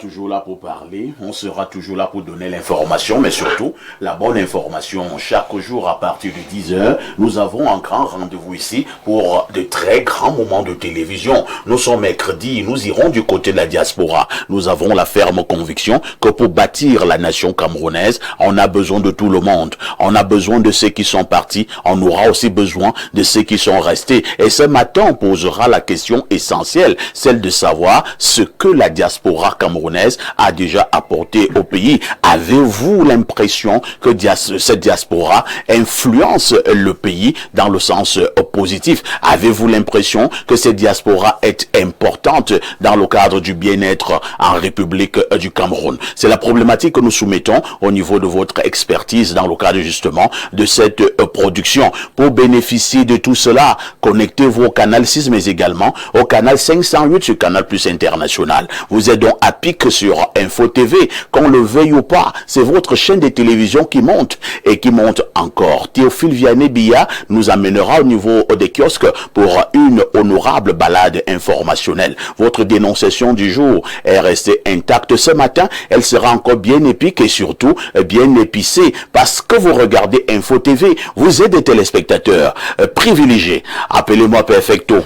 toujours là pour parler, on sera toujours là pour donner l'information, mais surtout la bonne information. Chaque jour à partir de 10h, nous avons un grand rendez-vous ici pour de très grands moments de télévision. Nous sommes mercredi, nous irons du côté de la diaspora. Nous avons la ferme conviction que pour bâtir la nation camerounaise, on a besoin de tout le monde. On a besoin de ceux qui sont partis, on aura aussi besoin de ceux qui sont restés. Et ce matin, on posera la question essentielle, celle de savoir ce que la diaspora camerounaise a déjà apporté au pays. Avez-vous l'impression que cette diaspora influence le pays dans le sens positif? Avez-vous l'impression que cette diaspora est importante dans le cadre du bien-être en République du Cameroun? C'est la problématique que nous soumettons au niveau de votre expertise dans le cadre justement de cette production. Pour bénéficier de tout cela, connectez-vous au canal 6 mais également au canal 508 sur Canal Plus International. Vous êtes donc à pic sur Info TV. Qu'on le veuille ou pas, c'est votre chaîne de télévision qui monte et qui monte encore. Théophile Vianney-Billa nous amènera au niveau des kiosques pour une honorable balade informationnelle. Votre dénonciation du jour est restée intacte ce matin. Elle sera encore bien épique et surtout bien épicée parce que vous regardez Info TV. Vous êtes des téléspectateurs privilégiés. Appelez-moi Perfecto.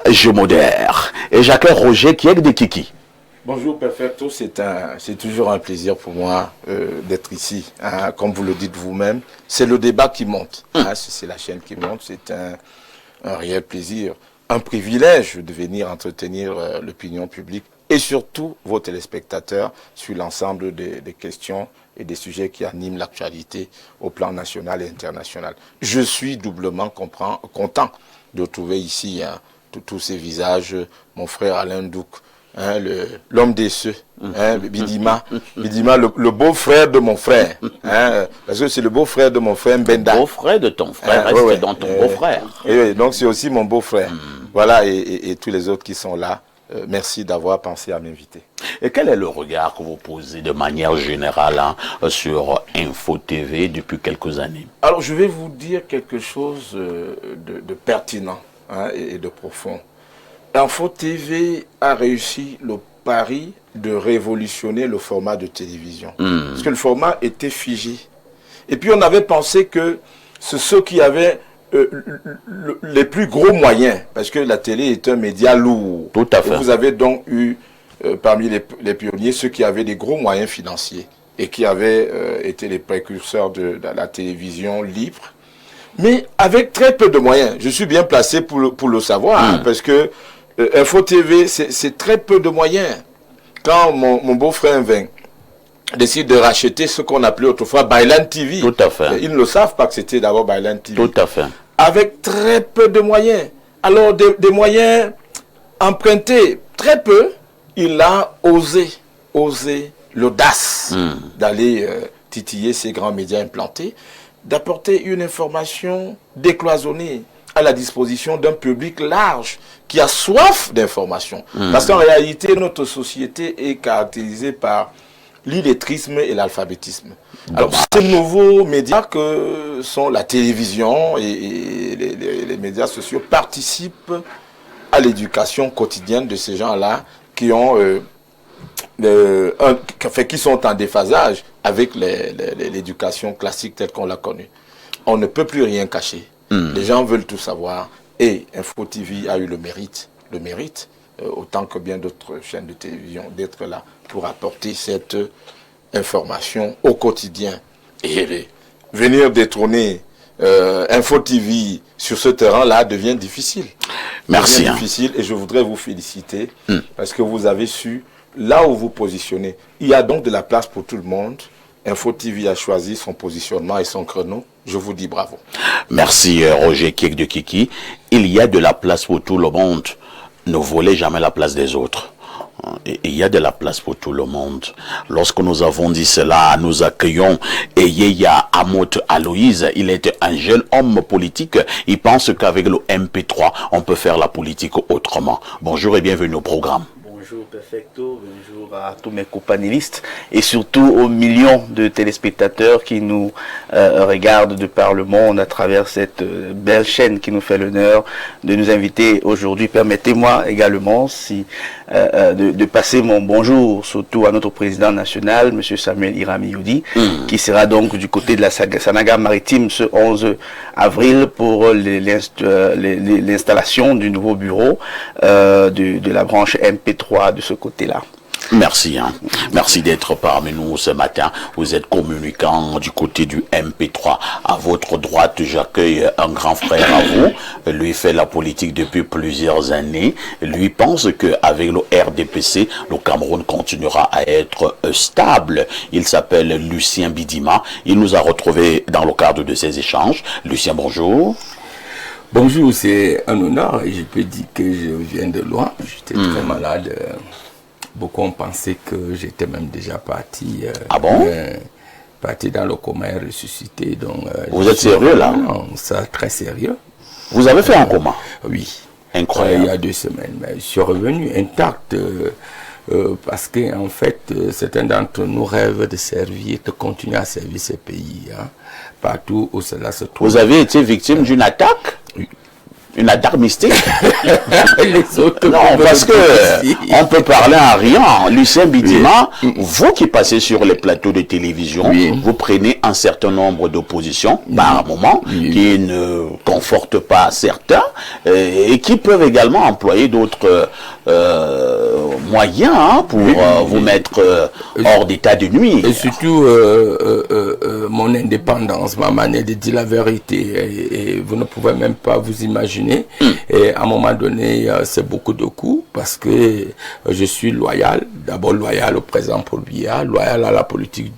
Je modère. Et Jacques Roger qui est de Kiki. Bonjour Perfecto, c'est toujours un plaisir pour moi d'être ici. Hein, comme vous le dites vous-même, c'est le débat qui monte. Hein, c'est la chaîne qui monte, c'est un réel plaisir, un privilège de venir entretenir l'opinion publique et surtout vos téléspectateurs sur l'ensemble des questions et des sujets qui animent l'actualité au plan national et international. Je suis doublement content de trouver ici tous ces visages, mon frère Alain Douk, hein, l'homme des cieux, hein, Bidima, le beau-frère de mon frère, hein, parce que c'est le beau-frère de mon frère Mbenda. Beau-frère de ton frère, reste dans ton beau-frère. Et donc c'est aussi mon beau-frère. Voilà, et tous les autres qui sont là. Merci d'avoir pensé à m'inviter. Et quel est le regard que vous posez de manière générale sur Info TV depuis quelques années? Alors, je vais vous dire quelque chose de pertinent, hein, et de profond. Info TV a réussi le pari de révolutionner le format de télévision. Parce que le format était figé. Et puis, on avait pensé que c'est ceux qui avaient les plus gros moyens, parce que la télé est un média lourd. Tout à fait. Et vous avez donc eu, parmi les pionniers, ceux qui avaient des gros moyens financiers et qui avaient été les précurseurs de la télévision libre, mais avec très peu de moyens. Je suis bien placé pour le savoir, hein, parce que Info TV, c'est très peu de moyens. Quand mon beau-frère Vin décide de racheter ce qu'on appelait autrefois Bailan TV. Tout à fait. Ils ne savent pas que c'était d'abord Bailan TV. Tout à fait. Avec très peu de moyens. Alors, des moyens empruntés, très peu, il a osé l'audace d'aller titiller ces grands médias implantés, d'apporter une information décloisonnée à la disposition d'un public large qui a soif d'information. Parce qu'en réalité, notre société est caractérisée par l'illettrisme et l'alphabétisme. Alors, ces nouveaux médias que sont la télévision et les médias sociaux participent à l'éducation quotidienne de ces gens-là qui ont qui sont en déphasage avec l'éducation classique telle qu'on l'a connue. On ne peut plus rien cacher. Les gens veulent tout savoir. Et Info TV a eu le mérite, autant que bien d'autres chaînes de télévision, d'être là pour apporter cette information au quotidien. Et venir détrôner Info TV sur ce terrain-là devient difficile. Merci. Difficile, et je voudrais vous féliciter parce que vous avez su, là où vous positionnez, il y a donc de la place pour tout le monde. Info TV a choisi son positionnement et son créneau. Je vous dis bravo. Merci Roger Kiek de Kiki. Il y a de la place pour tout le monde. Ne volez jamais la place des autres. Et il y a de la place pour tout le monde. Lorsque nous avons dit cela, nous accueillons Eyeya Amot Aloïse. Il est un jeune homme politique. Il pense qu'avec le MP3, on peut faire la politique autrement. Bonjour et bienvenue au programme. Bonjour Perfecto, bonjour à tous mes co-panélistes et surtout aux millions de téléspectateurs qui nous regardent de par le monde à travers cette belle chaîne qui nous fait l'honneur de nous inviter aujourd'hui. Permettez-moi également de passer mon bonjour surtout à notre président national, M. Samuel Irami Yodi, qui sera donc du côté de la Sanaga maritime ce 11 avril pour l'installation du nouveau bureau de la branche MP3 de ce côté-là. Merci, merci d'être parmi nous ce matin. Vous êtes communicant du côté du MP3. À votre droite, j'accueille un grand frère à vous. Lui fait la politique depuis plusieurs années. Lui pense qu'avec le RDPC, le Cameroun continuera à être stable. Il s'appelle Lucien Bidima. Il nous a retrouvés dans le cadre de ces échanges. Lucien, bonjour. Bonjour, c'est un honneur et je peux dire que je viens de loin. J'étais très malade. Beaucoup ont pensé que j'étais même déjà parti. Ah bon? Parti dans le coma et ressuscité. Donc, vous êtes sérieux là? Non, ça très sérieux. Vous avez fait un coma? Oui. Incroyable. Il y a 2 semaines. Mais je suis revenu intact parce que en fait, certains d'entre nous rêvent de servir, de continuer à servir ces pays. Partout où cela se trouve. Vous avez été victime d'une attaque? Oui. Une attaque mystique? Les autres non, parce que on peut parler en riant. Lucien Bidima, vous qui passez sur les plateaux de télévision, vous prenez un certain nombre d'oppositions par moment qui ne confortent pas certains et qui peuvent également employer d'autres moyens pour vous mettre hors d'état de nuit. Et surtout mon indépendance, ma manière de dire la vérité. Et vous ne pouvez même pas vous imaginer. Et à un moment donné, c'est beaucoup de coups parce que je suis loyal. D'abord loyal au président Paul Biya, loyal à la politique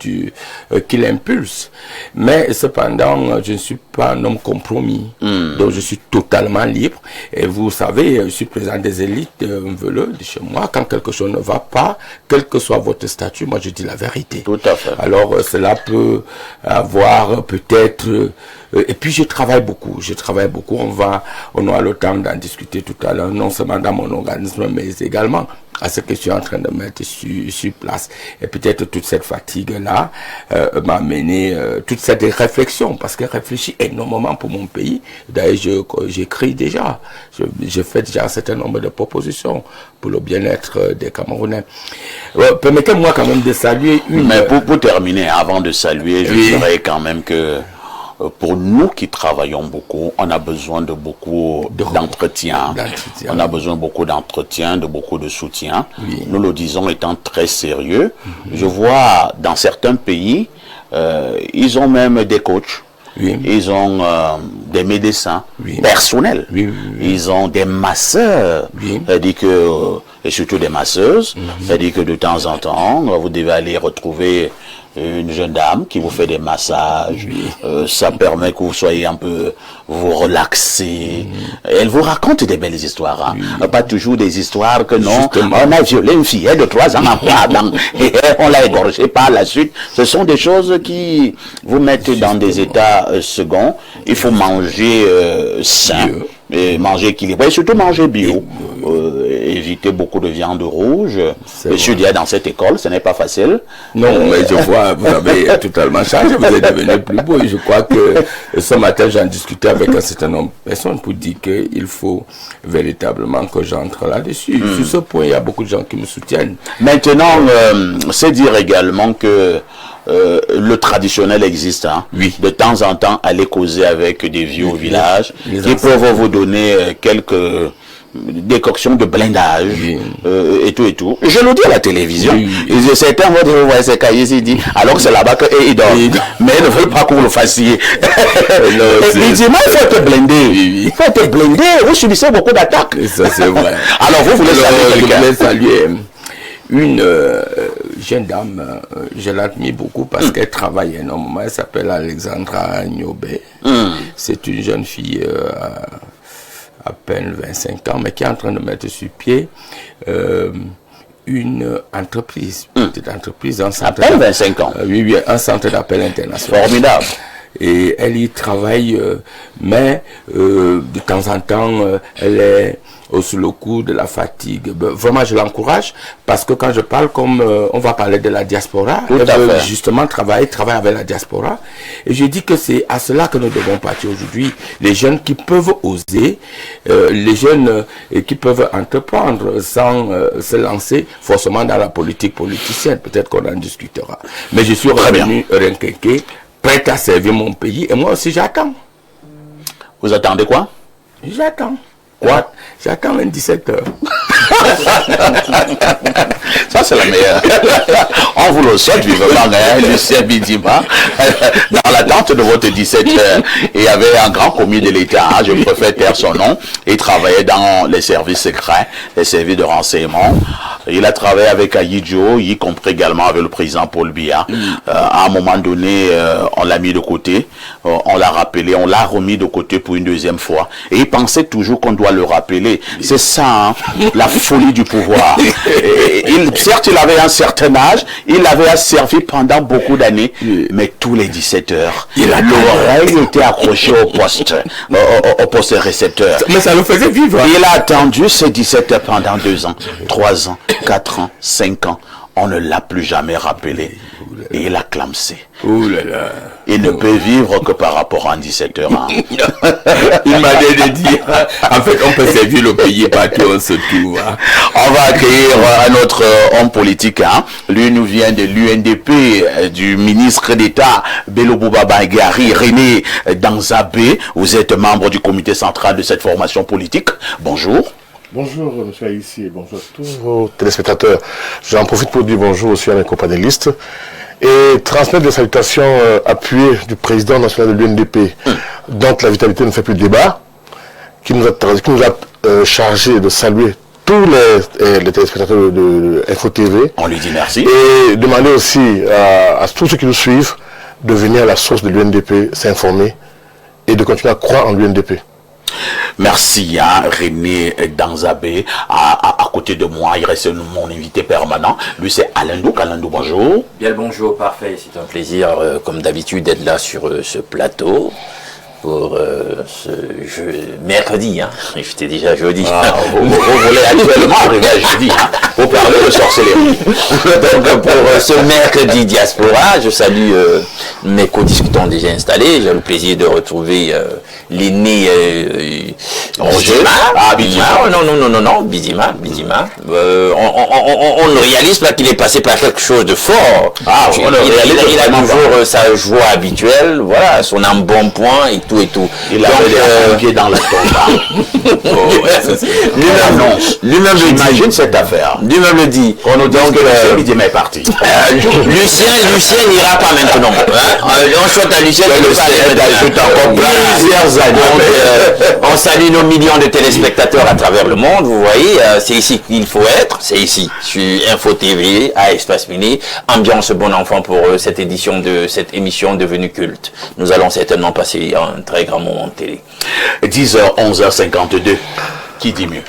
qu'il impulse. Mais cependant, je ne suis pas un homme compromis. Donc je suis totalement libre. Et vous savez, je suis président des élites de chez moi. Quand quelque chose ne va pas, quel que soit votre statut, moi je dis la vérité. Tout à fait. Alors cela peut avoir peut-être... et puis je travaille beaucoup. On aura le temps d'en discuter tout à l'heure, non seulement dans mon organisme, mais également à ce que je suis en train de mettre sur place. Et peut-être toute cette fatigue-là m'a mené, toute cette réflexion, parce que réfléchir énormément pour mon pays. D'ailleurs, j'écris déjà, je fais déjà un certain nombre de propositions pour le bien-être des Camerounais. Permettez-moi quand même de saluer une... Mais pour terminer, avant de saluer, je dirais quand même que pour nous qui travaillons beaucoup, on a besoin de beaucoup d'entretien. On a besoin beaucoup d'entretien, de beaucoup de soutien. Nous le disons étant très sérieux. Je vois dans certains pays, ils ont même des coachs. Ils ont des médecins personnels. Ils ont des masseurs. C'est-à-dire que, et surtout des masseuses. C'est-à-dire que de temps en temps, vous devez aller retrouver une jeune dame qui vous fait des massages, ça permet que vous soyez un peu, vous relaxer. Elle vous raconte des belles histoires, pas toujours des histoires que non, on a violé une fillette de 3 ans et on l'a égorgée par la suite. Ce sont des choses qui vous mettent dans des états seconds. Il faut manger sain. Et manger équilibré, et surtout manger bio. Éviter beaucoup de viande rouge. Je suis déjà dans cette école, ce n'est pas facile. Non, mais je vois, vous avez totalement changé, vous êtes devenu plus beau. Et je crois que ce matin, j'en discutais avec un certain nombre de personnes pour dire qu'il faut véritablement que j'entre là-dessus. Sur ce point, il y a beaucoup de gens qui me soutiennent. Maintenant, c'est dire également que le traditionnel existe. De temps en temps, aller causer avec des vieux au village qui peuvent vous donner quelques décoctions de blindage et tout. Je le dis à la télévision. Certains vont dire, ouais, c'est Kaïs, il dit, alors que c'est là-bas qu'ils dorment. Mais ils ne veulent pas qu'on le fasse. Il dit, il faut être blindé. Il faut être blindé. Vous subissez beaucoup d'attaques. Ça, c'est vrai. Alors, vous voulez saluer une jeune dame, je l'admire beaucoup parce qu'elle travaille énormément. Elle s'appelle Alexandra Nyobé. C'est une jeune fille à peine 25 ans, mais qui est en train de mettre sur pied une entreprise, petite entreprise, un centre. À peine 25 ans. Oui, un centre d'appel international. Formidable. et elle y travaille, mais de temps en temps, elle est sous le coup de la fatigue. Vraiment, je l'encourage parce que quand je parle, comme on va parler de la diaspora, elle veut justement travailler avec la diaspora. Et je dis que c'est à cela que nous devons partir aujourd'hui. Les jeunes qui peuvent oser, les jeunes qui peuvent entreprendre sans se lancer forcément dans la politique politicienne. Peut-être qu'on en discutera. Mais je suis revenu renquéqué, prêt à servir mon pays. Et moi aussi, j'attends. Vous attendez quoi? J'attends. Quoi? J'attends un 17h. Ça, c'est la meilleure. On vous le souhaite vivement, Lucien Bidima, dans l'attente de votre 17h. Il y avait un grand commis de l'État, je préfère taire son nom. Il travaillait dans les services secrets, les services de renseignement. Il a travaillé avec Ayidjo, y compris également avec le président Paul Biya. À un moment donné, on l'a mis de côté, on l'a rappelé, on l'a remis de côté pour une deuxième fois. Et il pensait toujours qu'on doit le rappeler. C'est ça, hein, la folie du pouvoir. Certes, il avait un certain âge, il avait servi pendant beaucoup d'années, mais tous les 17 heures, l'oreille était accrochée au poste récepteur. Mais ça le faisait vivre. Il a attendu ces 17 heures pendant 2 ans, 3 ans, 4 ans, 5 ans. On ne l'a plus jamais rappelé. Et il a clamsé. Il ne peut vivre que par rapport à 17 heures. Hein. Il m'a dit de dire, en fait, on peut servir le pays partout, on se trouve. Hein. On va accueillir un autre homme politique. Hein. Lui nous vient de l'UNDP, du ministre d'État Bello Bouba Baïgari, René Danzabé. Vous êtes membre du comité central de cette formation politique. Bonjour. Bonjour, M. Aïssi, et bonjour à tous vos téléspectateurs. J'en profite pour dire bonjour aussi à mes companélistes et transmettre des salutations appuyées du président national de l'UNDP, dont la vitalité ne fait plus débat, qui nous a chargé de saluer tous les téléspectateurs de Info TV. On lui dit merci. Et demander aussi à tous ceux qui nous suivent de venir à la source de l'UNDP, s'informer et de continuer à croire en l'UNDP. Merci à René Danzabé. À côté de moi, il reste mon invité permanent. Lui, c'est Alain Douk. Alain Douk, bonjour. Bien le bonjour, parfait. C'est un plaisir, comme d'habitude, d'être là sur ce plateau pour ce mercredi. Hein. J'étais déjà jeudi. Vous voulez actuellement arriver à jeudi hein, pour parler de sorcellerie. Donc, pour ce mercredi diaspora, je salue mes co-discutants déjà installés. J'ai le plaisir de retrouver l'aîné Bidima. Non, Bidima. On réalise là qu'il est passé par quelque chose de fort. Il a toujours sa joie habituelle, voilà, son embonpoint et tout. Il avait les pieds dans la tombe. Lui-même imagine cette affaire. Lui-même le dit. On nous dit que Bidima est parti. Lucien n'ira pas maintenant. Hein? On souhaite à Lucien de ne pas aller plusieurs années. On salue nos millions de téléspectateurs à travers le monde. Vous voyez, c'est ici qu'il faut être. C'est ici, sur Info TV, à Espace Mini. Ambiance bon enfant pour cette édition de cette émission devenue culte. Nous allons certainement passer un très grand moment de télé. 10h, 11h52. Qui dit mieux?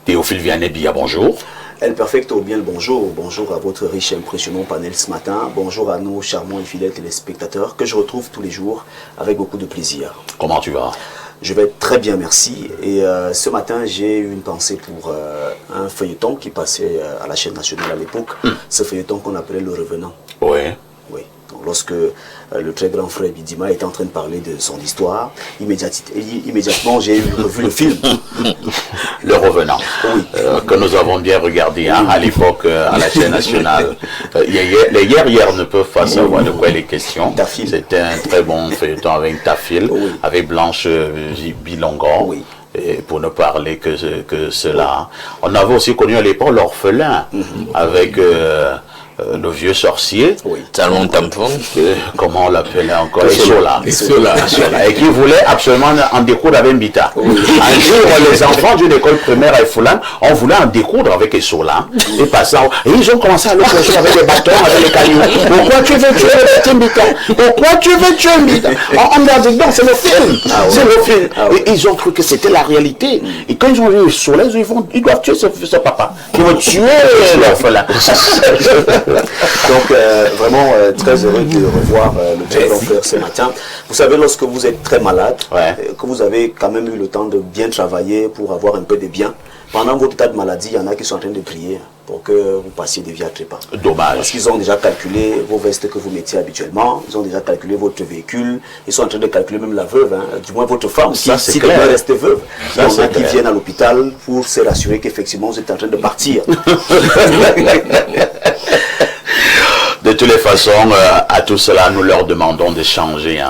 Théophile Vianney-Bia, bonjour. El Perfecto, bien le bonjour. Bonjour à votre riche et impressionnant panel ce matin. Bonjour à nos charmants et fidèles téléspectateurs que je retrouve tous les jours avec beaucoup de plaisir. Comment tu vas? Je vais très bien, merci. Et ce matin, j'ai eu une pensée pour un feuilleton qui passait à la chaîne nationale à l'époque. Ce feuilleton qu'on appelait Le Revenant. Oui. Oui. Donc, lorsque le très grand frère Bidima était en train de parler de son histoire. Immédiatement, j'ai revu le film. Le Revenant, que nous avons bien regardé à l'époque à la chaîne nationale. Les guerrières ne peuvent pas savoir de quoi il est question. C'était un très bon feuilleton avec Tafil, avec Blanche Bilongon. Et pour ne parler que cela. On avait aussi connu à l'époque l'orphelin avec le vieux sorcier, Talon Tampon, comment on l'appelait encore, Essola, et qui voulait absolument en découdre avec Mbita. Un jour, les enfants d'une école primaire à Efoulan, on voulait en découdre avec Essola, et ils ont commencé à le chercher avec les bâtons, avec les cailloux. Pourquoi tu veux tuer le petit Mbita? Pourquoi tu veux tuer Mbita? On leur dit non, c'est le film, c'est le film. Et ils ont cru que c'était la réalité. Et quand ils ont vu Essola, ils doivent tuer ce papa. Ils vont tuer l'orphelin. Donc vraiment très heureux de revoir le très grand frère ce matin. Vous savez, lorsque vous êtes très malade, que vous avez quand même eu le temps de bien travailler pour avoir un peu de bien, pendant votre état de maladie, il y en a qui sont en train de prier pour que vous passiez de vie à trépas. Dommage. Parce qu'ils ont déjà calculé vos vestes que vous mettiez habituellement, ils ont déjà calculé votre véhicule, ils sont en train de calculer même la veuve, du moins votre femme, si elle doit rester veuve. Il y en a qui viennent à l'hôpital pour se rassurer qu'effectivement vous êtes en train de partir. De toutes les façons, à tout cela, nous leur demandons de changer.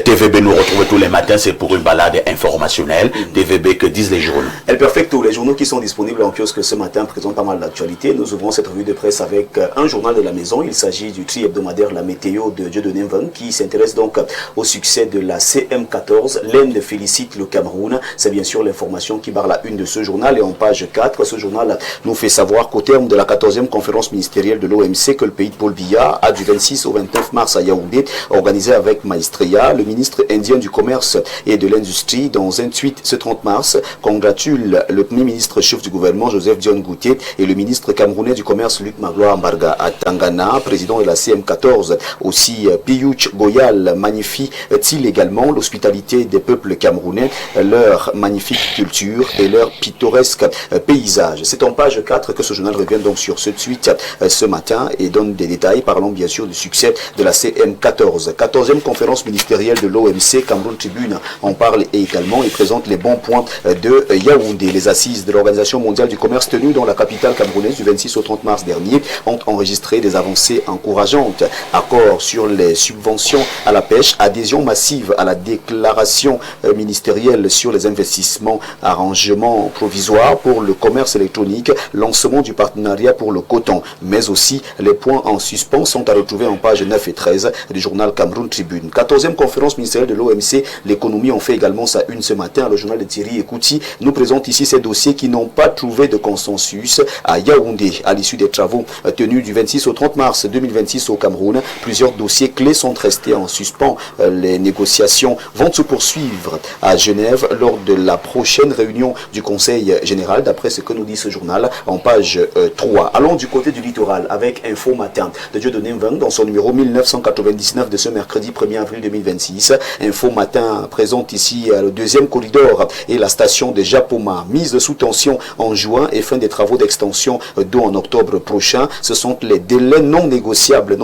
TVB nous retrouve tous les matins, c'est pour une balade informationnelle. TVB, que disent les journaux? El Perfecto, les journaux qui sont disponibles en kiosque ce matin présentent pas mal d'actualités. Nous ouvrons cette revue de presse avec un journal de la maison. Il s'agit du tri hebdomadaire La Météo de Dieudonné Mveng, qui s'intéresse donc au succès de la CM14. L'Inde félicite le Cameroun. C'est bien sûr l'information qui barre la une de ce journal. Et en page 4, ce journal nous fait savoir qu'au terme de la 14e conférence ministérielle de l'OMC, que le pays de Paul Biya a du 26 au 29 mars à Yaoundé, organisé avec Maestria, le ministre indien du Commerce et de l'Industrie, dans un tweet ce 30 mars, congratule le premier ministre chef du gouvernement Joseph Dione Goutié et le ministre camerounais du Commerce Luc Magloire Mbarga Atangana, président de la CM14. Aussi, Piyuch Goyal magnifie-t-il également l'hospitalité des peuples camerounais, leur magnifique culture et leur pittoresque paysage. C'est en page 4 que ce journal revient donc sur ce tweet ce matin et donne des détails. Parlons bien sûr du succès de la CM14. 14e conférence ministérielle de l'OMC, Cameroun Tribune en parle également et présente les bons points de Yaoundé. Les assises de l'Organisation mondiale du commerce tenues dans la capitale camerounaise du 26 au 30 mars dernier ont enregistré des avancées encourageantes. Accord sur les subventions à la pêche, adhésion massive à la déclaration ministérielle sur les investissements, arrangements provisoires pour le commerce électronique, lancement du partenariat pour le coton, mais aussi les points en suspens sont à retrouver en page 9 et 13 du journal Cameroun Tribune. 14e conférence ministérielle de l'OMC, l'économie en fait également sa une ce matin. Le journal de Thierry Ekouti nous présente ici ces dossiers qui n'ont pas trouvé de consensus à Yaoundé. À l'issue des travaux tenus du 26 au 30 mars 2026 au Cameroun, plusieurs dossiers clés sont restés en suspens. Les négociations vont se poursuivre à Genève lors de la prochaine réunion du Conseil général, d'après ce que nous dit ce journal en page 3. Allons du côté du littoral avec Info Matin de Dieudonné Mveng dans son numéro 1999 de ce mercredi 1er avril 2026. Info Matin présente ici le deuxième corridor et la station de Japoma, mise sous tension en juin et fin des travaux d'extension d'eau en octobre prochain. Ce sont les délais non négociables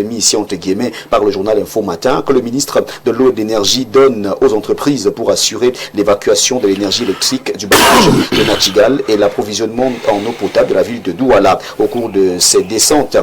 mis ici entre guillemets par le journal Info Matin que le ministre de l'eau et de l'énergie donne aux entreprises pour assurer l'évacuation de l'énergie électrique du barrage de Nachtigal et l'approvisionnement en eau potable de la ville de Douala. Au cours de ces descentes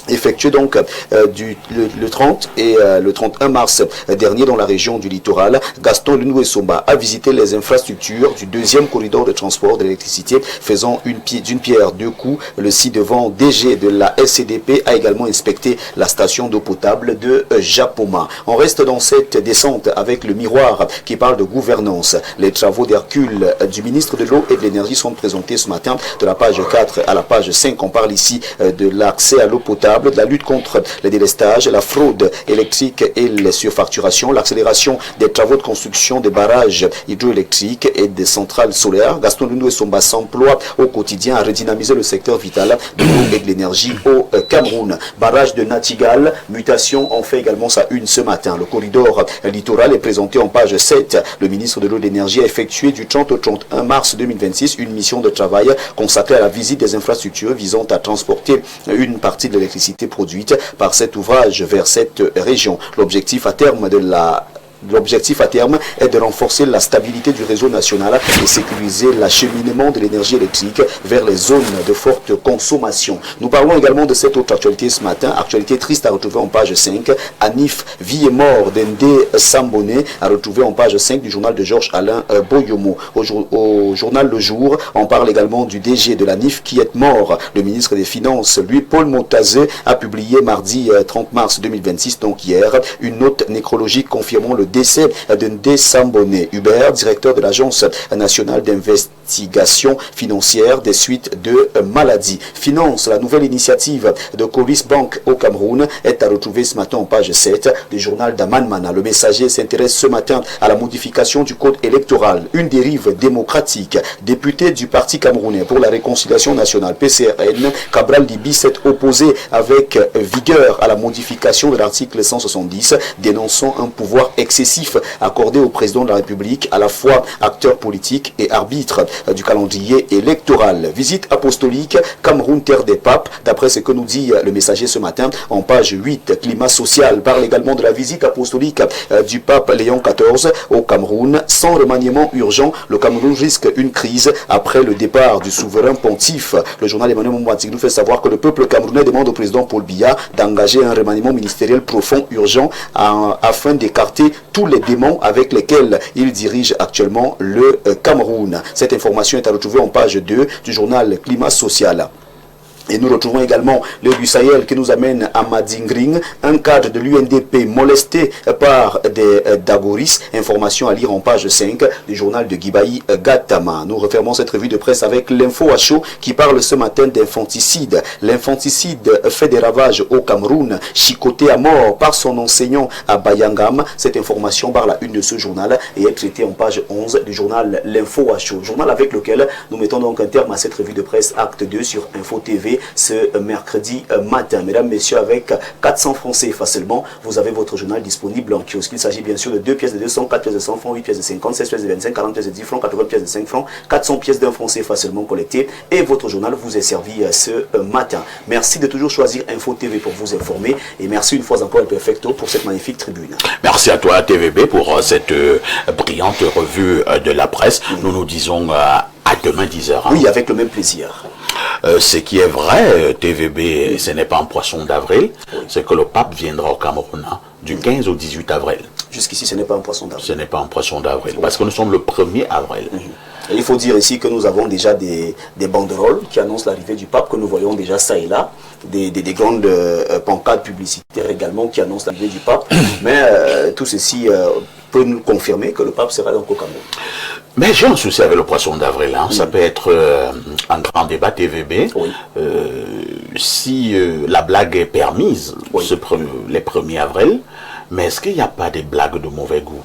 effectué donc le 30 et le 31 mars dernier dans la région du littoral, Gaston Lunoué-Somba a visité les infrastructures du deuxième corridor de transport de l'électricité, faisant d'une pierre deux coups. Le ci-devant DG de la SCDP a également inspecté la station d'eau potable de Japoma. On reste dans cette descente avec le miroir qui parle de gouvernance. Les travaux d'Hercule du ministre de l'eau et de l'énergie sont présentés ce matin de la page 4 à la page 5. On parle ici de l'accès à l'eau potable, de la lutte contre les délestages, la fraude électrique et les surfacturations, l'accélération des travaux de construction des barrages hydroélectriques et des centrales solaires. Gaston Lunoué-Somba s'emploie au quotidien à redynamiser le secteur vital de l'eau et de l'énergie au Cameroun. Barrage de Nachtigal, mutation en fait également sa une ce matin. Le corridor littoral est présenté en page 7. Le ministre de l'eau et de l'énergie a effectué du 30 au 31 mars 2026 une mission de travail consacrée à la visite des infrastructures visant à transporter une partie de l'électricité publicité produite par cet ouvrage vers cette région. L'objectif à terme est de renforcer la stabilité du réseau national et sécuriser l'acheminement de l'énergie électrique vers les zones de forte consommation. Nous parlons également de cette autre actualité ce matin, actualité triste à retrouver en page 5. Anif, vie et mort d'Ndé Sambone, à retrouver en page 5 du journal de Georges-Alain Boyomo. Au journal Le Jour, on parle également du DG de l'Anif qui est mort. Le ministre des Finances, lui, Paul Montazé, a publié mardi 30 mars 2026, donc hier, une note nécrologique confirmant le décès de Ndé Sambone Hubert, directeur de l'Agence nationale d'investigation financière des suites de maladies. Finance, la nouvelle initiative de Coris Bank au Cameroun est à retrouver ce matin en page 7 du journal d'Aman Mana. Le Messager s'intéresse ce matin à la modification du code électoral, une dérive démocratique. Député du Parti camerounais pour la réconciliation nationale, PCRN, Cabral Libi s'est opposé avec vigueur à la modification de l'article 170, dénonçant un pouvoir excessif accordé au président de la République, à la fois acteur politique et arbitre du calendrier électoral. Visite apostolique, Cameroun, terre des papes. D'après ce que nous dit le Messager ce matin, en page 8, climat social, parle également de la visite apostolique du pape Léon XIV au Cameroun. Sans remaniement urgent, le Cameroun risque une crise après le départ du souverain pontife. Le journal Emmanuel Moumouatik nous fait savoir que le peuple camerounais demande au président Paul Biya d'engager un remaniement ministériel profond, urgent, afin d'écarter tous les démons avec lesquels il dirige actuellement le Cameroun. Cette information est à retrouver en page 2 du journal Climat Social. Et nous retrouvons également le du Sahel qui nous amène à Madingring, un cadre de l'UNDP molesté par des Dagoris. Information à lire en page 5 du journal de Guibaï Gatama. Nous refermons cette revue de presse avec l'info à chaud qui parle ce matin d'infanticide. L'infanticide fait des ravages au Cameroun, chicoté à mort par son enseignant à Bayangam. Cette information barre la une de ce journal et est traitée en page 11 du journal L'info à chaud. Journal avec lequel nous mettons donc un terme à cette revue de presse acte 2 sur Info TV ce mercredi matin. Mesdames, messieurs, avec 400 francs CFA seulement, vous avez votre journal disponible en kiosque. Il s'agit bien sûr de 2 pièces de 200, 4 pièces de 100 francs, 8 pièces de 50, 16 pièces de 25, 40 pièces de 10 francs, 80 pièces de 5 francs, 400 pièces d'un franc CFA seulement collectées. Et votre journal vous est servi ce matin. Merci de toujours choisir Info TV pour vous informer. Et merci une fois encore El Perfecto pour cette magnifique tribune. Merci à toi TVB pour cette brillante revue de la presse. Nous nous disons à demain 10h. Oui, avec le même plaisir. Ce qui est vrai, TVB, ce n'est pas un poisson d'avril, c'est que le pape viendra au Cameroun du 15 au 18 avril. Jusqu'ici, ce n'est pas un poisson d'avril. Ce n'est pas un poisson d'avril, parce que nous sommes le 1er avril. Et il faut dire ici que nous avons déjà des banderoles qui annoncent l'arrivée du pape, que nous voyons déjà ça et là, des grandes pancartes publicitaires également qui annoncent l'arrivée du pape. Mais tout ceci peut nous confirmer que le pape sera donc au Cameroun. Mais j'ai un souci avec le poisson d'avril. Ça peut être un grand débat TVB. Oui. Si la blague est permise, les 1er avril, mais est-ce qu'il n'y a pas des blagues de mauvais goût?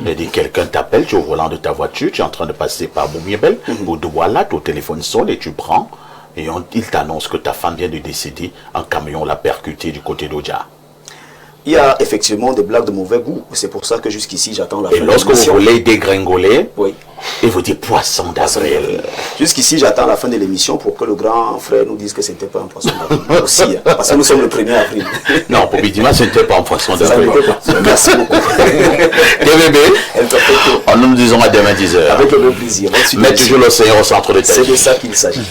C'est-à-dire, quelqu'un t'appelle, tu es au volant de ta voiture, tu es en train de passer par Boumiebel, ou Douala, ton téléphone sonne et tu prends, et il t'annonce que ta femme vient de décéder, un camion l'a percuté du côté d'Odja. Il y a effectivement des blagues de mauvais goût. C'est pour ça que jusqu'ici, j'attends la fin de l'émission. Et lorsque vous voulez dégringoler, oui, et vous dites poisson d'avril. Jusqu'ici, j'attends la fin de l'émission pour que le grand frère nous dise que ce n'était pas un poisson d'avril. Aussi, hein, parce que nous sommes le 1er avril. Non, pour Bidima, ce n'était pas un poisson d'avril. Merci beaucoup. TVB, nous disons à demain 10h. Avec le même plaisir. Mais toujours l'océan au centre de ta vie. C'est de ça qu'il s'agit.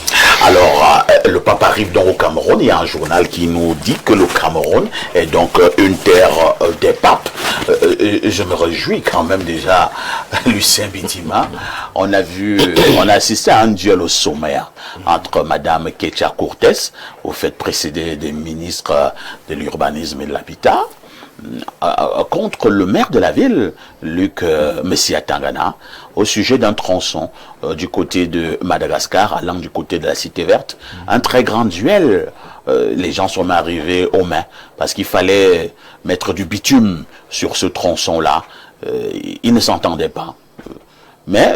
Alors, le pape arrive donc au Cameroun. Il y a un journal qui nous dit que le Cameroun est donc une terre des papes. Je me réjouis quand même déjà, Lucien Bidima. On a assisté à un duel au sommaire entre Madame Ketia Cortés, au fait précédé des ministres de l'urbanisme et de l'habitat, contre le maire de la ville, Luc Messia Tangana, au sujet d'un tronçon du côté de Madagascar, allant du côté de la Cité Verte. Un très grand duel. Les gens sont arrivés aux mains parce qu'il fallait mettre du bitume sur ce tronçon-là. Ils ne s'entendaient pas. Mais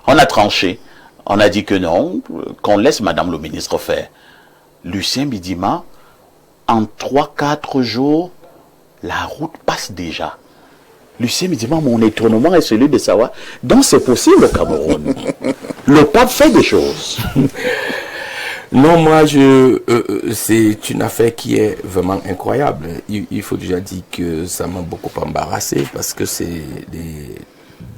on a tranché. On a dit que non, qu'on laisse Madame le ministre faire. Lucien Bidima, en 3-4 jours, la route passe déjà. Lucien Bidima, mon étonnement est celui de savoir, donc c'est possible au Cameroun. Le pape fait des choses. Non, moi, c'est une affaire qui est vraiment incroyable. Il faut déjà dire que ça m'a beaucoup embarrassé parce que c'est les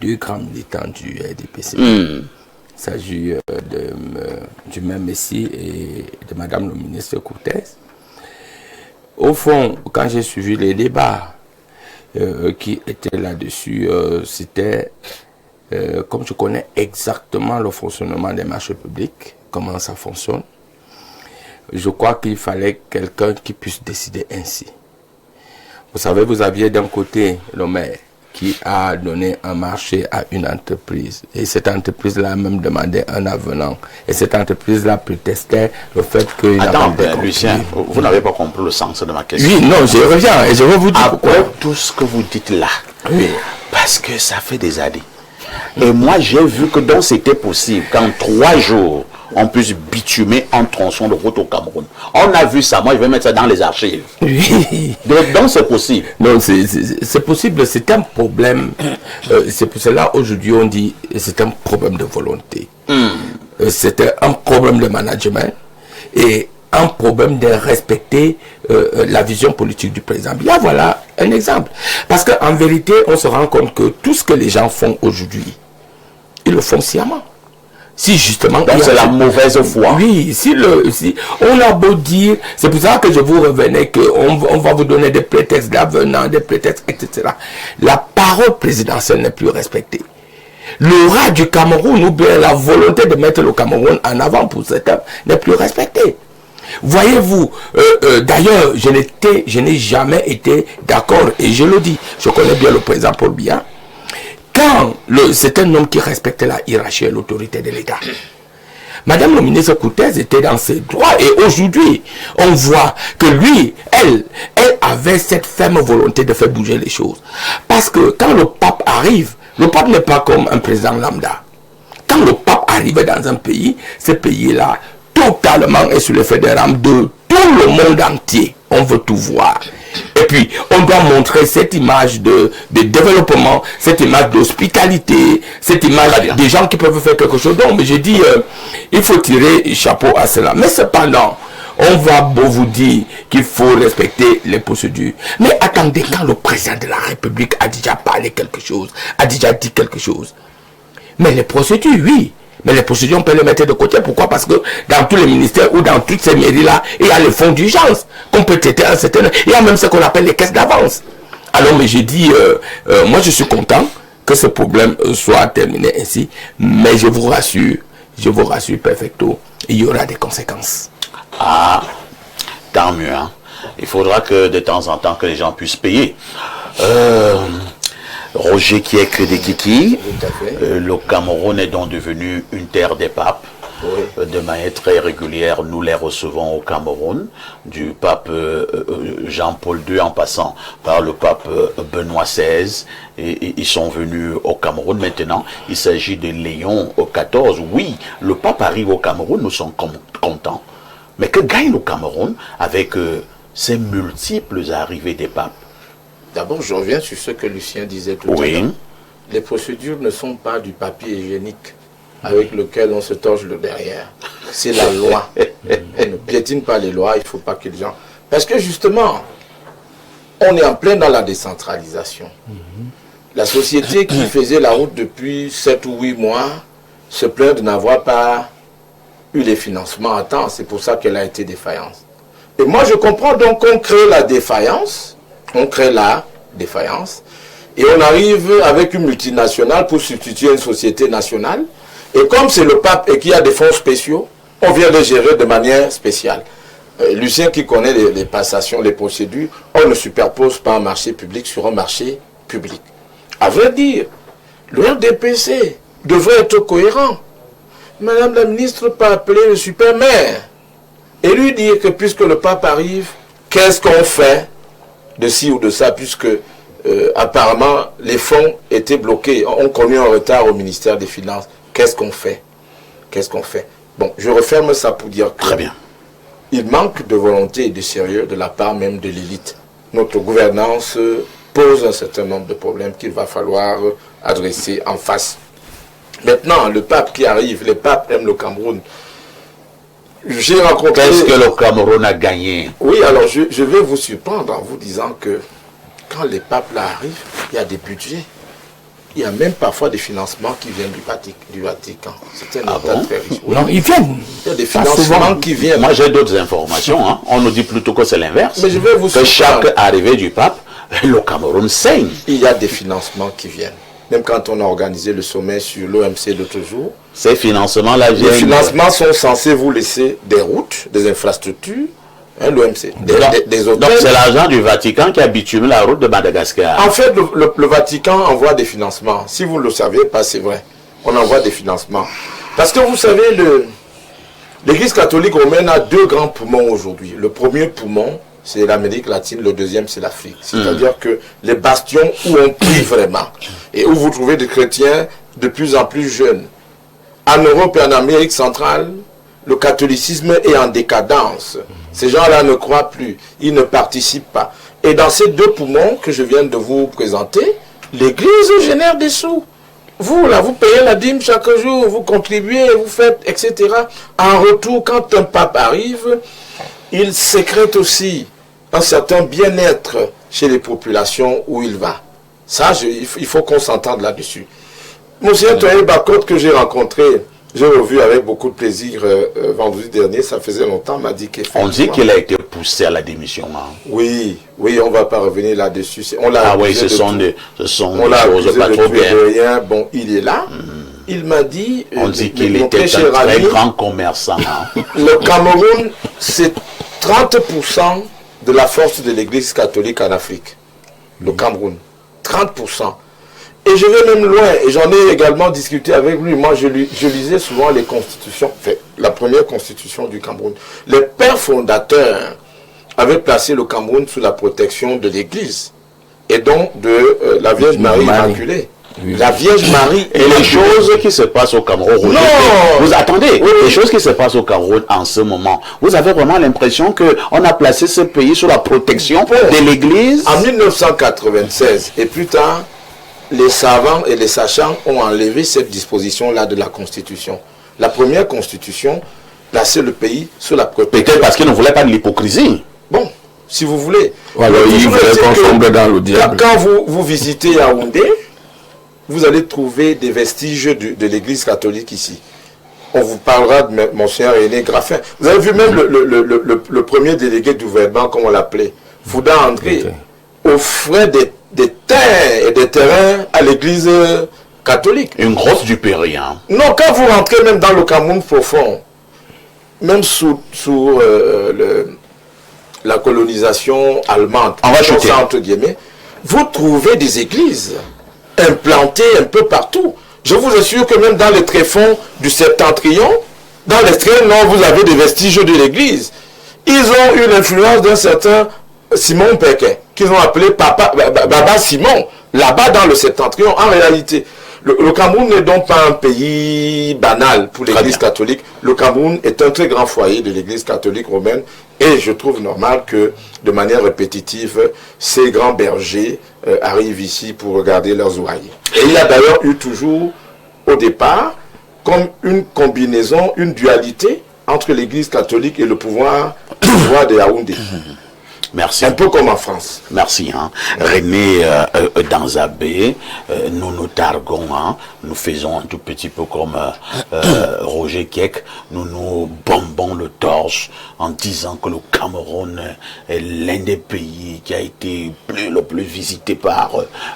deux grands militants du RDPC. Il s'agit du même Messi et de Madame le ministre Cortez. Au fond, quand j'ai suivi les débats qui étaient là-dessus, c'était comme je connais exactement le fonctionnement des marchés publics, comment ça fonctionne, je crois qu'il fallait quelqu'un qui puisse décider ainsi. Vous savez, vous aviez d'un côté le maire qui a donné un marché à une entreprise. Et cette entreprise-là a même demandé un avenant. Et cette entreprise-là protestait le fait qu'il n'a pas Attends, Lucien, vous n'avez pas compris le sens de ma question. Oui, non, je reviens et je vais vous dire pourquoi. Après tout ce que vous dites là, Oui. parce que ça fait des années. Et moi, j'ai vu que donc c'était possible qu'en 3 jours, on puisse bitumer un tronçon de route au Cameroun. On a vu ça, moi je vais mettre ça dans les archives. Oui. Donc c'est possible. Non, c'est possible, c'est un problème. C'est pour cela aujourd'hui on dit c'est un problème de volonté. C'était un problème de management et un problème de respecter la vision politique du président. Là voilà un exemple. Parce qu'en vérité, on se rend compte que tout ce que les gens font aujourd'hui, ils le font sciemment. Si justement... Donc c'est la mauvaise foi. Oui, si on a beau dire, c'est pour ça que je vous revenais qu'on va vous donner des prétextes d'avenant, des prétextes, etc. La parole présidentielle n'est plus respectée. L'aura du Cameroun ou bien la volonté de mettre le Cameroun en avant pour certains n'est plus respectée. Voyez-vous, d'ailleurs, je n'ai jamais été d'accord, et je le dis, je connais bien le président Paul Biya, quand c'est un homme qui respectait la hiérarchie et l'autorité de l'État. Madame le ministre Cortez était dans ses droits et aujourd'hui, on voit que lui, elle avait cette ferme volonté de faire bouger les choses. Parce que quand le pape arrive, le pape n'est pas comme un président lambda. Quand le pape arrive dans un pays, ce pays-là, totalement est sur le fait des rames de tout le monde entier. On veut tout voir. Et puis, on doit montrer cette image de développement, cette image d'hospitalité, cette image des gens qui peuvent faire quelque chose. Donc, je dis, il faut tirer chapeau à cela. Mais cependant, on va beau vous dire qu'il faut respecter les procédures. Mais attendez, quand le président de la République a déjà parlé quelque chose, a déjà dit quelque chose. Mais les procédures, oui. Mais les procédures, on peut les mettre de côté. Pourquoi? Parce que dans tous les ministères ou dans toutes ces mairies-là, il y a les fonds d'urgence qu'on peut traiter à un certain... Il y a même ce qu'on appelle les caisses d'avance. Alors, mais j'ai dit, moi je suis content que ce problème soit terminé ainsi. Mais je vous rassure perfecto, il y aura des conséquences. Ah, tant mieux. Hein. Il faudra que de temps en temps que les gens puissent payer. Roger Kiek de Kiki, le Cameroun est donc devenu une terre des papes. Oui. De manière très régulière, nous les recevons au Cameroun, du pape Jean-Paul II en passant par le pape Benoît XVI, et ils sont venus au Cameroun maintenant. Il s'agit de Léon XIV. Oui, le pape arrive au Cameroun, nous sommes contents. Mais que gagne le Cameroun avec ces multiples arrivées des papes? D'abord, je reviens sur ce que Lucien disait tout à l'heure. Les procédures ne sont pas du papier hygiénique avec lequel on se torche le derrière. C'est la loi. On ne piétine pas les lois, il ne faut pas que les gens... Parce que justement, on est en plein dans la décentralisation. La société qui faisait la route depuis 7 ou 8 mois se plaint de n'avoir pas eu les financements à temps. C'est pour ça qu'elle a été défaillante. Et moi, je comprends donc qu'on crée la défaillance. On crée la défaillance et on arrive avec une multinationale pour substituer une société nationale. Et comme c'est le pape et qu'il y a des fonds spéciaux, on vient les gérer de manière spéciale. Lucien qui connaît les passations, les procédures, on ne superpose pas un marché public sur un marché public. À vrai dire, le RDPC devrait être cohérent. Madame la ministre peut appeler le super maire et lui dire que puisque le pape arrive, qu'est-ce qu'on fait de ci ou de ça, puisque apparemment les fonds étaient bloqués. On connaît un retard au ministère des Finances. Qu'est-ce qu'on fait? Qu'est-ce qu'on fait? Bon, je referme ça pour dire que très bien. Il manque de volonté et de sérieux de la part même de l'élite. Notre gouvernance pose un certain nombre de problèmes qu'il va falloir adresser en face. Maintenant, le pape qui arrive, les papes aiment le Cameroun. J'ai rencontré... Qu'est-ce que le Cameroun a gagné? Oui, alors je vais vous surprendre en vous disant que quand les papes là arrivent, il y a des budgets. Il y a même parfois des financements qui viennent du Vatican. C'est un État très riche. Oui. Non, ils viennent. Il y a des financements qui viennent. Moi, j'ai d'autres informations. Hein. On nous dit plutôt que c'est l'inverse. Mais je vais vous que surprendre. chaque arrivée du pape, le Cameroun saigne. Il y a des financements qui viennent. Même quand on a organisé le sommet sur l'OMC l'autre jour, Ces financements-là les viennent... financements sont censés vous laisser des routes, des infrastructures, hein, l'OMC, des hôtels. Donc c'est l'argent du Vatican qui a bitumé la route de Madagascar. En fait, le Vatican envoie des financements. Si vous ne le savez pas, c'est vrai. On envoie des financements. Parce que vous savez, l'Église catholique romaine a deux grands poumons aujourd'hui. Le premier poumon, c'est l'Amérique latine, le deuxième, c'est l'Afrique. C'est-à-dire que les bastions où on prie vraiment, et où vous trouvez des chrétiens de plus en plus jeunes. En Europe et en Amérique centrale, le catholicisme est en décadence. Ces gens-là ne croient plus, ils ne participent pas. Et dans ces deux poumons que je viens de vous présenter, l'Église génère des sous. Vous, là, vous payez la dîme chaque jour, vous contribuez, vous faites, etc. En retour, quand un pape arrive, il sécrète aussi un certain bien-être chez les populations où il va. Ça, il faut qu'on s'entende là-dessus. Monsieur Toye Bakot, que j'ai rencontré, j'ai revu avec beaucoup de plaisir vendredi dernier, ça faisait longtemps, m'a dit On dit qu'il a été poussé à la démission. Hein. Oui, on ne va pas revenir là-dessus. Ah oui, ce sont des choses pas trop bien. Rien. Bon, il est là. Il m'a dit... On dit qu'il était un très grand commerçant. Hein. Le Cameroun, c'est 30% de la force de l'Église catholique en Afrique. Le Cameroun. 30%. Et je vais même loin, et j'en ai également discuté avec lui. Moi, je lisais souvent les constitutions, enfin, la première constitution du Cameroun. Les pères fondateurs avaient placé le Cameroun sous la protection de l'Église, et donc de la Vierge Marie Immaculée. Oui. La Vierge Marie et les choses qui se passent au Cameroun. Non. Vous attendez, les choses qui se passent au Cameroun en ce moment. Vous avez vraiment l'impression qu'on a placé ce pays sous la protection de l'Église? En 1996 et plus tard, les savants et les sachants ont enlevé cette disposition-là de la Constitution. La première Constitution plaçait le pays sous la protection. Peut-être parce qu'ils ne voulaient pas de l'hypocrisie. Bon, si vous voulez. Voilà, ils voulaient qu'on tombe dans le diable. Quand vous visitez Yaoundé, vous allez trouver des vestiges de l'Église catholique ici. On vous parlera de Monseigneur René Graffin. Vous avez vu même le premier délégué du gouvernement, comme on l'appelait, Fouda André, offrait des terres et des terrains à l'Église catholique. Une grosse duperie, hein. Non, quand vous rentrez même dans le Cameroun profond, même sous la colonisation allemande, entre guillemets, vous trouvez des églises implantées un peu partout. Je vous assure que même dans les tréfonds du Septentrion, dans l'extrême nord, vous avez des vestiges de l'église. Ils ont eu l'influence d'un certain Simon Péquet, qu'ils ont appelé Baba Simon, là-bas dans le Septentrion. En réalité, le Cameroun n'est donc pas un pays banal pour l'Église catholique. Le Cameroun est un très grand foyer de l'Église catholique romaine et je trouve normal que, de manière répétitive, ces grands bergers arrivent ici pour regarder leurs oreilles. Et il y a d'ailleurs eu toujours, au départ, comme une combinaison, une dualité entre l'Église catholique et le pouvoir de Yaoundé. Merci. Un peu comme en France. Merci. Hein. René Danzabé, nous nous targuons, hein. Nous faisons un tout petit peu comme Roger Keck, nous nous bombons le torse en disant que le Cameroun est l'un des pays qui a été le plus visité par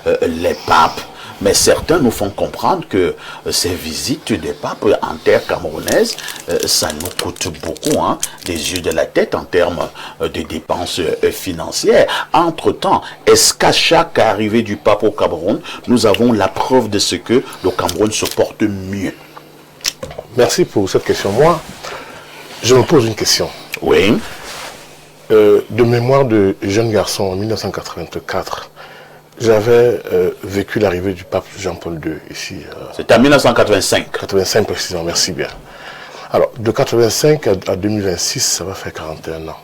les papes. Mais certains nous font comprendre que ces visites des papes en terre camerounaise, ça nous coûte beaucoup, hein, des yeux de la tête en termes de dépenses financières. Entre-temps, est-ce qu'à chaque arrivée du pape au Cameroun, nous avons la preuve de ce que le Cameroun se porte mieux? Merci pour cette question. Moi, je me pose une question. Oui. De mémoire de jeune garçon en 1984, j'avais vécu l'arrivée du pape Jean-Paul II ici. C'était en 1985. 85 précisément, merci bien. Alors, de 85 à 2026, ça va faire 41 ans.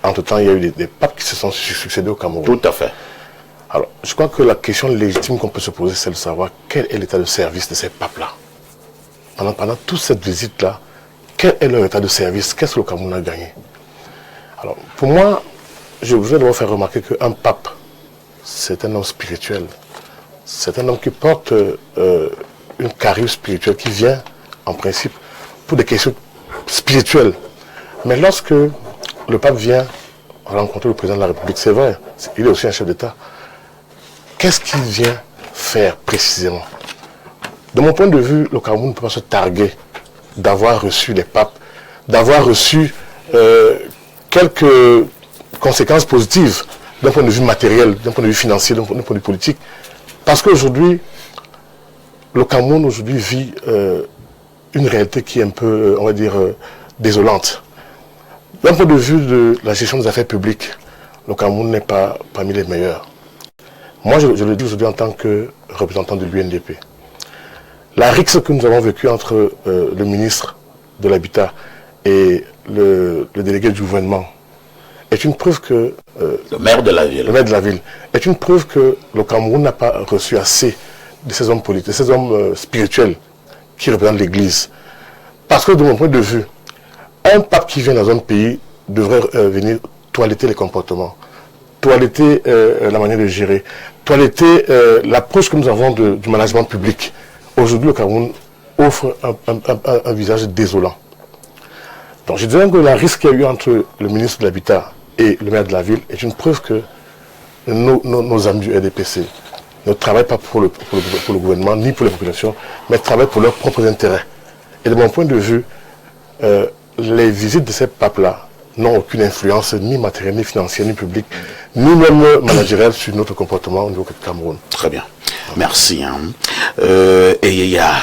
Entre-temps, il y a eu des papes qui se sont succédés au Cameroun. Tout à fait. Alors, je crois que la question légitime qu'on peut se poser, c'est de savoir quel est l'état de service de ces papes-là. Pendant toute cette visite-là, quel est leur état de service? Qu'est-ce que le Cameroun a gagné? Alors, pour moi, je voudrais d'abord faire remarquer qu'un pape, c'est un homme spirituel. C'est un homme qui porte une carrure spirituelle, qui vient, en principe, pour des questions spirituelles. Mais lorsque le pape vient rencontrer le président de la République, c'est vrai, il est aussi un chef d'État. Qu'est-ce qu'il vient faire précisément? De mon point de vue, le Cameroun ne peut pas se targuer d'avoir reçu les papes, d'avoir reçu quelques conséquences positives d'un point de vue matériel, d'un point de vue financier, d'un point de vue politique. Parce qu'aujourd'hui, le Cameroun aujourd'hui vit une réalité qui est un peu, on va dire, désolante. D'un point de vue de la gestion des affaires publiques, le Cameroun n'est pas parmi les meilleurs. Moi, je le dis aujourd'hui en tant que représentant de l'UNDP. La rixe que nous avons vécue entre le ministre de l'Habitat et le délégué du gouvernement est une preuve que... le maire de la ville. Le maire de la ville est une preuve que le Cameroun n'a pas reçu assez de ces hommes politiques, de ces hommes spirituels qui représentent l'Église. Parce que de mon point de vue, un pape qui vient dans un pays devrait venir toiletter les comportements, toiletter la manière de gérer, toiletter l'approche que nous avons du management public. Aujourd'hui, le Cameroun offre un visage désolant. Donc je dirais que la risque qu'il y a eu entre le ministre de l'Habitat et le maire de la ville est une preuve que nos amis du RDPC ne travaillent pas pour le gouvernement ni pour les populations, mais travaillent pour leurs propres intérêts. Et de mon point de vue, les visites de ces papes-là n'ont aucune influence ni matérielle, ni financière, ni publique, ni même managériale sur notre comportement au niveau du Cameroun. Très bien. Merci. Et il y a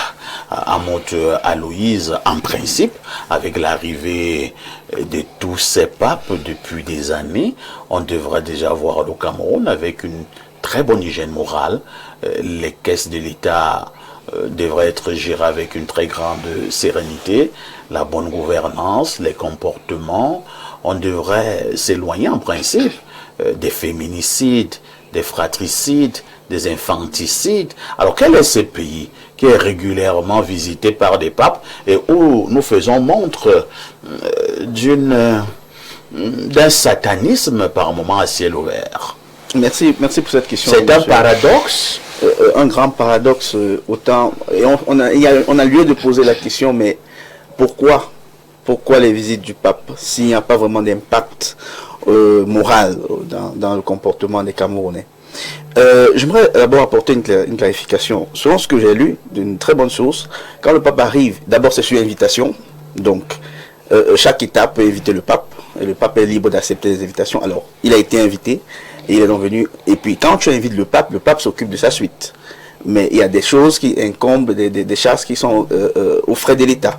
Amote Aloïse, en principe, avec l'arrivée de tous ces papes depuis des années, on devrait déjà voir le Cameroun avec une très bonne hygiène morale. Les caisses de l'État devraient être gérées avec une très grande sérénité, la bonne gouvernance, les comportements. On devrait s'éloigner en principe des féminicides, des fratricides, des infanticides. Alors quel est ce pays qui est régulièrement visité par des papes et où nous faisons montre d'un satanisme par moment à ciel ouvert? Merci pour cette question. C'est un paradoxe. Un grand paradoxe autant. Et on a lieu de poser la question, mais pourquoi les visites du pape s'il n'y a pas vraiment d'impact moral dans le comportement des Camerounais? J'aimerais d'abord apporter une clarification. Selon ce que j'ai lu d'une très bonne source, quand le pape arrive, d'abord c'est sur invitation. Donc, chaque État peut inviter le pape. Et le pape est libre d'accepter les invitations. Alors, il a été invité et il est donc venu. Et puis, quand tu invites le pape s'occupe de sa suite. Mais il y a des choses qui incombent, des charges qui sont aux frais de l'État.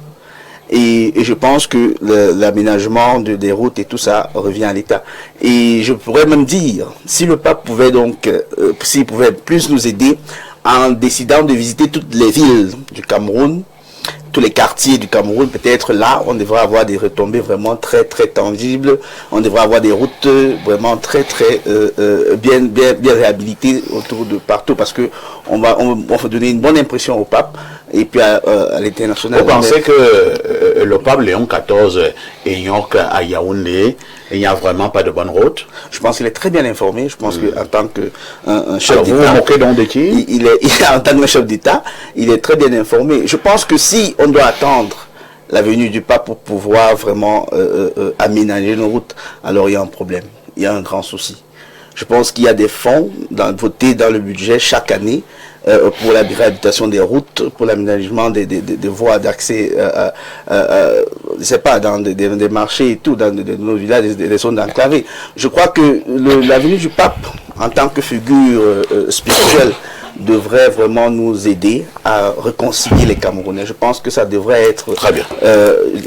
Et je pense que l'aménagement des routes et tout ça revient à l'État. Et je pourrais même dire, si le pape pouvait donc, s'il pouvait plus nous aider en décidant de visiter toutes les villes du Cameroun, tous les quartiers du Cameroun, peut-être là, on devrait avoir des retombées vraiment très très tangibles. On devrait avoir des routes vraiment très très bien réhabilitées autour de partout, parce que on va donner une bonne impression au pape et puis à l'international. Vous pensez que le pape Léon XIV ayant à Yaoundé, il n'y a vraiment pas de bonne route? Je pense qu'il est très bien informé. Je pense qu'en tant qu'un chef d'État, vous vous moquez donc de qui? Il est en tant que chef d'État, il est très bien informé. Je pense que si on doit attendre la venue du pape pour pouvoir vraiment aménager nos routes, alors il y a un problème, il y a un grand souci. Je pense qu'il y a des fonds votés dans le budget chaque année pour la réhabilitation des routes, pour l'aménagement des voies d'accès, je sais pas, dans des marchés et tout, dans nos villages, des zones enclavées. Je crois que la venue du pape, en tant que figure spirituelle, devrait vraiment nous aider à réconcilier les Camerounais. Je pense que ça devrait être très bien.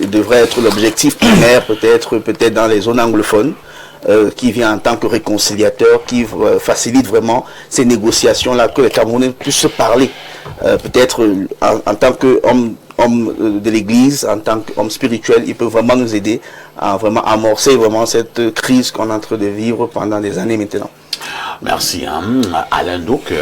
Devrait être l'objectif primaire, peut-être dans les zones anglophones. Qui vient en tant que réconciliateur, qui facilite vraiment ces négociations-là, que les Camerounais puissent se parler, peut-être en tant qu'homme de l'Église, en tant qu'homme spirituel, il peut vraiment nous aider à vraiment amorcer vraiment cette crise qu'on est en train de vivre pendant des années maintenant. Merci. Alain Douc,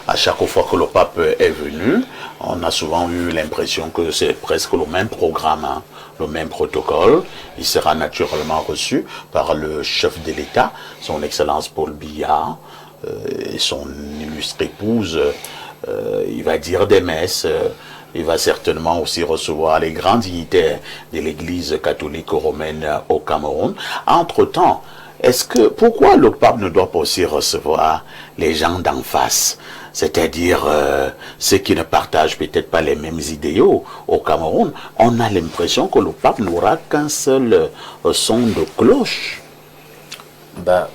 à chaque fois que le pape est venu, on a souvent eu l'impression que c'est presque le même programme, le même protocole. Il sera naturellement reçu par le chef de l'État, son Excellence Paul Biya, et son illustre épouse. Il va dire des messes. Il va certainement aussi recevoir les grands dignitaires de l'Église catholique romaine au Cameroun. Entre-temps, pourquoi le pape ne doit pas aussi recevoir les gens d'en face, c'est-à-dire ceux qui ne partagent peut-être pas les mêmes idéaux au Cameroun? On a l'impression que le pape n'aura qu'un seul son de cloche.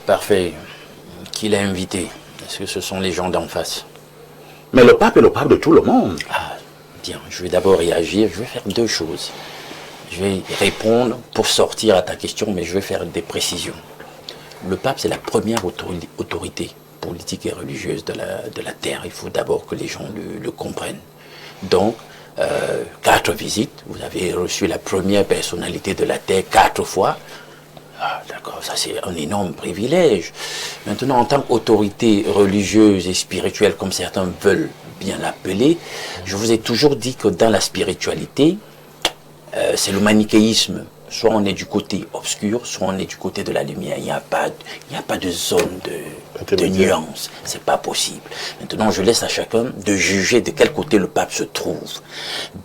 Parfait. Qui l'a invité? Est-ce que ce sont les gens d'en face? Mais le pape est le pape de tout le monde. Bien, je vais d'abord réagir. Je vais faire deux choses. Je vais répondre pour sortir à ta question, mais je vais faire des précisions. Le pape, c'est la première autorité politique et religieuse de la terre. Il faut d'abord que les gens le comprennent. Donc, 4 visites. Vous avez reçu la première personnalité de la terre 4 fois. D'accord, ça c'est un énorme privilège. Maintenant, en tant qu'autorité religieuse et spirituelle, comme certains veulent bien l'appeler, je vous ai toujours dit que dans la spiritualité, c'est le manichéisme. Soit on est du côté obscur, soit on est du côté de la lumière. Il n'y a pas de zone de nuance. C'est pas possible. Maintenant, je laisse à chacun de juger de quel côté le pape se trouve.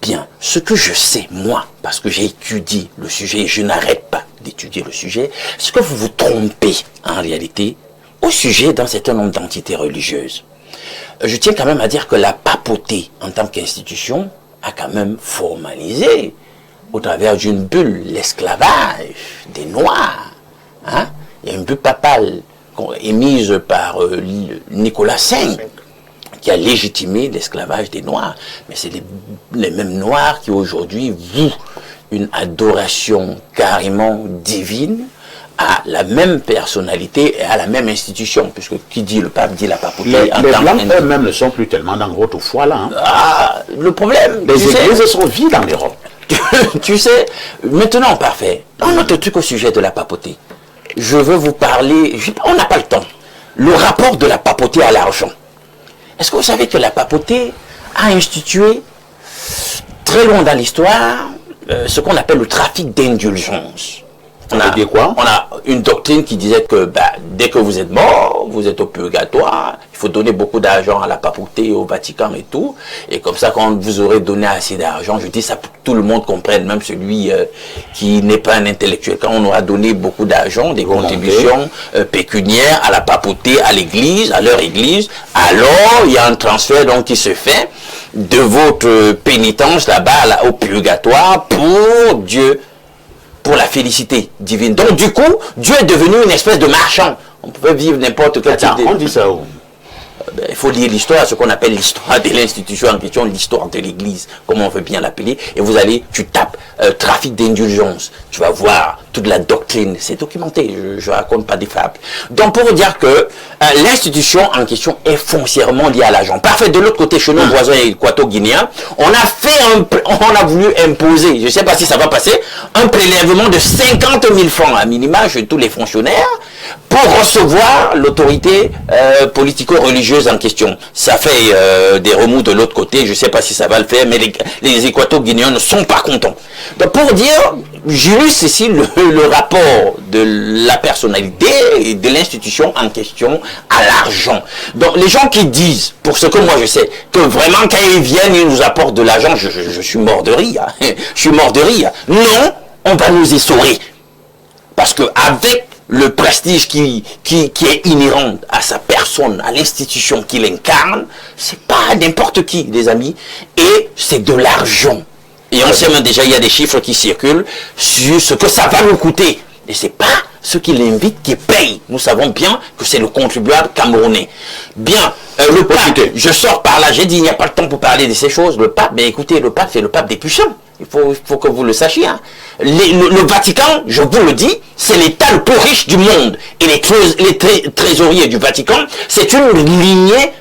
Bien, ce que je sais, moi, parce que j'ai étudié le sujet, et je n'arrête pas d'étudier le sujet, c'est que vous vous trompez, en réalité, au sujet d'un certain nombre d'entités religieuses. Je tiens quand même à dire que la papauté, en tant qu'institution, a quand même formalisé, au travers d'une bulle, l'esclavage des Noirs. Il y a une bulle papale émise par Nicolas V, qui a légitimé l'esclavage des Noirs. Mais c'est les mêmes Noirs qui aujourd'hui vouent une adoration carrément divine à la même personnalité et à la même institution, puisque qui dit le pape dit la papauté. Les Blancs eux-mêmes ne sont plus tellement dans votre foi là. Le problème, les églises sont vides en Europe. Tu sais, maintenant, parfait. Un autre truc au sujet de la papauté. Je veux vous parler, on n'a pas le temps. Le rapport de la papauté à l'argent. Est-ce que vous savez que la papauté a institué, très loin dans l'histoire, ce qu'on appelle le trafic d'indulgence? On a une doctrine qui disait que dès que vous êtes mort, vous êtes au purgatoire, il faut donner beaucoup d'argent à la papauté, au Vatican et tout. Et comme ça, quand vous aurez donné assez d'argent, je dis ça pour que tout le monde comprenne, même celui qui n'est pas un intellectuel. Quand on aura donné beaucoup d'argent, des contributions pécuniaires à la papauté, à l'église, à leur église, alors il y a un transfert donc qui se fait de votre pénitence là-bas au purgatoire pour Dieu. Pour la félicité divine. Donc du coup, Dieu est devenu une espèce de marchand. On pouvait vivre n'importe quel type de... On dit ça où? Il faut lire l'histoire, ce qu'on appelle l'histoire de l'institution en question, l'histoire de l'église, comme on veut bien l'appeler, et tu tapes trafic d'indulgence, tu vas voir toute la doctrine, c'est documenté, je raconte pas des fables. Donc pour vous dire que l'institution en question est foncièrement liée à l'argent. Parfait, de l'autre côté, chez nos voisins équato-guinéens, on a voulu imposer, je ne sais pas si ça va passer, un prélèvement de 50 000 francs à minima chez tous les fonctionnaires pour recevoir l'autorité politico-religieuse en question. Ça fait des remous de l'autre côté, je ne sais pas si ça va le faire, mais les équato-guinéens ne sont pas contents. Donc pour dire, j'illustre ici le rapport de la personnalité et de l'institution en question à l'argent. Donc les gens qui disent, pour ce que moi je sais, que vraiment quand ils viennent, ils nous apportent de l'argent, je suis mort de rire. Je suis mort de rire. Non, on va nous essorer. Parce que avec le prestige qui est inhérent à sa personne, à l'institution qu'il incarne, c'est pas n'importe qui, les amis, et c'est de l'argent. Et on sait même déjà, il y a des chiffres qui circulent sur ce que ça va nous coûter. Et c'est pas ceux qui l'invitent qui payent. Nous savons bien que c'est le contribuable camerounais. Bien, le pape, je sors par là, j'ai dit, il n'y a pas le temps pour parler de ces choses. Le pape, mais écoutez, le pape, c'est le pape des puissants. Il faut que vous le sachiez. Hein. Le Vatican, je vous le dis, c'est l'État le plus riche du monde. Et les trésoriers du Vatican, c'est une lignée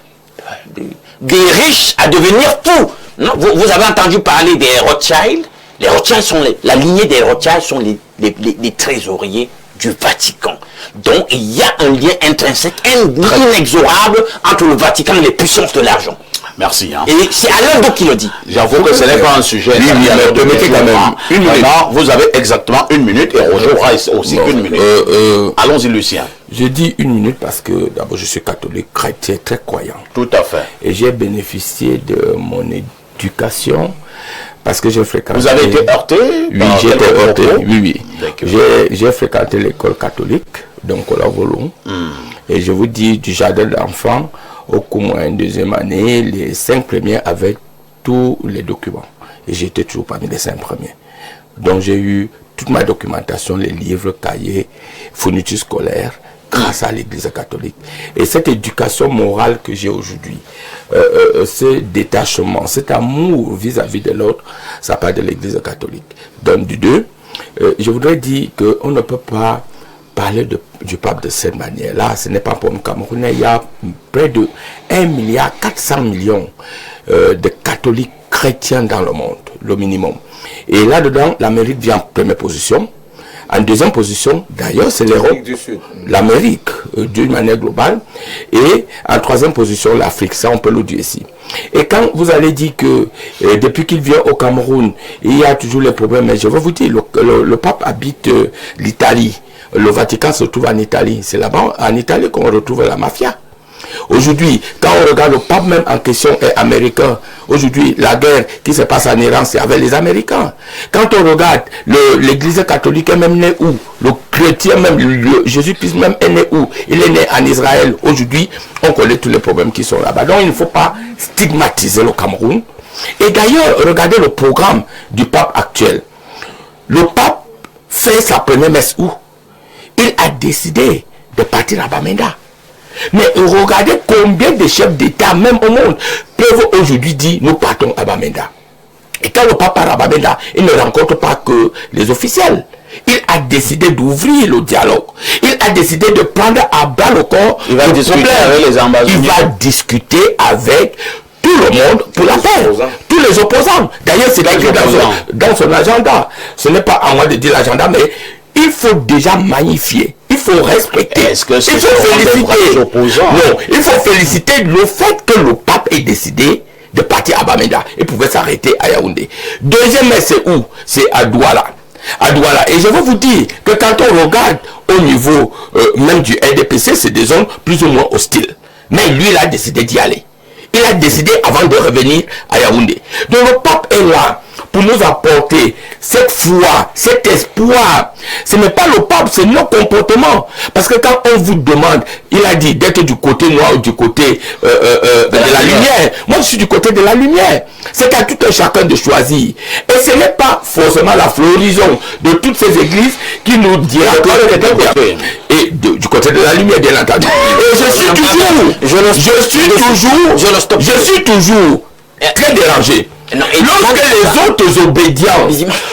des riches à devenir fous. Non, vous avez entendu parler des Rothschild. Les Rothschild sont la lignée des Rothschild sont les trésoriers du Vatican. Donc il y a un lien intrinsèque, inexorable entre le Vatican et les puissances de l'argent. Merci. Hein. Et c'est Alain Dou qui le dit. J'avoue que ce n'est pas un sujet. Oui, mais permettez quand même une minute. Vous avez exactement 1 minute et Roger aura aussi 1 minute. Allons-y, Lucien. Je dis 1 minute parce que d'abord je suis catholique, chrétien, très croyant. Tout à fait. Et j'ai bénéficié de mon éducation parce que j'ai fréquenté... Vous avez été heurté? Oui, j'ai été heurté. Oui. J'ai fréquenté l'école catholique, donc au Lavolon. Et je vous dis, du jardin d'enfants au moins 2e année, les 5 premiers avaient tous les documents. Et j'étais toujours parmi les 5 premiers. Donc j'ai eu toute ma documentation, les livres, cahiers, fournitures scolaires, grâce à l'Église catholique. Et cette éducation morale que j'ai aujourd'hui, ce détachement, cet amour vis-à-vis de l'autre, ça part de l'Église catholique. Donc du 2, je voudrais dire qu'on ne peut pas parler du pape de cette manière-là. Ce n'est pas pour le Cameroun. Il y a près de 1,4 milliard de catholiques chrétiens dans le monde, le minimum. Et là-dedans, l'Amérique vient en première position. En deuxième position, d'ailleurs, c'est l'Europe, l'Amérique, d'une manière globale. Et en troisième position, l'Afrique. Ça, on peut le dire ici. Et quand vous allez dire que depuis qu'il vient au Cameroun, il y a toujours les problèmes, mais je vais vous dire, le pape habite l'Italie. Le Vatican se trouve en Italie. C'est là-bas, en Italie, qu'on retrouve la mafia. Aujourd'hui, quand on regarde le pape même en question est américain. Aujourd'hui, la guerre qui se passe en Iran, c'est avec les Américains. Quand on regarde l'église catholique est même né où? Le chrétien même, Jésus-Christ même est né où? Il est né en Israël. Aujourd'hui, on connaît tous les problèmes qui sont là-bas. Donc, il ne faut pas stigmatiser le Cameroun. Et d'ailleurs, regardez le programme du pape actuel. Le pape fait sa première messe où? Il a décidé de partir à Bamenda. Mais regardez combien de chefs d'État, même au monde, peuvent aujourd'hui dire nous partons à Bamenda. Et quand le pape part à Bamenda, il ne rencontre pas que les officiels. Il a décidé d'ouvrir le dialogue. Il a décidé de prendre à bas le corps. Il va discuter avec les ambassadeurs. Il va discuter avec tout le monde pour la paix. Tous les opposants. D'ailleurs, c'est écrit dans son agenda. Ce n'est pas à moi de dire l'agenda, mais il faut déjà magnifier. Il faut respecter. Est-ce que il faut féliciter. Non, il faut féliciter le fait que le pape ait décidé de partir à Bamenda. Il pouvait s'arrêter à Yaoundé. Deuxième, c'est où? C'est à Douala. À Douala. Et je veux vous dire que quand on regarde au niveau même du RDPC, c'est des zones plus ou moins hostiles. Mais lui, il a décidé d'y aller. Il a décidé avant de revenir à Yaoundé. Donc le pape est là pour nous apporter cette foi, cet espoir. Ce n'est pas le pape, c'est nos comportements. Parce que quand on vous demande, il a dit d'être du côté noir ou du côté de la lumière. Moi, je suis du côté de la lumière. C'est à tout un chacun de choisir. Et ce n'est pas forcément la floraison de toutes ces églises qui nous dira que et du côté de la lumière, bien entendu. Et je suis toujours très dérangé. Non, lorsque les autres obédients,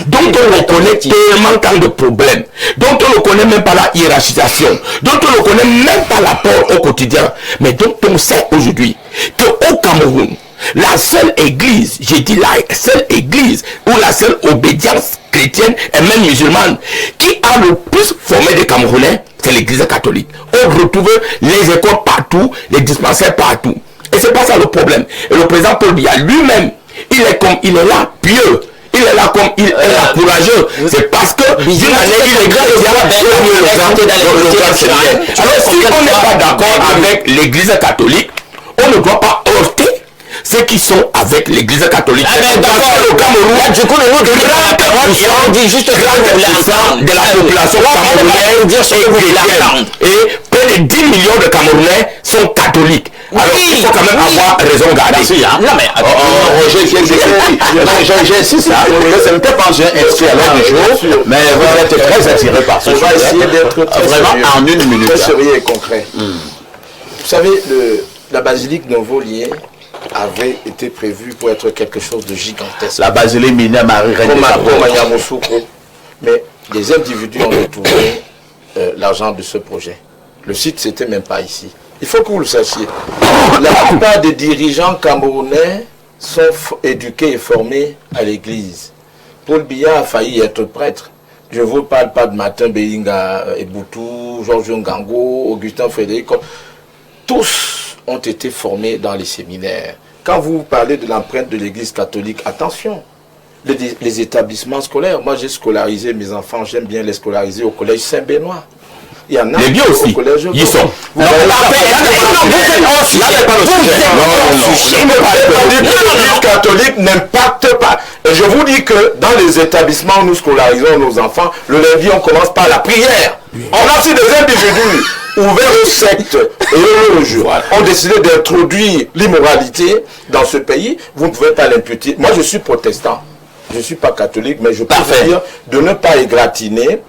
dont on reconnaît tellement tant de problèmes, dont on ne connaît même pas la hiérarchisation, dont on ne connaît même pas l'apport au quotidien, mais dont on sait aujourd'hui qu'au Cameroun, la seule église, j'ai dit la seule église ou la seule obédience chrétienne et même musulmane qui a le plus formé des Camerounais, c'est l'église catholique. On retrouve les écoles partout, les dispensaires partout. Et c'est pas ça le problème. Et le président Paul Biya lui-même, il est là pieux, il est là comme il est là courageux. C'est parce que d'une année il est chrétien, alors si on n'est pas d'accord avec l'église catholique, on ne doit pas heurter ceux qui sont avec l'église catholique. Au Cameroun, du coup, on dit juste de la population camerounaise et près de 10 millions de Camerounais sont catholiques. Alors il faut quand même avoir raison garder. Non mais j'insiste là, ce n'était pas un extrait à l'heure du jour, mais vous êtes très attiré par ce sujet. On va essayer d'être vraiment en une minute. Très sérieux et concret. Vous savez, la basilique Novo-Lié avait été prévue pour être quelque chose de gigantesque. La basilique Mineure Marie-Reine de Cameroun. Mais des individus ont détourné l'argent de ce projet. Le site, c'était même pas ici. Il faut que vous le sachiez. La plupart des dirigeants camerounais sont éduqués et formés à l'église. Paul Biya a failli être prêtre. Je ne vous parle pas de Martin Béinga Eboutou, Georges Ngango, Augustin Frédéric. Tous ont été formés dans les séminaires. Quand vous parlez de l'empreinte de l'Église catholique, attention, les établissements scolaires. Moi, j'ai scolarisé mes enfants, j'aime bien les scolariser au collège Saint-Benoît. Il y en a les vieux aussi, ils sont. L'Église catholique n'impacte pas. Et je vous dis que dans les établissements où nous scolarisons nos enfants, le lundi, on commence par la prière. On a aussi des individus ouverts aux sectes et aux religieux ont décidé d'introduire l'immoralité dans ce pays. Vous ne pouvez pas l'imputer. Moi, je suis protestant. Je ne suis pas catholique, mais je peux vous dire de ne pas égratigner.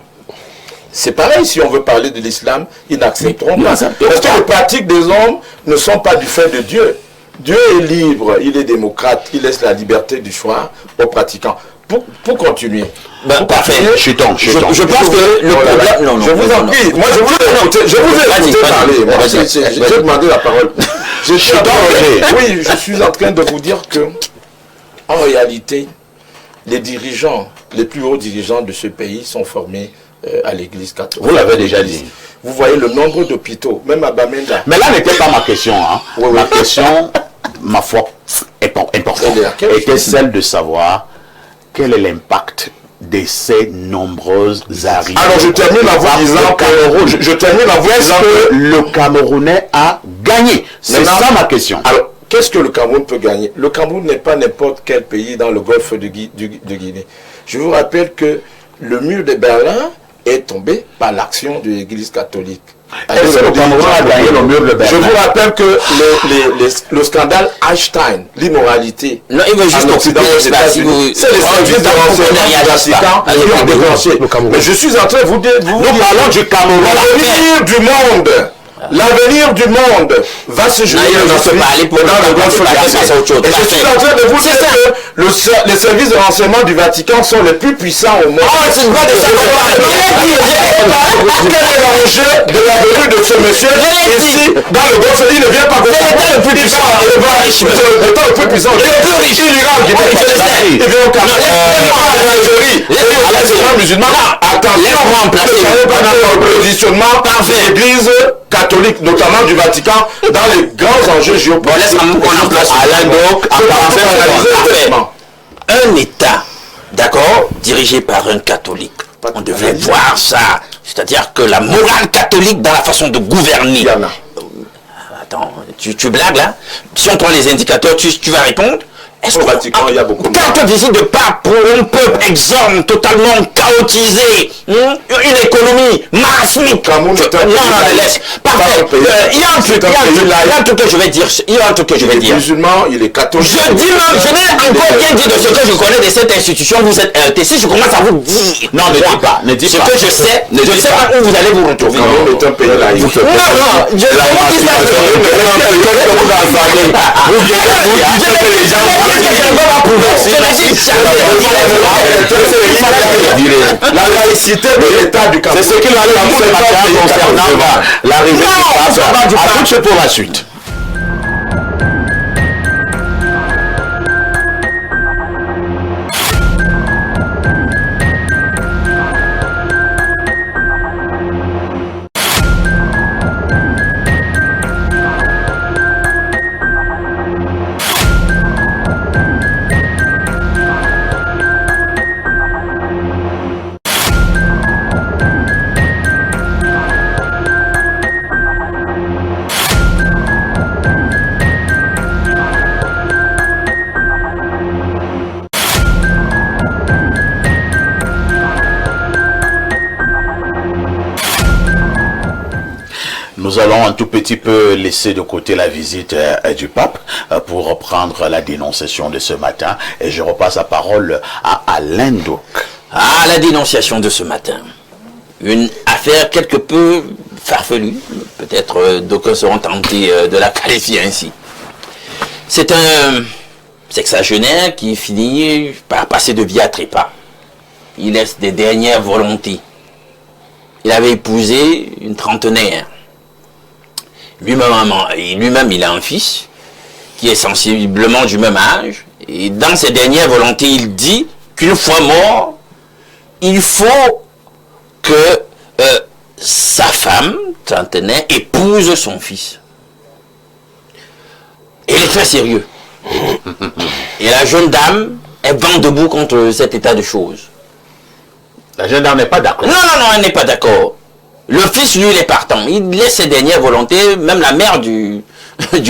C'est pareil, si on veut parler de l'islam, ils n'accepteront pas. Parce que les pratiques des hommes ne sont pas du fait de Dieu. Dieu est libre, il est démocrate, il laisse la liberté du choix aux pratiquants. Pour continuer. Parfait, je pense que le problème... Non, je vous en prie, moi je vous ai écouté parler. J'ai demandé la parole. Oui, je suis en train de vous dire que, en réalité, les dirigeants, les plus hauts dirigeants de ce pays sont formés à l'église catholique. Vous l'avez déjà dit. Vous voyez le nombre d'hôpitaux, même à Bamenda. Mais là n'était pas ma question. Hein. Ma question, ma foi, importante, était celle de savoir quel est l'impact de ces nombreuses arrivées. Alors je termine en vous disant que le Camerounais a gagné. C'est ça ma question. Alors, qu'est-ce que le Cameroun peut gagner? Le Cameroun n'est pas n'importe quel pays dans le golfe de Guinée. Je vous rappelle que le mur de Berlin est tombé par l'action de l'Église catholique. Est-ce que le Cameroun a gagné le mur de Berlin? Je vous rappelle que le scandale Einstein, l'immoralité, non, il veut juste Occident, c'est les services de renseignement du Vatican qui ont déclenché. Mais je suis en train de vous dire, nous parlons du Cameroun, l'avenir du monde. L'avenir du monde va se jouer dans le golfe Persique. Et je suis en train de vous dire que les services de renseignement du Vatican sont les plus puissants au monde. C'est pas de ça qu'on parle. Quel est l'enjeu de la venue de ce monsieur ici dans le golfe? Il ne vient pas de l'État le plus puissant. L'État le plus puissant. Il est le plus riche. Il ira en Guinée. Il vient au Cameroun. En Algérie. Les musulmans. Attention, ne savez pas notre positionnement de l'Église catholique, notamment du Vatican, dans les grands enjeux géopolitiques. Un État, d'accord, dirigé par un catholique. On devrait voir ça. C'est-à-dire que la morale catholique dans la façon de gouverner. Attends, tu blagues là? Si on prend les indicateurs, tu vas répondre? Est-ce Vatican, il y a beaucoup de quand on décide de pas pour un peuple exsangue, totalement chaotisé, une économie marasmique. Non, laisse. Parfait. Il y a un truc que je vais dire. Il y a un truc que je vais dire. Musulman, il est catholique. Je dis même, je n'ai encore rien dit de ce que je connais de cette institution. Vous êtes RTC, je commence à vous dire. Non, ne dis pas. Ce que je sais, je ne sais pas où vous allez vous retrouver. Non, est un pays laïque. Non, je ne la laïcité de l'État du Cameroun. C'est ce qu'il va dire concernant l'arrivée du pape. À toute pour la suite. Nous allons un tout petit peu laisser de côté la visite du pape pour reprendre la dénonciation de ce matin. Et je repasse la parole à Alain Doc. Ah, la dénonciation de ce matin. Une affaire quelque peu farfelue. Peut-être d'aucuns seront tentés de la qualifier ainsi. C'est un sexagénaire qui finit par passer de vie à trépas. Il laisse des dernières volontés. Il avait épousé une trentenaire. Lui-même, il a un fils qui est sensiblement du même âge. Et dans ses dernières volontés, il dit qu'une fois mort, il faut que sa femme, trentenaire, épouse son fils. Et il est très sérieux. Et la jeune dame, elle vend debout contre cet état de choses. La jeune dame n'est pas d'accord. Non, elle n'est pas d'accord. Le fils, lui, il est partant. Il laisse ses dernières volontés. Même la mère du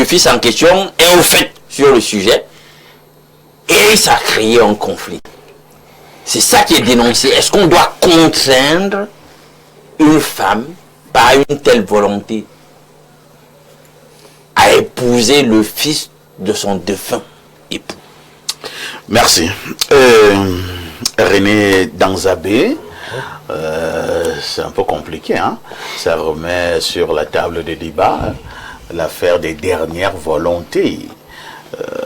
fils en question est au fait sur le sujet. Et ça a créé un conflit. C'est ça qui est dénoncé. Est-ce qu'on doit contraindre une femme par une telle volonté à épouser le fils de son défunt époux? Merci. René Danzabé, c'est un peu compliqué, hein? Ça remet sur la table des débats l'affaire des dernières volontés.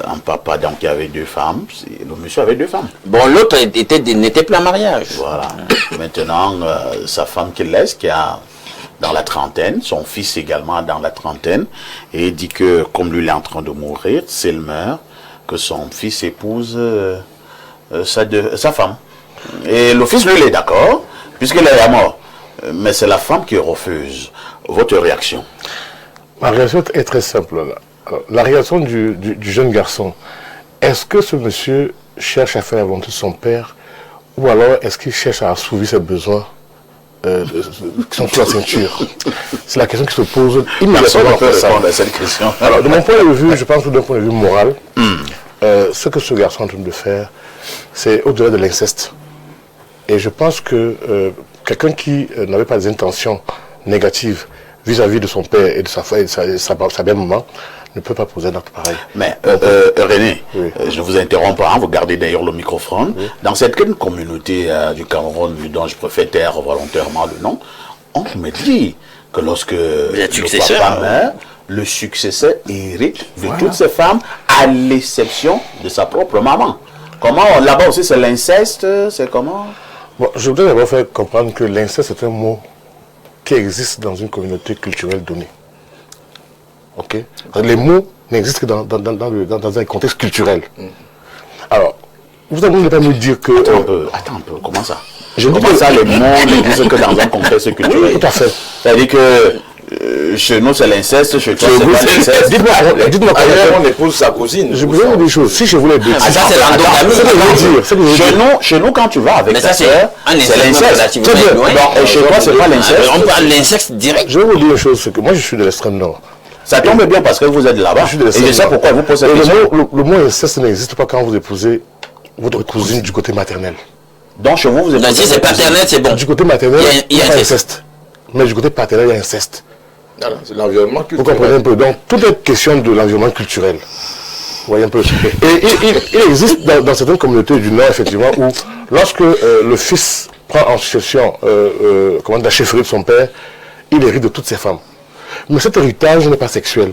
Un papa, donc, il y avait 2 femmes, le monsieur avait 2 femmes. Bon, l'autre n'était plus en mariage. Voilà. Maintenant, sa femme qu'il laisse, qui a dans la trentaine, son fils également dans la trentaine, et il dit que, comme lui il est en train de mourir, s'il meurt, que son fils épouse sa femme. Et le fils, lui, il est d'accord, puisqu'il est à mort. Mais c'est la femme qui refuse. Votre réaction? Ma réaction est très simple. Là. Alors, la réaction du jeune garçon, est-ce que ce monsieur cherche à faire la volonté de son père, ou alors est-ce qu'il cherche à assouvir ses besoins qui sont sous la ceinture? C'est la question qui se pose immédiatement après ça. Répondre à cette question. Alors, de mon point de vue, je pense que d'un point de vue moral, ce que ce garçon est en train de faire, c'est au-delà de l'inceste. Et je pense que quelqu'un qui n'avait pas des intentions négatives vis-à-vis de son père et de sa belle-maman ne peut pas poser un acte pareil. Mais René, oui. Je vous interromps pas, vous gardez d'ailleurs le microphone. Oui. Dans cette communauté du Cameroun, dont je préfère taire volontairement le nom, on me dit que lorsque le papa meurt, le successeur hérite de toutes ces femmes, à l'exception de sa propre maman. Comment, là-bas aussi c'est l'inceste, c'est comment? Bon, je voudrais d'abord faire comprendre que l'inceste est un mot qui existe dans une communauté culturelle donnée. Ok? Les mots n'existent que dans un contexte culturel. Alors, vous n'allez pas me dire que... Attends un peu, comment ça? Comment ça, les mots n'existent que dans un contexte culturel? Oui, tout à fait. C'est-à-dire que chez nous c'est l'inceste, chez toi c'est pas l'inceste. Dites-moi comment on épouse sa cousine. Je vous dire des choses. Si je voulais dire... Ah, ça c'est l'endogamie. Chez nous, quand tu vas avec ta soeur, c'est l'inceste. Et chez toi, c'est pas l'inceste. On parle de l'inceste direct. Je vais vous dire une chose, c'est que moi je suis de l'extrême nord. Ça tombe bien parce que vous êtes là-bas. Et je sais pourquoi vous posez cette question. Le mot inceste n'existe pas quand vous épousez votre cousine du côté maternel. Donc chez vous, vous êtes... Si c'est paternel, c'est bon. Du côté maternel, il y a inceste. Mais du côt paternel, il y a inceste. C'est l'environnement culturel. Vous comprenez un peu. Donc, tout est question de l'environnement culturel. Vous voyez un peu. Et il existe dans certaines communautés du Nord, effectivement, où lorsque le fils prend en succession la chefferie de son père, il hérite de toutes ses femmes. Mais cet héritage n'est pas sexuel.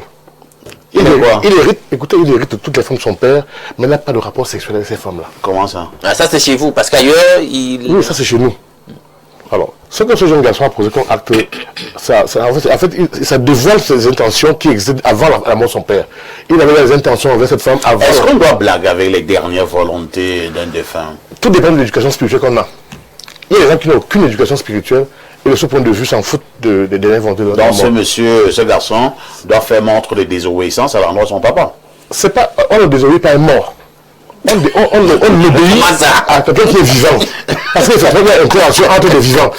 Il hérite de toutes les femmes de son père, mais n'a pas de rapport sexuel avec ces femmes-là. Comment ça? Ça c'est chez vous, parce qu'ailleurs, Oui, ça c'est chez nous. Alors, ce que ce jeune garçon a posé comme acte, ça dévoile ses intentions qui existent avant la mort de son père. Il avait des intentions envers cette femme avant. Est-ce qu'on doit blaguer avec les dernières volontés d'un défunt? Tout dépend de l'éducation spirituelle qu'on a. Il y a des gens qui n'ont aucune éducation spirituelle et de ce point de vue s'en foutent des dernières volontés de Donc ce garçon doit faire montre de désobéissance à l'endroit de son papa. C'est pas, on ne désobéit pas à un mort. On obéit à quelqu'un qui est vivant. Parce qu'il y a une interaction entre les vivants.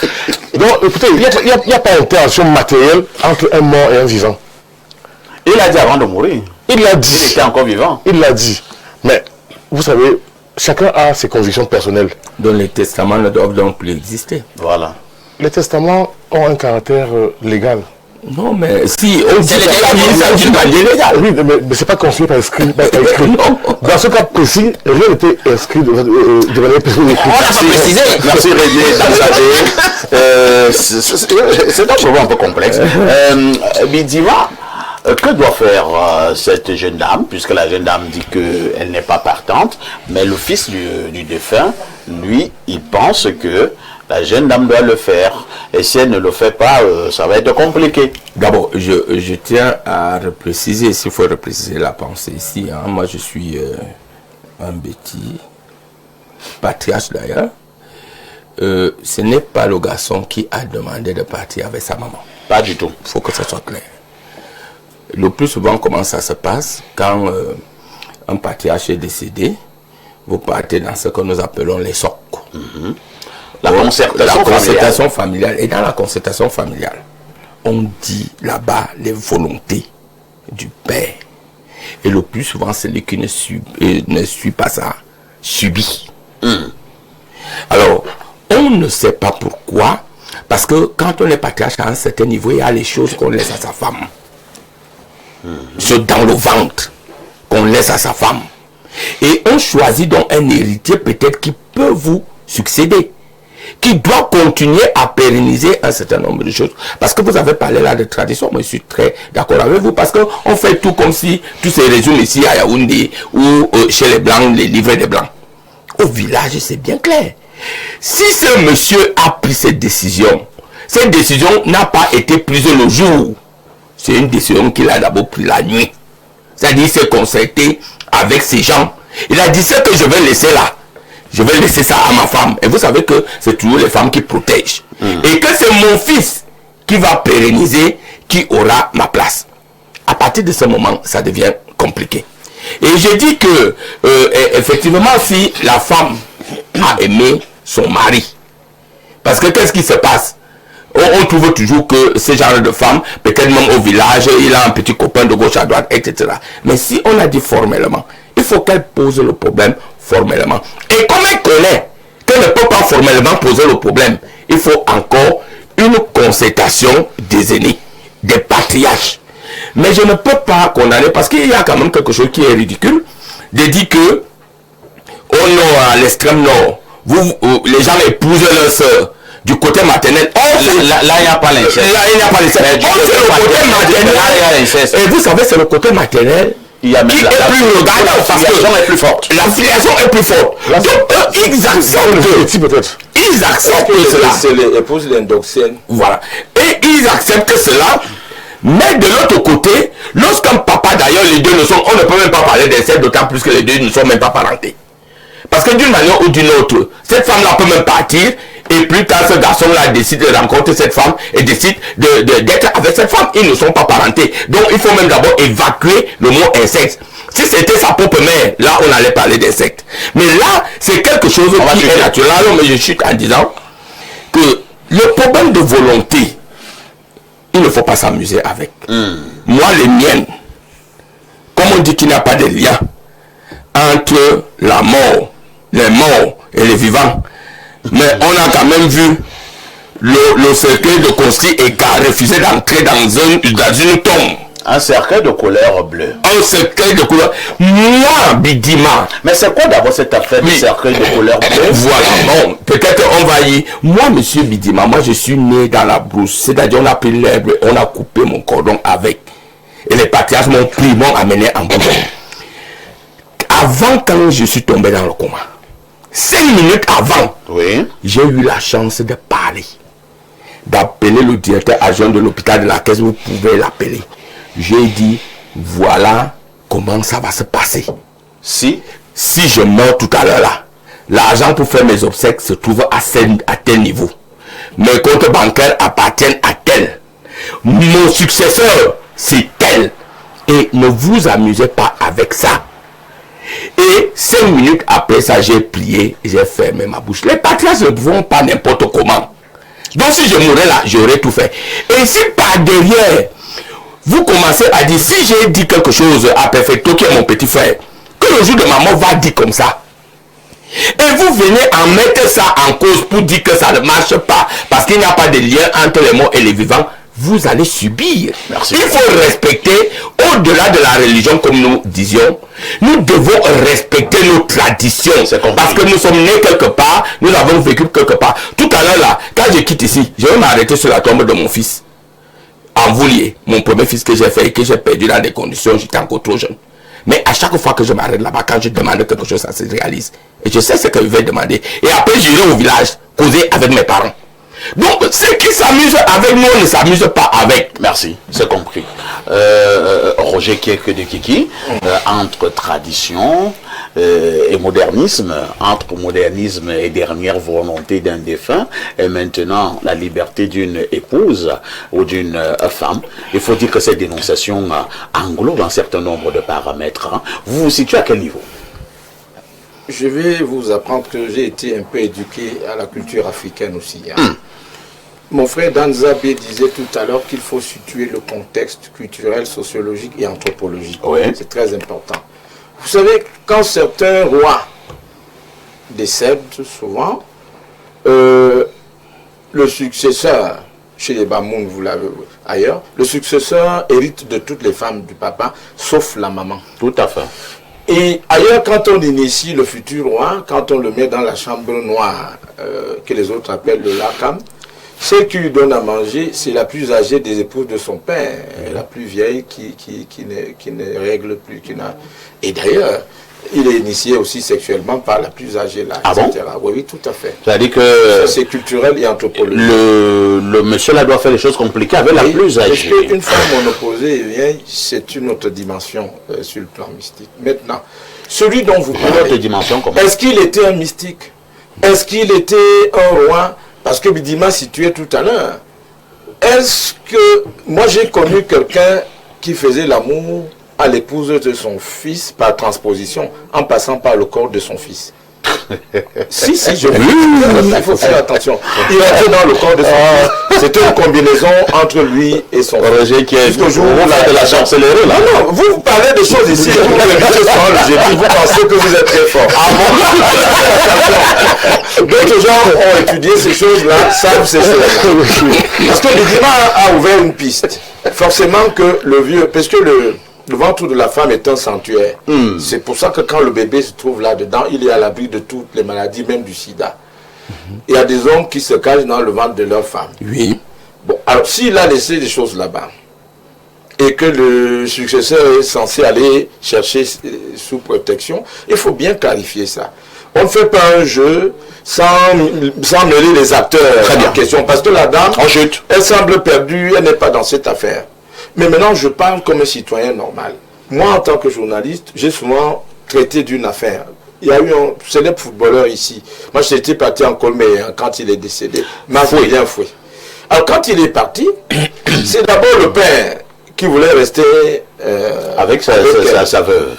Donc, écoutez, il n'y a pas d'interaction matérielle entre un mort et un vivant. Il a dit avant de mourir. Il l'a dit. Il était encore vivant. Il l'a dit. Mais, vous savez, chacun a ses convictions personnelles. Donc les testaments ne doivent donc plus exister. Voilà. Les testaments ont un caractère légal. Non, mais si on dit oui, mais c'est pas construit par écrit. Dans ce cas précis, rien n'était inscrit de manière précise. On n'a pas précisé. Merci René. C'est un problème un peu complexe. Bidima, que doit faire cette jeune dame, puisque la jeune dame dit qu'elle n'est pas partante, mais le fils du défunt, lui, il pense que la jeune dame doit le faire. Et si elle ne le fait pas, ça va être compliqué. D'abord, je tiens à repréciser, s'il faut repréciser la pensée ici. Hein. Moi, je suis un petit patriarche d'ailleurs. ce n'est pas le garçon qui a demandé de partir avec sa maman. Pas du tout. Il faut que ça soit clair. Le plus souvent, comment ça se passe? Quand un patriarche est décédé, vous partez dans ce que nous appelons les socs. La concertation familiale. Et dans la concertation familiale, on dit là-bas les volontés du père. Et le plus souvent, celui qui ne suit pas ça, subit. Alors, on ne sait pas pourquoi, parce que quand on est patriarche à un certain niveau, il y a les choses qu'on laisse à sa femme. C'est dans le ventre qu'on laisse à sa femme. Et on choisit donc un héritier peut-être qui peut vous succéder, qui doit continuer à pérenniser un certain nombre de choses. Parce que vous avez parlé là de tradition, moi je suis très d'accord avec vous, parce qu'on fait tout comme si tout se résume ici à Yaoundé ou chez les Blancs, les livrets des Blancs. Au village, c'est bien clair. Si ce monsieur a pris cette décision n'a pas été prise le jour. C'est une décision qu'il a d'abord prise la nuit. C'est-à-dire qu'il s'est concerté avec ces gens. Il a dit ce que je vais laisser là. Je vais laisser ça à ma femme. Et vous savez que c'est toujours les femmes qui protègent. Et que c'est mon fils qui va pérenniser, qui aura ma place. À partir de ce moment, ça devient compliqué. Et je dis que, effectivement, si la femme a aimé son mari, parce que qu'est-ce qui se passe? On trouve toujours que ce genre de femme, peut-être même au village, il a un petit copain de gauche à droite, etc. Mais si on a dit formellement, il faut qu'elle pose le problème formellement. Et comme elle connaît qu'elle ne peut pas formellement poser le problème, il faut encore une concertation des aînés, des patriarches. Mais je ne peux pas condamner, parce qu'il y a quand même quelque chose qui est ridicule, de dire que au nord, à l'extrême nord, les gens épousent leur soeur du côté maternel. Là, il n'y a pas l'inceste. Là, il n'y a pas l'inceste. C'est le côté maternel. Et vous savez, c'est le côté maternel il y a même qui est plus regardant, parce que la filiation est plus forte. La filiation est plus forte. Donc, ils acceptent cela. C'est l'épouse l'endoxienne. Voilà. Et ils acceptent cela. Mais de l'autre côté, lorsqu'un papa, d'ailleurs, les deux ne sont, on ne peut même pas parler d'inceste, d'autant plus que les deux ne sont même pas parentés. Parce que d'une manière ou d'une autre, cette femme-là peut même partir, et plus tard, ce garçon-là décide de rencontrer cette femme, et décide d'être avec cette femme. Ils ne sont pas parentés. Donc, il faut même d'abord évacuer le mot inceste. Si c'était sa propre mère, là, on allait parler d'insectes. Mais là, c'est quelque chose qui est naturel. Alors, mais je chute en disant que le problème de volonté, il ne faut pas s'amuser avec. Moi, les miennes, comme on dit qu'il n'y a pas de lien entre la mort, les morts et les vivants, mais on a quand même vu le cercueil de Consti et qui a refusé d'entrer dans une tombe. Un cercueil de couleur bleue. Un cercueil de couleur. Moi, Bidima. Mais c'est quoi d'abord cette affaire de cercueil de couleur bleue? Voilà, bon, peut-être on va y... Moi, monsieur Bidima, moi je suis né dans la brousse. C'est-à-dire on a pris l'herbe, on a coupé mon cordon avec. Et les patriarches m'ont pris, m'ont amené en Bourgogne. Avant, quand je suis tombé dans le coma, 5 minutes avant, j'ai eu la chance de parler. D'appeler le directeur adjoint de l'hôpital de la Caisse, vous pouvez l'appeler. J'ai dit, voilà comment ça va se passer. Si je meurs tout à l'heure là, l'argent pour faire mes obsèques se trouve à tel niveau. Mes comptes bancaires appartiennent à tel. Mon successeur, c'est tel. Et ne vous amusez pas avec ça. Et 5 minutes après ça, j'ai plié, j'ai fermé ma bouche. Les patriarches ne vont pas n'importe comment. Donc si je mourais là, j'aurais tout fait. Et si par derrière, vous commencez à dire, si j'ai dit quelque chose à Perfecto, qui est mon petit frère, que le jour de ma mort va dire comme ça. Et vous venez en mettre ça en cause pour dire que ça ne marche pas, parce qu'il n'y a pas de lien entre les morts et les vivants, vous allez subir. Merci. Il faut respecter, au-delà de la religion, comme nous disions, nous devons respecter nos traditions. Parce que nous sommes nés quelque part, nous avons vécu quelque part. Tout à l'heure là, quand je quitte ici, je vais m'arrêter sur la tombe de mon fils. En Voulier, mon premier fils que j'ai fait et que j'ai perdu dans des conditions, j'étais encore trop jeune. Mais à chaque fois que je m'arrête là-bas, quand je demande quelque chose, ça se réalise. Et je sais ce que je vais demander. Et après, j'irai au village, causer avec mes parents. Donc, ceux qui s'amusent avec nous, on ne s'amuse pas avec. Merci, c'est compris. Roger Kieke de Kiki, entre tradition et modernisme, entre modernisme et dernière volonté d'un défunt, et maintenant la liberté d'une épouse ou d'une femme, il faut dire que cette dénonciation englobe un certain nombre de paramètres. Hein. Vous vous situez à quel niveau? Je vais vous apprendre que j'ai été un peu éduqué à la culture africaine aussi. Hein. Mon frère Danzabé disait tout à l'heure qu'il faut situer le contexte culturel, sociologique et anthropologique. Oui. C'est très important. Vous savez, quand certains rois décèdent souvent, le successeur, chez les Bamoun, vous l'avez ailleurs, le successeur hérite de toutes les femmes du papa, sauf la maman. Tout à fait. Et ailleurs, quand on initie le futur roi, quand on le met dans la chambre noire, que les autres appellent le lakam, celle qui lui donne à manger, c'est la plus âgée des épouses de son père, la plus vieille qui ne règle plus. Et d'ailleurs, il est initié aussi sexuellement par la plus âgée là, etc. Bon? Oui, tout à fait. C'est-à-dire que c'est culturel et anthropologique. Le monsieur là doit faire les choses compliquées avec la plus âgée. Parce qu'une femme monoposée, c'est une autre dimension sur le plan mystique. Maintenant, celui dont vous parlez, est-ce qu'il était un mystique? Est-ce qu'il était un roi? Parce que Bidima situait tout à l'heure. Est-ce que... Moi, j'ai connu quelqu'un qui faisait l'amour à l'épouse de son fils par transposition, en passant par le corps de son fils. Si, je il faut faire attention. Il rentrait dans le corps de son fils. C'était une combinaison entre lui et son fils. Jusqu'au jour où de la chancellerie, là. Non, vous parlez de choses ici. Vous pensez que vous êtes très fort. D'autres gens ont étudié ces choses-là, savent ces choses-là. Parce que Bidima a ouvert une piste. Forcément que le vieux, parce que le ventre de la femme est un sanctuaire. C'est pour ça que quand le bébé se trouve là-dedans, il est à l'abri de toutes les maladies, même du sida. Il y a des hommes qui se cachent dans le ventre de leur femme. Oui. Bon, alors s'il a laissé des choses là-bas, et que le successeur est censé aller chercher sous protection, il faut bien clarifier ça. On ne fait pas un jeu sans mêler les acteurs en question. Parce que la dame, elle semble perdue, elle n'est pas dans cette affaire. Mais maintenant, je parle comme un citoyen normal. Moi, en tant que journaliste, j'ai souvent traité d'une affaire. Il y a eu un célèbre footballeur ici. Moi, j'étais parti en Colmé quand il est décédé. Bien fouet. Alors, quand il est parti, c'est d'abord le père qui voulait rester avec sa veuve.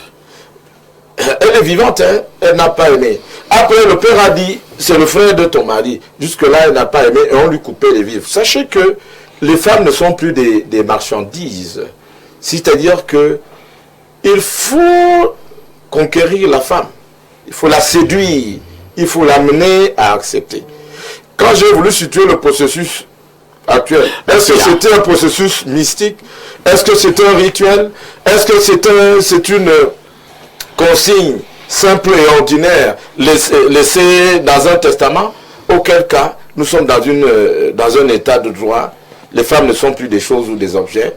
Elle est vivante, hein? Elle n'a pas aimé. Après, le père a dit, c'est le frère de ton mari. Jusque-là, elle n'a pas aimé et on lui coupait les vivres. Sachez que les femmes ne sont plus des marchandises. C'est-à-dire que il faut conquérir la femme. Il faut la séduire. Il faut l'amener à accepter. Quand j'ai voulu situer le processus actuel, est-ce que c'était un processus mystique? Est-ce que c'est un rituel? Est-ce que c'est une consigne simple et ordinaire laissée dans un testament? Auquel cas, nous sommes dans un état de droit. Les femmes ne sont plus des choses ou des objets.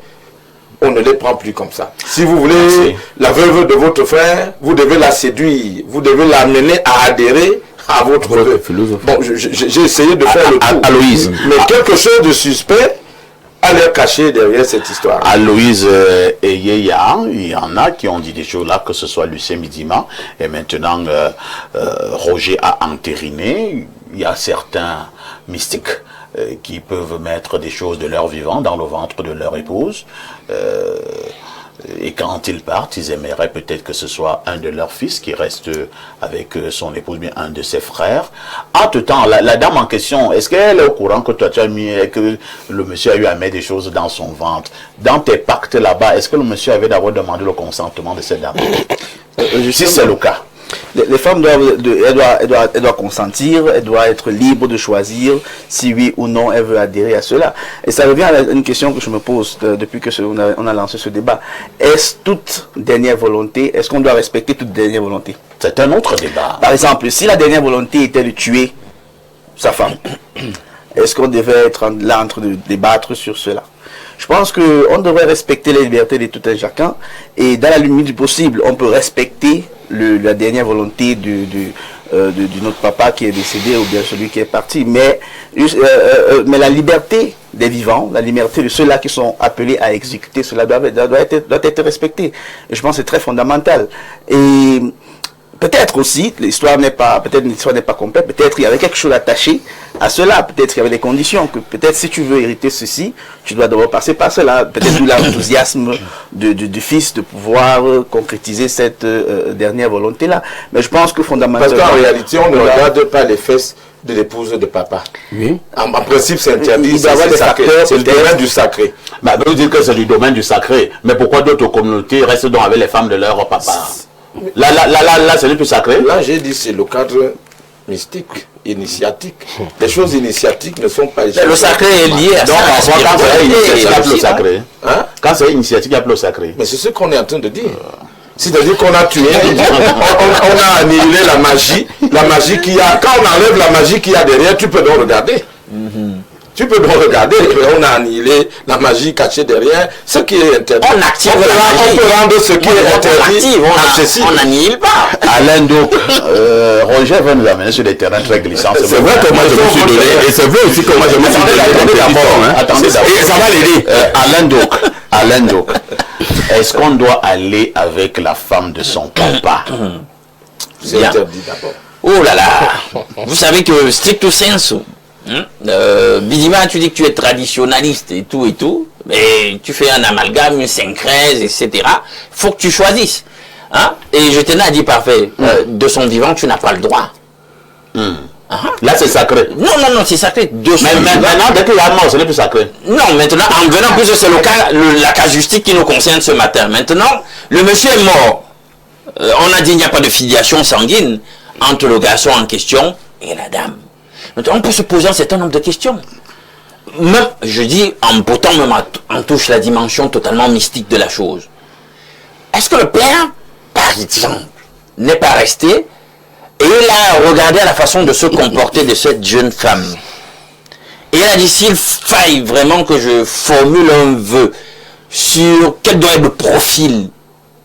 On ne les prend plus comme ça. Si vous voulez la veuve de votre frère, vous devez la séduire. Vous devez l'amener à adhérer à votre veuve. Bon, j'ai essayé de faire le tour. Aloïse. Mais quelque chose de suspect a l'air caché derrière cette histoire. Aloïse et Yeya, il y en a qui ont dit des choses là, que ce soit Lucien Midima, et maintenant Roger a entériné. Il y a certains mystiques qui peuvent mettre des choses de leur vivant dans le ventre de leur épouse. Et quand ils partent, ils aimeraient peut-être que ce soit un de leurs fils qui reste avec son épouse, bien un de ses frères. Entre-temps, la dame en question, est-ce qu'elle est au courant que toi tu as mis, que le monsieur a eu à mettre des choses dans son ventre? Dans tes pactes là-bas, est-ce que le monsieur avait d'abord demandé le consentement de cette dame? Si c'est le cas. Les femmes doivent consentir, elles doivent être libres de choisir si oui ou non elles veulent adhérer à cela. Et ça revient à une question que je me pose depuis que on a lancé ce débat. Est-ce toute dernière volonté, est-ce qu'on doit respecter toute dernière volonté? C'est un autre débat. Par exemple, si la dernière volonté était de tuer sa femme, est-ce qu'on devait être là en train de débattre sur cela? Je pense qu'on devrait respecter les libertés de tout un chacun et dans la limite du possible, on peut respecter la dernière volonté de notre papa qui est décédé ou bien celui qui est parti, mais la liberté des vivants, la liberté de ceux-là qui sont appelés à exécuter cela doit être respectée. Et je pense que c'est très fondamental. Et peut-être aussi, l'histoire n'est pas complète, peut-être il y avait quelque chose attaché à cela, peut-être qu'il y avait des conditions, que peut-être si tu veux hériter ceci, tu dois d'abord passer par cela, peut-être d'où l'enthousiasme du fils de pouvoir concrétiser cette dernière volonté-là. Mais je pense que fondamentalement... Parce qu'en réalité, on ne regarde pas les fesses de l'épouse de papa. Oui. En principe, c'est interdit. C'est le domaine du sacré. Bah, vous dites que c'est du domaine du sacré. Mais pourquoi d'autres communautés restent donc avec les femmes de leur papa? Là, c'est le plus sacré. Là, j'ai dit, c'est le cadre mystique, initiatique. Les choses initiatiques ne sont pas... Le sacré est lié à ça. Donc, quand c'est initiatique, il y a plus le sacré. Quand c'est initiatique, il y a plus le sacré. Mais c'est ce qu'on est en train de dire. C'est-à-dire qu'on a tué, on a annihilé la magie qu'il y a. Quand on enlève la magie qu'il y a derrière, tu peux donc regarder. Tu peux donc regarder, on a annihilé la magie cachée derrière, ce qui est interdit. On active la magie. On peut rendre ce qui est interdit accessible. On n'annihile pas. Alain donc, Roger va nous amener sur des terrains très glissants. C'est vrai que moi je me suis donné, et c'est vrai aussi que moi je me suis donné d'abord. Attendez d'abord. Et ça va l'aider. Alain donc, est-ce qu'on doit aller avec la femme de son papa? C'est interdit d'abord. Oh là là. Vous savez que stricto sensu, Bidima, tu dis que tu es traditionnaliste et tout, mais tu fais un amalgame, une syncrèse, etc. Faut que tu choisisses. Hein? Et je tenais à dire parfait, de son vivant, tu n'as pas le droit. Là, c'est sacré. Non, c'est sacré. Mais maintenant, dès qu'il y a mort, ce n'est plus sacré. Non, maintenant, en venant, plus c'est le cas, la casuistique qui nous concerne ce matin. Maintenant, le monsieur est mort. On a dit qu'il n'y a pas de filiation sanguine entre le garçon en question et la dame. Maintenant, on peut se poser un certain nombre de questions. Même, je dis, en bottant même en touche la dimension totalement mystique de la chose. Est-ce que le père, par exemple, n'est pas resté et il a regardé à la façon de se comporter de cette jeune femme. Et il a dit, s'il faille vraiment que je formule un vœu sur quel doit être le profil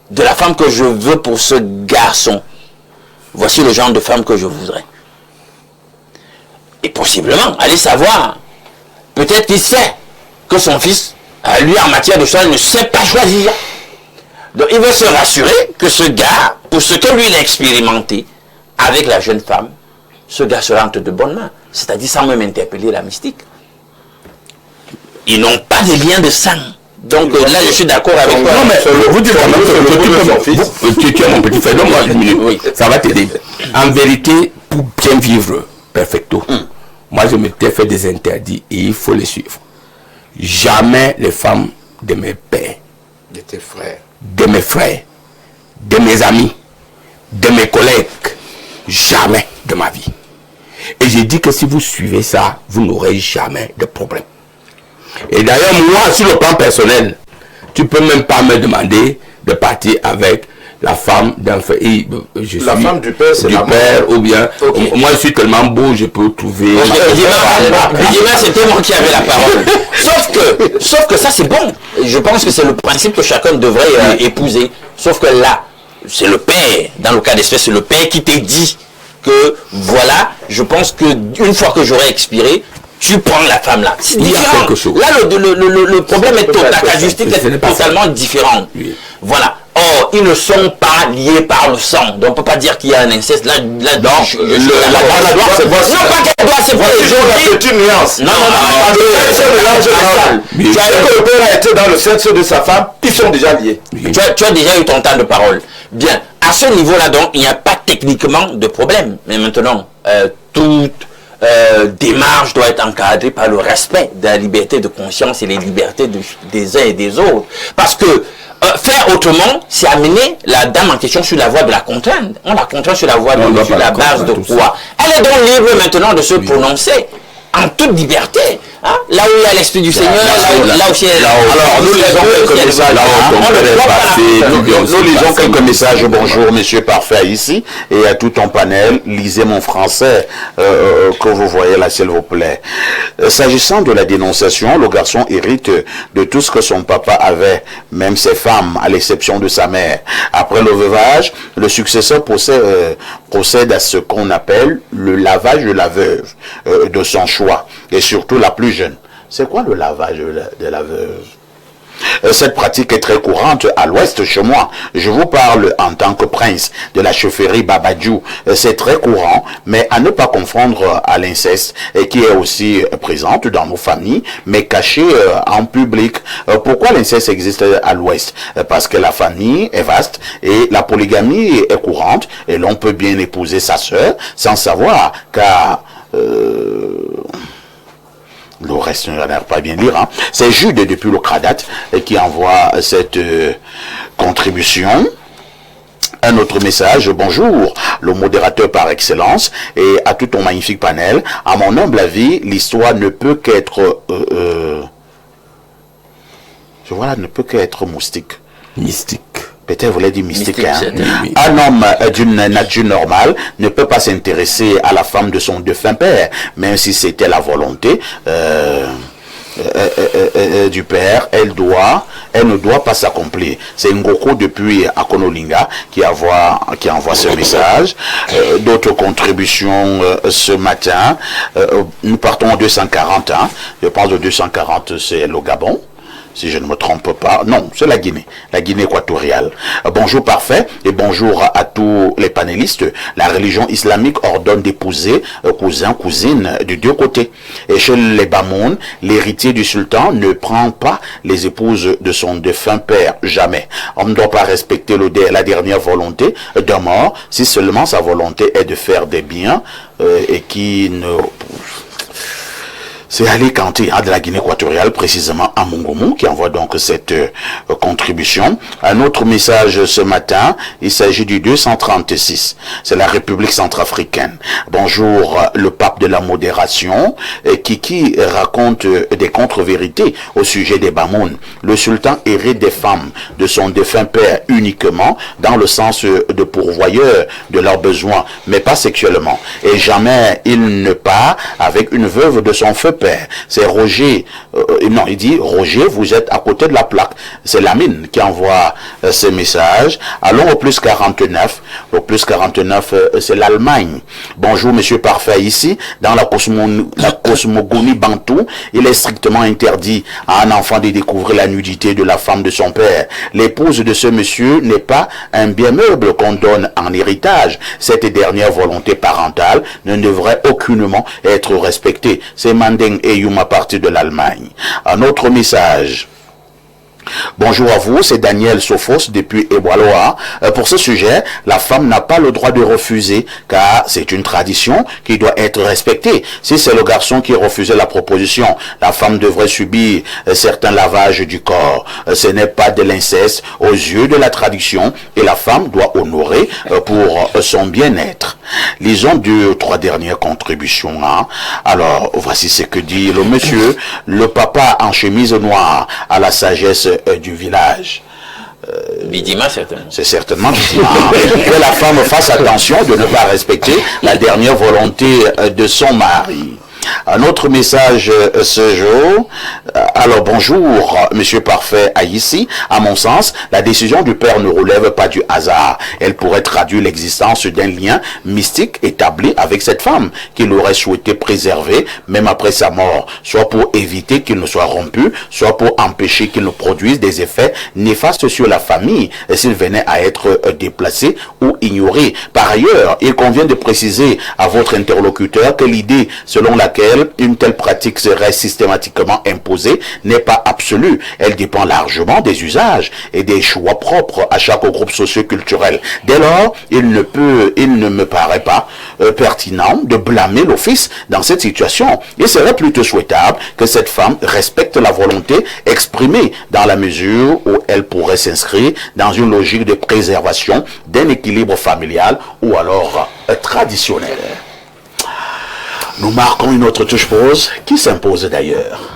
de la femme que je veux pour ce garçon, voici le genre de femme que je voudrais. Et possiblement, allez savoir, peut-être qu'il sait que son fils, lui en matière de choix, ne sait pas choisir. Donc il veut se rassurer que ce gars, pour ce que lui il a expérimenté, avec la jeune femme, ce gars sera entre de bonnes mains. C'est-à-dire sans même interpeller la mystique. Ils n'ont pas de lien de sang. Donc là, je suis d'accord avec toi. Non, mais vous dites quand même que tu es mon petit frère. Donne-moi une minute. Oui, ça va t'aider. En vérité, pour bien vivre perfecto, moi je m'étais fait des interdits et il faut les suivre. Jamais les femmes de mes pères, De tes frères. de mes frères, de mes amis, de mes collègues, jamais de ma vie. Et j'ai dit que si vous suivez ça, vous n'aurez jamais de problème. Et d'ailleurs, moi, sur le plan personnel, tu peux même pas me demander de partir avec la femme d'un frère. La femme du père, c'est du père, ou bien, moi je suis tellement beau, je peux trouver... C'était moi qui avais la parole. Sauf que ça c'est bon. Je pense que c'est le principe que chacun devrait épouser. Sauf que là, c'est le père, dans le cas d'espèce, c'est le père qui t'a dit que voilà, je pense que une fois que j'aurai expiré, tu prends la femme là. C'est différent. Quelque chose. Là, le problème est la casuistique est totalement différente. Oui. Voilà. Or, ils ne sont pas liés par le sang. Donc, on ne peut pas dire qu'il y a un inceste. Là, la doigt, c'est voici. Non, pas qu'elle doit, c'est voici. C'est une nuance. Non. Tu as vu que le père a été dans le sexe de sa femme, ils sont déjà liés. Tu as déjà eu ton temps de parole. Bien. À ce niveau-là, donc, il n'y a pas techniquement de problème. Mais maintenant, toute démarche doit être encadrée par le respect de la liberté de conscience et les libertés des uns et des autres. Parce que faire autrement, c'est amener la dame en question sur la voie de la contrainte. On la contraint sur la voie sur la base de quoi? Elle est donc libre maintenant de se prononcer en toute liberté. Là où il y a l'Esprit du Seigneur, là où c'est... Alors, nous lisons quelques messages. Nous lisons quelques messages. Bonjour, monsieur Parfait, ici. Et à tout ton panel, lisez mon français que vous voyez là, s'il vous plaît. S'agissant de la dénonciation, le garçon hérite de tout ce que son papa avait, même ses femmes, à l'exception de sa mère. Après le veuvage, le successeur procède à ce qu'on appelle le lavage de la veuve de son choix, et surtout la plus jeune. C'est quoi le lavage de la veuve? Cette pratique est très courante à l'ouest chez moi. Je vous parle en tant que prince de la chefferie Babadjou. C'est très courant, mais à ne pas confondre à l'inceste, qui est aussi présente dans nos familles, mais cachée en public. Pourquoi l'inceste existe à l'ouest? Parce que la famille est vaste et la polygamie est courante, et l'on peut bien épouser sa sœur sans savoir, car... le reste ne l'air pas bien lire. Hein. C'est Jude depuis le Cradat qui envoie cette contribution. Un autre message, bonjour, le modérateur par excellence et à tout ton magnifique panel. À mon humble avis, l'histoire ne peut qu'être... ne peut qu'être moustique. Mystique. Peut-être vous voulez dire mystique. Hein? Oui. Un homme d'une nature normale ne peut pas s'intéresser à la femme de son défunt père, même si c'était la volonté du père. Elle ne doit pas s'accomplir. C'est Ngoko depuis Akonolinga qui envoie ce message. D'autres contributions ce matin. Nous partons en 240. Hein. Je pense que 240 c'est le Gabon. Si je ne me trompe pas. Non, c'est la Guinée équatoriale. Bonjour Parfait et bonjour à tous les panélistes. La religion islamique ordonne d'épouser cousins, cousines de deux côtés. Et chez les Bamoun, l'héritier du sultan ne prend pas les épouses de son défunt père, jamais. On ne doit pas respecter la dernière volonté d'un mort, si seulement sa volonté est de faire des biens et qui ne... C'est Ali Kanté de la Guinée équatoriale, précisément à Mongomo, qui envoie donc cette contribution. Un autre message ce matin, il s'agit du 236. C'est la République centrafricaine. Bonjour, le pape de la modération, qui raconte des contre-vérités au sujet des Bamoun. Le sultan hérite des femmes de son défunt père uniquement dans le sens de pourvoyeur de leurs besoins, mais pas sexuellement. Et jamais il ne part avec une veuve de son feu père. C'est Roger, il dit Roger, vous êtes à côté de la plaque. C'est Lamine qui envoie ces messages. Allons au plus 49. Au plus 49, c'est l'Allemagne. Bonjour monsieur Parfait, ici dans la cosmogonie bantou, il est strictement interdit à un enfant de découvrir la nudité de la femme de son père. L'épouse de ce monsieur n'est pas un bien meuble qu'on donne en héritage. Cette dernière volonté parentale ne devrait aucunement être respectée. C'est Mandeng et Yuma partie de l'Allemagne. Un autre message. Bonjour à vous, c'est Daniel Sophos depuis Eboaloa. Pour ce sujet, la femme n'a pas le droit de refuser car c'est une tradition qui doit être respectée. Si c'est le garçon qui refusait la proposition, la femme devrait subir certains lavages du corps. Ce n'est pas de l'inceste aux yeux de la tradition et la femme doit honorer pour son bien-être. Lisons 2 ou 3 dernières contributions. Hein. Alors, voici ce que dit le monsieur, le papa en chemise noire à la sagesse du village. Bidima, certainement. C'est certainement Bidima. Que la femme fasse attention de ne pas respecter la dernière volonté de son mari. Un autre message ce jour. Alors bonjour, monsieur Parfait ici. À mon sens, la décision du père ne relève pas du hasard. Elle pourrait traduire l'existence d'un lien mystique établi avec cette femme qu'il aurait souhaité préserver même après sa mort, soit pour éviter qu'il ne soit rompu, soit pour empêcher qu'il ne produise des effets néfastes sur la famille s'il venait à être déplacé ou ignoré. Par ailleurs, il convient de préciser à votre interlocuteur que l'idée selon laquelle une telle pratique serait systématiquement imposée n'est pas absolue. Elle dépend largement des usages et des choix propres à chaque groupe socio-culturel. Dès lors, il ne me paraît pas pertinent de blâmer l'office dans cette situation. Il serait plutôt souhaitable que cette femme respecte la volonté exprimée dans la mesure où elle pourrait s'inscrire dans une logique de préservation d'un équilibre familial ou alors traditionnel. Nous marquons une autre touche pause qui s'impose d'ailleurs.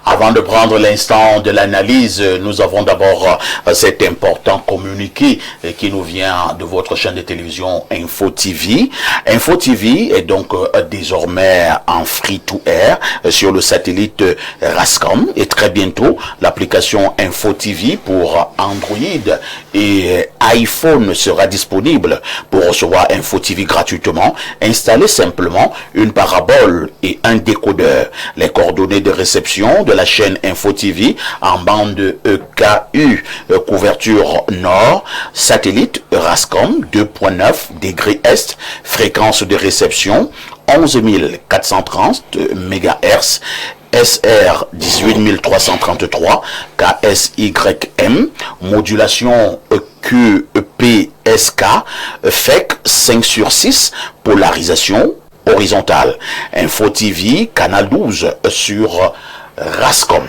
Avant de prendre l'instant de l'analyse, nous avons d'abord cet important communiqué qui nous vient de votre chaîne de télévision Info TV. Info TV est donc désormais en free-to-air sur le satellite Rascom et très bientôt l'application Info TV pour Android et iPhone sera disponible. Pour recevoir Info TV gratuitement, installez simplement une parabole et un décodeur. Les coordonnées de réception de la chaîne Info TV en bande EKU, couverture nord, satellite Rascom 2.9 degrés est, fréquence de réception 11 430 MHz, SR 18333, KSYM, modulation QPSK, FEC 5/6, polarisation horizontale. Info TV, canal 12 sur Rascom.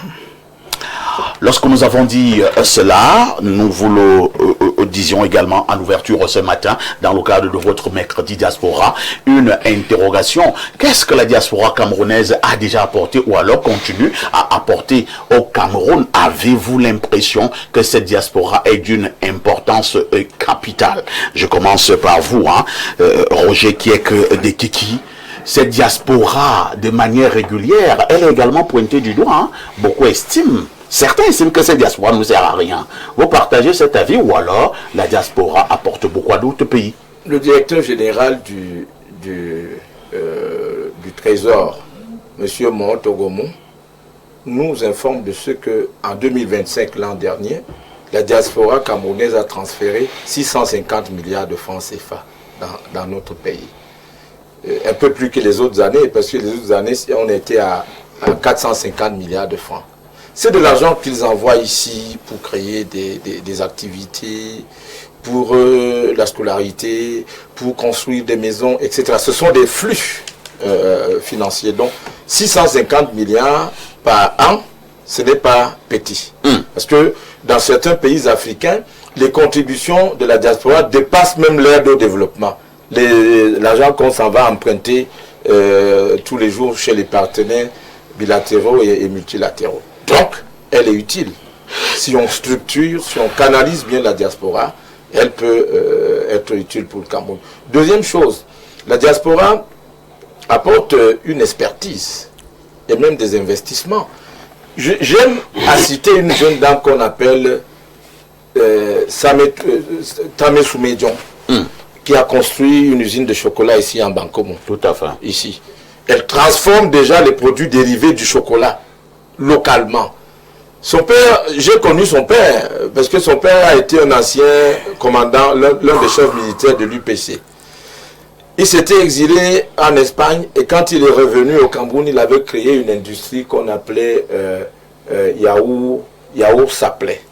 Lorsque nous avons dit cela, nous vous le disions également en ouverture ce matin, dans le cadre de votre mercredi diaspora, une interrogation. Qu'est-ce que la diaspora camerounaise a déjà apporté ou alors continue à apporter au Cameroun? Avez-vous l'impression que cette diaspora est d'une importance capitale? Je commence par vous, Roger Kiek de Kiki. Cette diaspora, de manière régulière, elle est également pointée du doigt. Beaucoup estiment, certains estiment que cette diaspora ne sert à rien. Vous partagez cet avis ou alors la diaspora apporte beaucoup à d'autres pays? Le directeur général du Trésor, M. Montogomon, nous informe de ce que en 2025, l'an dernier, la diaspora camerounaise a transféré 650 milliards de francs CFA dans notre pays. Un peu plus que les autres années, parce que les autres années, on était à 450 milliards de francs. C'est de l'argent qu'ils envoient ici pour créer des activités, pour la scolarité, pour construire des maisons, etc. Ce sont des flux financiers. Donc, 650 milliards par an, ce n'est pas petit. Parce que dans certains pays africains, les contributions de la diaspora dépassent même l'aide au développement. L'argent qu'on s'en va emprunter tous les jours chez les partenaires bilatéraux et multilatéraux. Donc, elle est utile. Si on structure, si on canalise bien la diaspora, elle peut être utile pour le Cameroun. Deuxième chose, la diaspora apporte une expertise et même des investissements. J'aime à citer une jeune dame qu'on appelle Tamé Soumedion, qui a construit une usine de chocolat ici en Bankomo. Tout à fait. Ici. Elle transforme déjà les produits dérivés du chocolat localement. Son père, j'ai connu son père, parce que son père a été un ancien commandant, l'un des chefs militaires de l'UPC. Il s'était exilé en Espagne et quand il est revenu au Cameroun, il avait créé une industrie qu'on appelait Yaourt Sapley.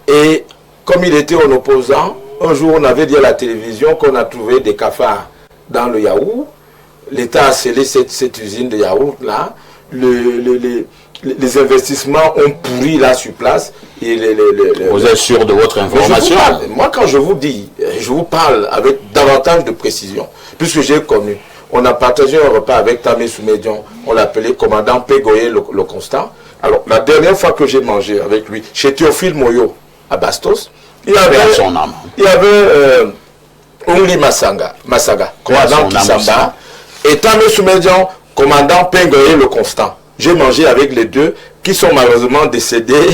Et comme il était un opposant, un jour on avait dit à la télévision qu'on a trouvé des cafards dans le yaourt. L'État a scellé cette usine de yaourt-là. Les investissements ont pourri là sur place. Et vous êtes sûr de votre information? Moi, quand je vous dis, je vous parle avec davantage de précision, puisque j'ai connu. On a partagé un repas avec Tamé Soumedion, on l'appelait commandant Pégoye le Constant. Alors, la dernière fois que j'ai mangé avec lui, chez Théophile Moyo, à Bastos, il y avait Ongli Massaga, commandant Kisamba, et Tamé Soumedion, commandant Pégoye le Constant. J'ai mangé avec les deux, qui sont malheureusement décédés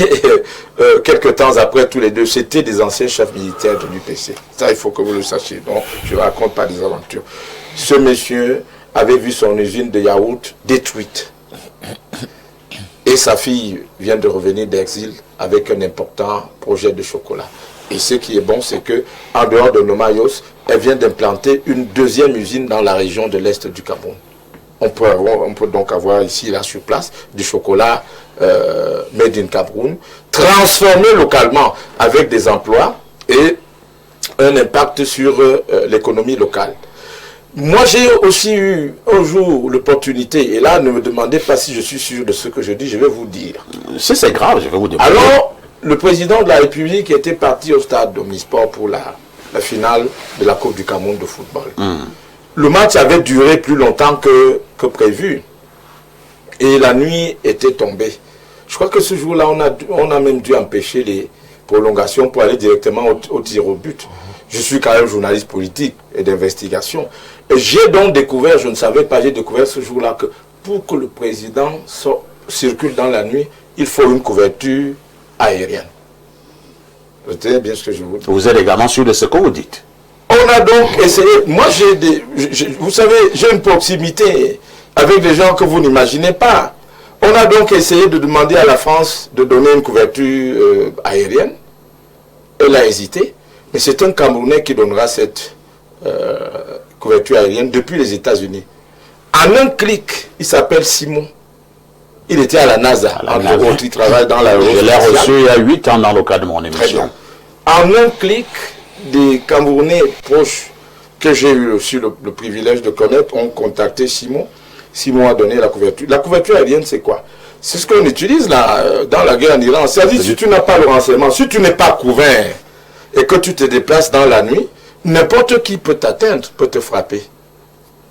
quelques temps après, tous les deux, c'était des anciens chefs militaires de l'UPC. Ça, il faut que vous le sachiez. Donc, je ne raconte pas des aventures. Ce monsieur avait vu son usine de yaourt détruite. Et sa fille vient de revenir d'exil avec un important projet de chocolat. Et ce qui est bon, c'est que en dehors de Nomayos, elle vient d'implanter une deuxième usine dans la région de l'Est du Cameroun. On peut donc avoir ici, là, sur place, du chocolat made in Cameroun, transformé localement avec des emplois et un impact sur l'économie locale. Moi, j'ai aussi eu un jour l'opportunité, et là, ne me demandez pas si je suis sûr de ce que je dis, je vais vous dire. Si c'est grave, je vais vous demander. Alors, le président de la République était parti au stade d'Omnisport pour la finale de la Coupe du Cameroun de football. Le match avait duré plus longtemps que prévu. Et la nuit était tombée. Je crois que ce jour-là, on a même dû empêcher les prolongations pour aller directement au tir au but. Je suis quand même journaliste politique et d'investigation. Et j'ai donc découvert, je ne savais pas, j'ai découvert ce jour-là que pour que le président circule dans la nuit, il faut une couverture aérienne. Retenez bien ce que je vous dis. Vous êtes également sûr de ce que vous dites. On a donc essayé, moi vous savez, j'ai une proximité avec des gens que vous n'imaginez pas. On a donc essayé de demander à la France de donner une couverture aérienne. Elle a hésité, mais c'est un Camerounais qui donnera cette couverture aérienne depuis les États-Unis. En un clic, il s'appelle Simon. Il était à la NASA, entre autres, il travaille dans l'aérospatiale. Je l'ai reçu il y a 8 ans dans le cadre de mon émission. En un clic, des Camerounais proches que j'ai eu aussi le privilège de connaître ont contacté Simon. Simon a donné la couverture. La couverture aérienne, c'est quoi? C'est ce qu'on utilise là, dans la guerre en Iran. C'est-à-dire, si tu n'as pas le renseignement, si tu n'es pas couvert et que tu te déplaces dans la nuit, n'importe qui peut t'atteindre, peut te frapper.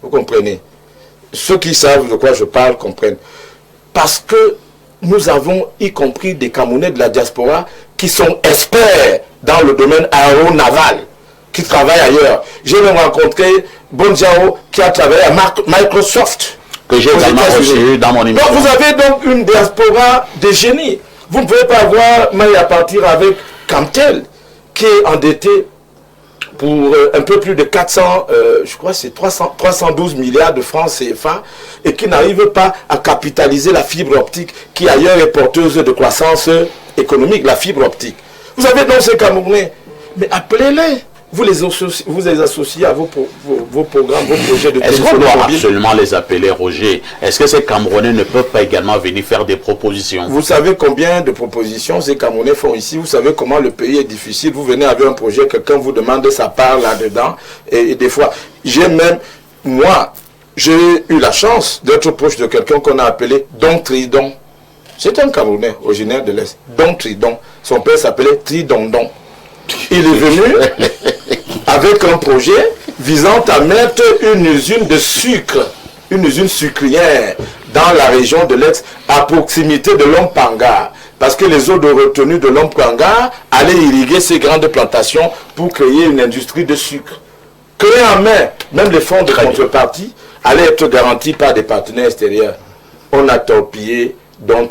Vous comprenez? Ceux qui savent de quoi je parle comprennent. Parce que nous avons, y compris des Camerounais de la diaspora, qui sont experts dans le domaine aéronaval, qui travaillent ailleurs. J'ai même rencontré Bonjao, qui a travaillé à Microsoft. Que j'ai également reçu dans mon émission. Donc vous avez donc une diaspora de génie. Vous ne pouvez pas avoir maille à partir avec Camtel, qui est endetté pour un peu plus de 400, je crois que c'est 312 milliards de francs CFA, et qui n'arrive pas à capitaliser la fibre optique, qui ailleurs est porteuse de croissance économique, la fibre optique. Vous avez donc ces Camerounais, mais appelez-les. Vous les associez à vos programmes, vos projets de Est-ce qu'on doit absolument les appeler, Roger? Est-ce que ces Camerounais ne peuvent pas également venir faire des propositions? Vous savez combien de propositions ces Camerounais font ici? Vous savez comment le pays est difficile. Vous venez avec un projet, quelqu'un vous demande sa part là-dedans. Et des fois, moi, j'ai eu la chance d'être proche de quelqu'un qu'on a appelé Don Tridon. C'est un Camerounais originaire de l'Est. Don Tridon. Son père s'appelait Tridondon. Il est venu avec un projet visant à mettre une usine de sucre, une usine sucrière dans la région de l'Est, à proximité de l'Ompanga. Parce que les eaux de retenue de l'Ompanga allaient irriguer ces grandes plantations pour créer une industrie de sucre. Créer en main, même les fonds de contrepartie allaient être garantis par des partenaires extérieurs. On a torpillé Don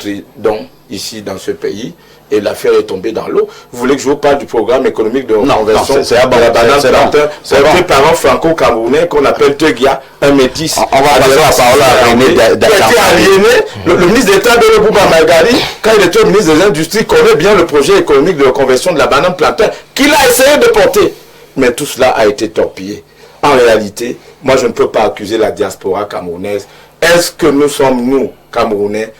ici dans ce pays. Et l'affaire est tombée dans l'eau. Vous voulez que je vous parle du programme économique de conversion de la banane plantain? C'est un parent franco-camerounais qu'on appelle Tegia, un métis. On va passer la parole à René aliéné. Le ministre d'État de Rebouba Margari, quand il était au ministre des Industries, connaît bien le projet économique de reconversion de la banane plantain qu'il a essayé de porter. Mais tout cela a été torpillé. En réalité, moi je ne peux pas accuser la diaspora camerounaise. Est-ce que nous sommes, nous, Camerounais,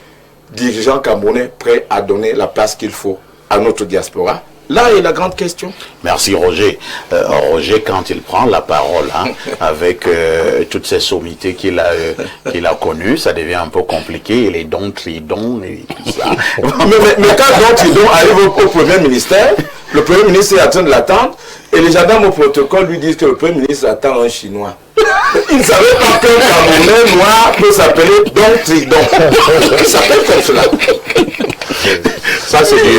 dirigeants camerounais prêts à donner la place qu'il faut à notre diaspora? Là est la grande question. Merci Roger. Roger, quand il prend la parole, avec toutes ces sommités qu'il a connues, ça devient un peu compliqué. Et les dons, tridons, et tout ça. mais quand Don Tridon arrive au Premier ministère, le Premier ministre est en train de l'attendre, et les gendarmes au protocole lui disent que le Premier ministre attend un Chinois. Il ne savait pas qu'un Camerounais noir peut s'appeler Don Tridon. Il s'appelle comme cela. Ça, c'est du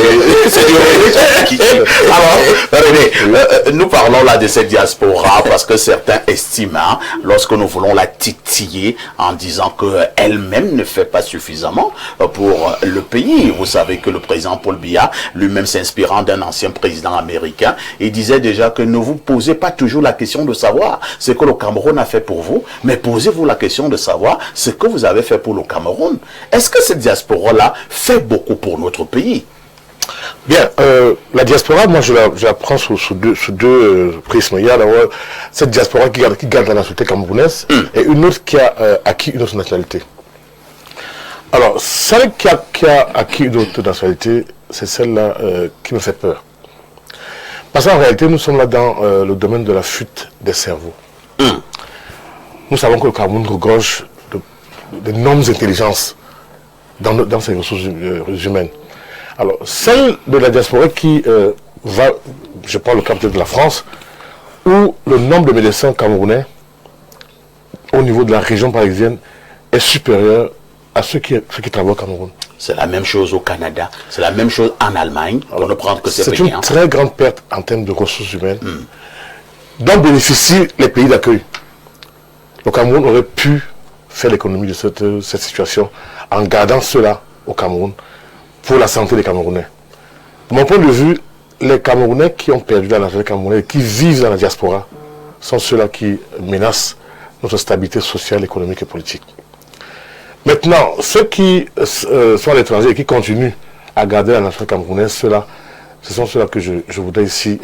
Alors, René, nous parlons là de cette diaspora parce que certains estiment, hein, lorsque nous voulons la titiller en disant qu'elle-même ne fait pas suffisamment pour le pays. Vous savez que le président Paul Biya, lui-même s'inspirant d'un ancien président américain, il disait déjà que ne vous posez pas toujours la question de savoir ce que le Cameroun a fait pour vous, mais posez-vous la question de savoir ce que vous avez fait pour le Cameroun. Est-ce que cette diaspora-là fait beaucoup pour notre pays? Bien, la diaspora, moi je la prends sous deux prismes. Il y a d'abord cette diaspora qui garde la nationalité camerounaise et une autre qui a acquis une autre nationalité. Alors, celle qui a acquis une autre nationalité, c'est celle-là qui me fait peur. Parce qu'en réalité, nous sommes là dans le domaine de la fuite des cerveaux. Nous savons que le Cameroun regorge d'énormes intelligences dans ses ressources humaines. Alors, celle de la diaspora qui va, je prends le cas de la France, où le nombre de médecins camerounais au niveau de la région parisienne est supérieur à ceux qui travaillent au Cameroun. C'est la même chose au Canada, c'est la même chose en Allemagne, pour ne prendre que ces pays. C'est une très grande perte en termes de ressources humaines, dont bénéficient les pays d'accueil. Le Cameroun aurait pu faire l'économie de cette situation en gardant cela au Cameroun pour la santé des Camerounais. De mon point de vue, les Camerounais qui ont perdu la nationalité camerounaise, qui vivent dans la diaspora, sont ceux-là qui menacent notre stabilité sociale, économique et politique. Maintenant, ceux qui sont à l'étranger et qui continuent à garder la nationalité camerounaise, ce sont ceux-là que je voudrais ici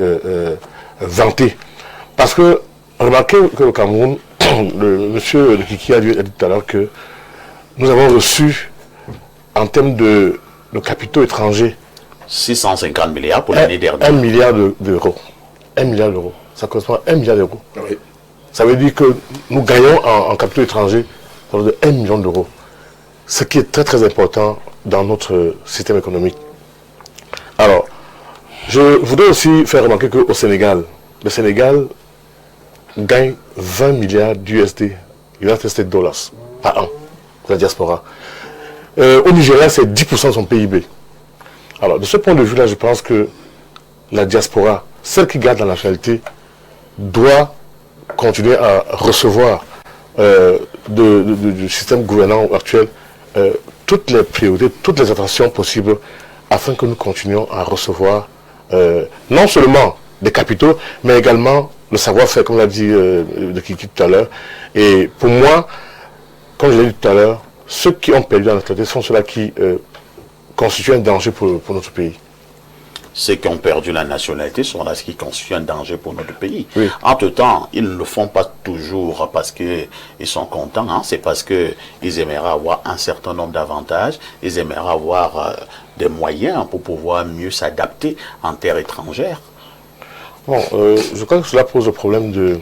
vanter. Parce que, remarquez que le Cameroun, monsieur Kiki a dit tout à l'heure que nous avons reçu, en termes de capitaux étrangers, 650 milliards pour l'année dernière. 1 milliard d'euros. 1 milliard d'euros. Ça correspond à 1 milliard d'euros. Oui. Ça veut dire que nous gagnons en capitaux étrangers de 1 million d'euros. Ce qui est très très important dans notre système économique. Alors, je voudrais aussi faire remarquer qu'au Sénégal, le Sénégal gagne 20 milliards d'USD, United States Dollars, par an, pour la diaspora. Au Nigeria, c'est 10% de son PIB. Alors, de ce point de vue-là, je pense que la diaspora, celle qui garde la nationalité, doit continuer à recevoir du système gouvernant actuel toutes les priorités, toutes les attentions possibles afin que nous continuions à recevoir non seulement des capitaux, mais également le savoir-faire, comme l'a dit de Kiki tout à l'heure. Et pour moi, comme je l'ai dit tout à l'heure, ceux qui ont perdu la nationalité sont ceux-là qui constituent un danger pour notre pays. Ceux qui ont perdu la nationalité sont là qui constituent un danger pour notre pays. Oui. Entre-temps, ils ne le font pas toujours parce qu'ils sont contents, hein. C'est parce qu'ils aimeraient avoir un certain nombre d'avantages, ils aimeraient avoir des moyens pour pouvoir mieux s'adapter en terre étrangère. Bon, je crois que cela pose le problème de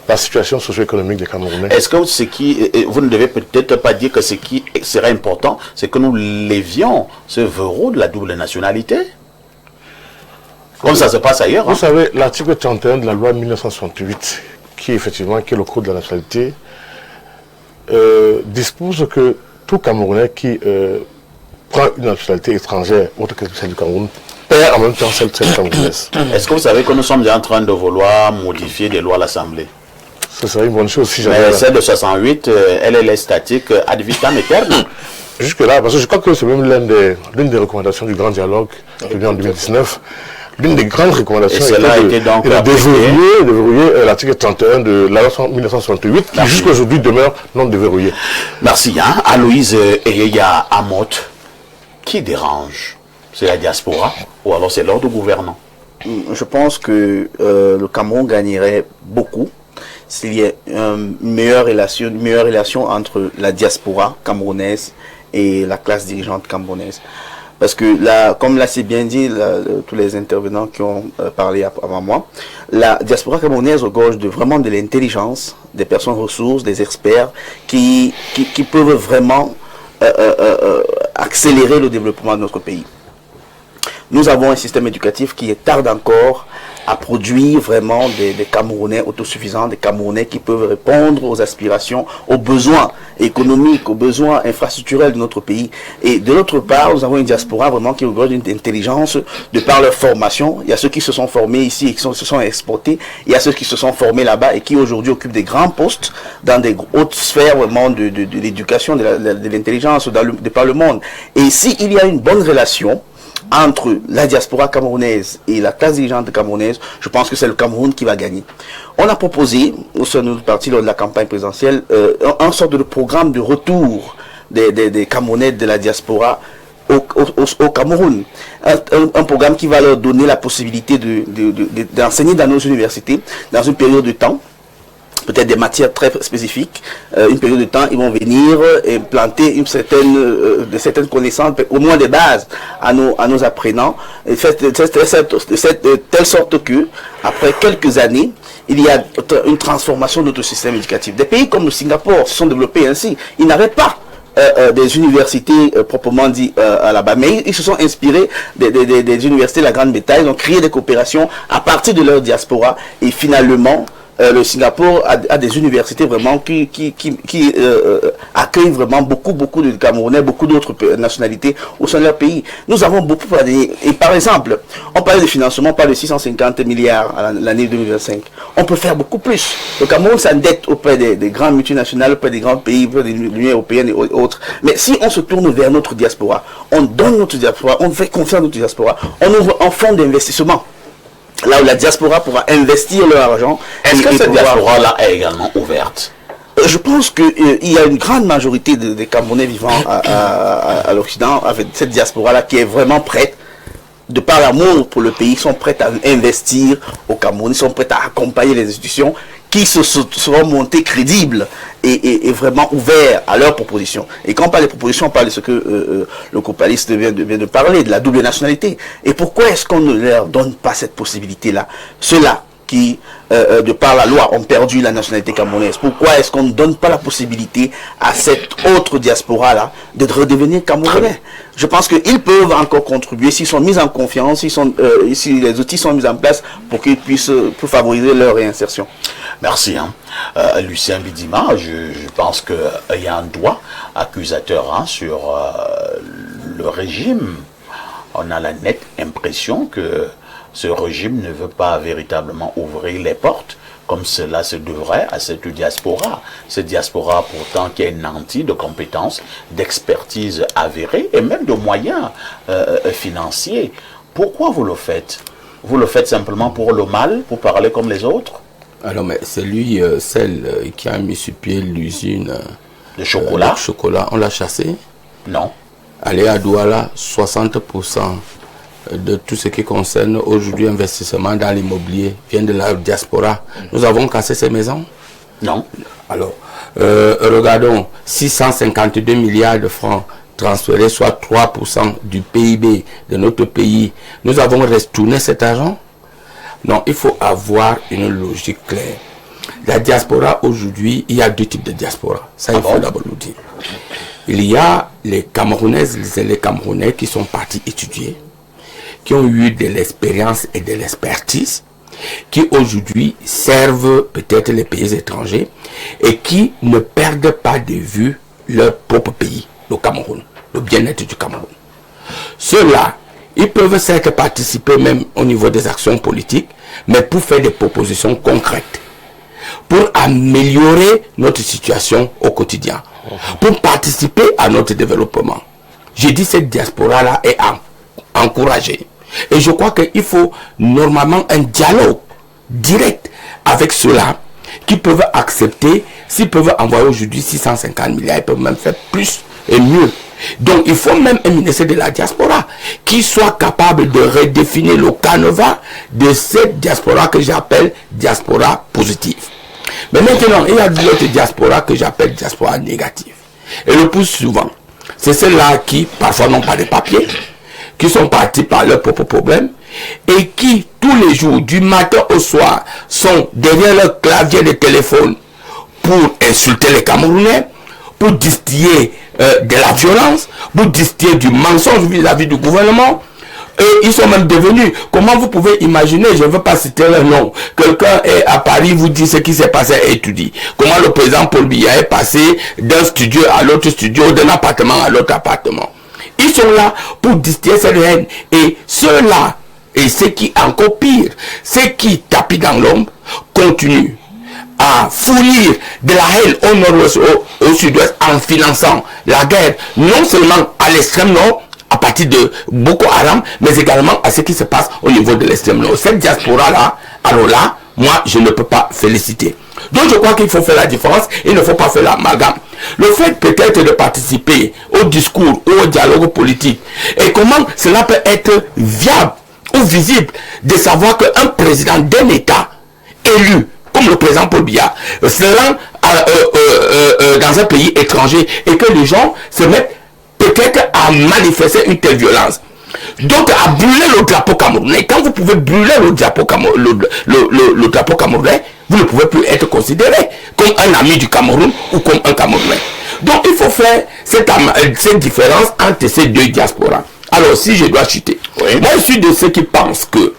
la situation socio-économique des Camerounais. Est-ce que vous ne devez peut-être pas dire que ce qui serait important, c'est que nous lévions ce verrou de la double nationalité? Comme ça se passe ailleurs. Vous savez, l'article 31 de la loi 1968, qui est le code de la nationalité, dispose que tout Camerounais qui prend une nationalité étrangère, autre que celle du Cameroun, perd en même temps celle camerounaise. Est-ce que vous savez que nous sommes en train de vouloir modifier des lois à l'Assemblée? Ce serait une bonne chose si jamais. Mais celle de 68, elle est statique ad vitam aeternam. Jusque-là, parce que je crois que c'est même l'une des recommandations du grand dialogue en 2019. L'une des grandes recommandations était de déverrouiller l'article 31 de la loi 1968, qui jusqu'à aujourd'hui demeure non déverrouillé. Merci. Hein? Aloïse Eyeya Amot, qui dérange? C'est la diaspora ou alors c'est l'ordre gouvernant? Je pense que le Cameroun gagnerait beaucoup s'il y a une meilleure relation entre la diaspora camerounaise et la classe dirigeante camerounaise. Parce que là, comme l'a si bien dit tous les intervenants qui ont parlé avant moi, la diaspora camerounaise regorge vraiment de l'intelligence, des personnes ressources, des experts qui peuvent vraiment accélérer le développement de notre pays. Nous avons un système éducatif qui tarde encore à produire vraiment des Camerounais autosuffisants, des Camerounais qui peuvent répondre aux aspirations, aux besoins économiques, aux besoins infrastructurels de notre pays. Et de l'autre part, nous avons une diaspora vraiment qui regorge d'une intelligence de par leur formation. Il y a ceux qui se sont formés ici et qui se sont exportés. Il y a ceux qui se sont formés là-bas et qui aujourd'hui occupent des grands postes dans des hautes sphères vraiment de l'éducation, de l'intelligence de par le monde. Et ici, il y a une bonne relation entre la diaspora camerounaise et la classe dirigeante camerounaise. Je pense que c'est le Cameroun qui va gagner. On a proposé, au sein de notre parti lors de la campagne présidentielle, un sorte de programme de retour des Camerounais de la diaspora au Cameroun. Un programme qui va leur donner la possibilité d'enseigner dans nos universités dans une période de temps, peut-être des matières très spécifiques, une période de temps, ils vont venir et planter de certaines connaissances, au moins des bases à nos apprenants, de telle sorte que, après quelques années, il y a une transformation de notre système éducatif. Des pays comme le Singapour se sont développés ainsi. Ils n'avaient pas des universités proprement dit là-bas, mais ils se sont inspirés des universités de la Grande-Bretagne, ils ont créé des coopérations à partir de leur diaspora et finalement le Singapour a des universités vraiment qui accueillent vraiment beaucoup de Camerounais, beaucoup d'autres nationalités au sein de leur pays. Nous avons beaucoup à dire. Et par exemple, on parle de financement, on parle de 650 milliards à l'année 2025. On peut faire beaucoup plus. Le Cameroun s'endette auprès des grandes multinationales, auprès des grands pays, auprès de l'Union européenne et autres. Mais si on se tourne vers notre diaspora, on donne notre diaspora, on fait confiance à notre diaspora, on ouvre un fonds d'investissement. Là où la diaspora pourra investir leur argent. Est-ce que cette diaspora-là est également ouverte? Je pense qu'il y a une grande majorité des Camerounais vivant à l'Occident avec cette diaspora-là qui est vraiment prête, de par l'amour pour le pays, ils sont prêts à investir au Cameroun, ils sont prêts à accompagner les institutions qui seront montées crédibles et vraiment ouverts à leurs propositions. Et quand on parle des propositions, on parle de ce que le copaliste vient de parler, de la double nationalité. Et pourquoi est-ce qu'on ne leur donne pas cette possibilité-là? Ceux-là qui, de par la loi, ont perdu la nationalité camerounaise. Pourquoi est-ce qu'on ne donne pas la possibilité à cette autre diaspora-là de redevenir camerounais? Je pense qu'ils peuvent encore contribuer s'ils sont mis en confiance, si les outils sont mis en place pour qu'ils puissent favoriser leur réinsertion. Merci. Lucien Bidima, je pense qu'il y a un doigt accusateur sur le régime. On a la nette impression que ce régime ne veut pas véritablement ouvrir les portes comme cela se devrait à cette diaspora. Cette diaspora pourtant qui est nantie de compétences, d'expertise avérée et même de moyens financiers. Pourquoi vous le faites? Vous le faites simplement pour le mal, pour parler comme les autres? Alors, mais c'est lui, celle qui a mis sur pied l'usine de chocolat. On l'a chassé? Non. Allez à Douala, 60% de tout ce qui concerne aujourd'hui investissement dans l'immobilier vient de la diaspora. Nous avons cassé ces maisons? Non. Alors, regardons, 652 milliards de francs transférés, soit 3% du PIB de notre pays. Nous avons retourné cet argent? Non, il faut avoir une logique claire. La diaspora aujourd'hui, il y a deux types de diaspora. Ça, il faut d'abord le dire. Il y a les Camerounaises et les Camerounais qui sont partis étudier, qui ont eu de l'expérience et de l'expertise, qui aujourd'hui servent peut-être les pays étrangers et qui ne perdent pas de vue leur propre pays, le Cameroun, le bien-être du Cameroun. Ceux-là, ils peuvent certes participer même au niveau des actions politiques, mais pour faire des propositions concrètes, pour améliorer notre situation au quotidien, pour participer à notre développement. J'ai dit cette diaspora-là est encouragée. Et je crois qu'il faut normalement un dialogue direct avec ceux-là qui peuvent accepter, s'ils peuvent envoyer aujourd'hui 650 milliards, ils peuvent même faire plus et mieux. Donc il faut même un ministère de la diaspora qui soit capable de redéfinir le canevas de cette diaspora que j'appelle diaspora positive. Mais maintenant, il y a d'autres diaspora que j'appelle diaspora négative. Et le plus souvent, c'est ceux-là qui parfois n'ont pas de papier, qui sont partis par leurs propres problèmes et qui tous les jours, du matin au soir, sont derrière leur clavier de téléphone pour insulter les Camerounais, pour distiller de la violence, pour distiller du mensonge vis-à-vis du gouvernement, Et ils sont même devenus. Comment vous pouvez imaginer, je ne veux pas citer leur nom, quelqu'un est à Paris, vous dit ce qui s'est passé et tout dit. Comment le président Paul Biya est passé d'un studio à l'autre studio, d'un appartement à l'autre appartement. Ils sont là pour distiller cette haine. Et ceux-là, et ceux qui, encore pire, ceux qui tapent dans l'ombre, continuent à fournir de la haine au nord-ouest, au sud-ouest, en finançant la guerre, non seulement à l'extrême nord, à partir de Boko Haram, mais également à ce qui se passe au niveau de l'extrême nord. Cette diaspora-là, alors là, moi, je ne peux pas féliciter. Donc, je crois qu'il faut faire la différence, il ne faut pas faire l'amalgame. Le fait peut-être de participer au discours ou au dialogue politique, et comment cela peut être viable ou visible de savoir qu'un président d'un État élu, comme le président Paul Biya, se rend dans un pays étranger et que les gens se mettent peut-être à manifester une telle violence. Donc à brûler le drapeau camerounais. Quand vous pouvez brûler le drapeau camerounais, vous ne pouvez plus être considéré comme un ami du Cameroun ou comme un Camerounais. Donc il faut faire cette différence entre ces deux diasporas. Alors si je dois chuter, moi je suis de ceux qui pensent que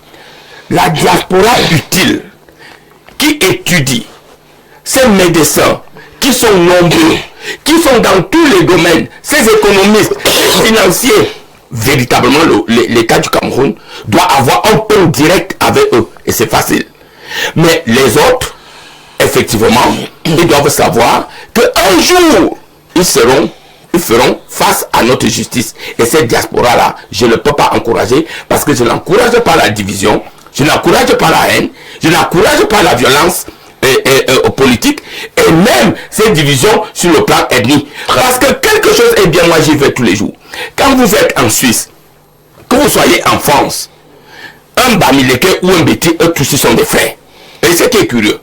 la diaspora utile, qui étudie, ces médecins qui sont nombreux, qui sont dans tous les domaines, ces économistes, ces financiers, véritablement l'État du Cameroun doit avoir un pont direct avec eux. Et c'est facile. Mais les autres, effectivement, ils doivent savoir qu'un jour, ils feront face à notre justice. Et cette diaspora-là, je ne peux pas encourager parce que je n'encourage pas la division, je n'encourage pas la haine, je n'encourage pas la violence politique et même ces divisions sur le plan ethnique. Parce que quelque chose est bien, moi j'y vais tous les jours. Quand vous êtes en Suisse, que vous soyez en France, un Bamileke ou un Béti, eux tous sont des frères. Et ce qui est curieux,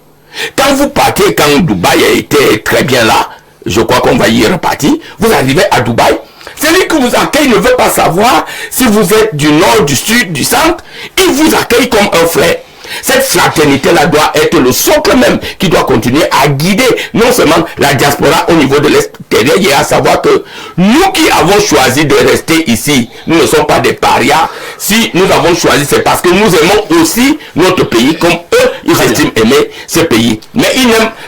quand vous partez, quand Dubaï a été très bien là, je crois qu'on va y repartir, vous arrivez à Dubaï, celui qui vous accueille ne veut pas savoir si vous êtes du nord, du sud, du centre, il vous accueille comme un frère. Cette fraternité-là doit être le socle même qui doit continuer à guider non seulement la diaspora au niveau de l'extérieur, et à savoir que nous qui avons choisi de rester ici, nous ne sommes pas des parias. Si nous avons choisi, c'est parce que nous aimons aussi notre pays comme eux, ils estiment aimer ce pays. Mais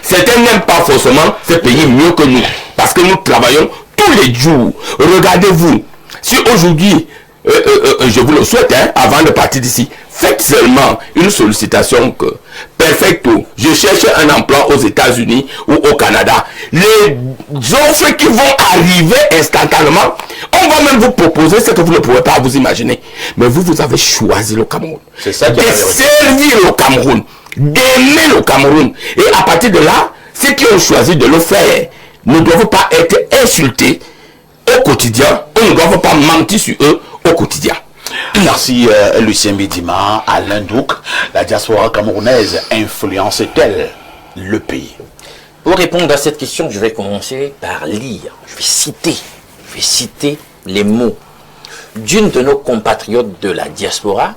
certains n'aiment pas forcément ce pays mieux que nous, parce que nous travaillons tous les jours. Regardez-vous, si aujourd'hui, je vous le souhaite, avant de partir d'ici, faites seulement une sollicitation que, perfecto, je cherche un emploi aux États-Unis ou au Canada. Les offres qui vont arriver instantanément, on va même vous proposer ce que vous ne pouvez pas vous imaginer. Mais vous avez choisi le Cameroun. C'est ça de servir le Cameroun, d'aimer le Cameroun. Et à partir de là, ceux qui ont choisi de le faire ne doivent pas être insultés au quotidien, on ne doit pas mentir sur eux au quotidien. Merci Lucien Bidima. Alain Douk, la diaspora camerounaise influence-t-elle le pays? Pour répondre à cette question, je vais commencer par lire. Je vais citer les mots d'une de nos compatriotes de la diaspora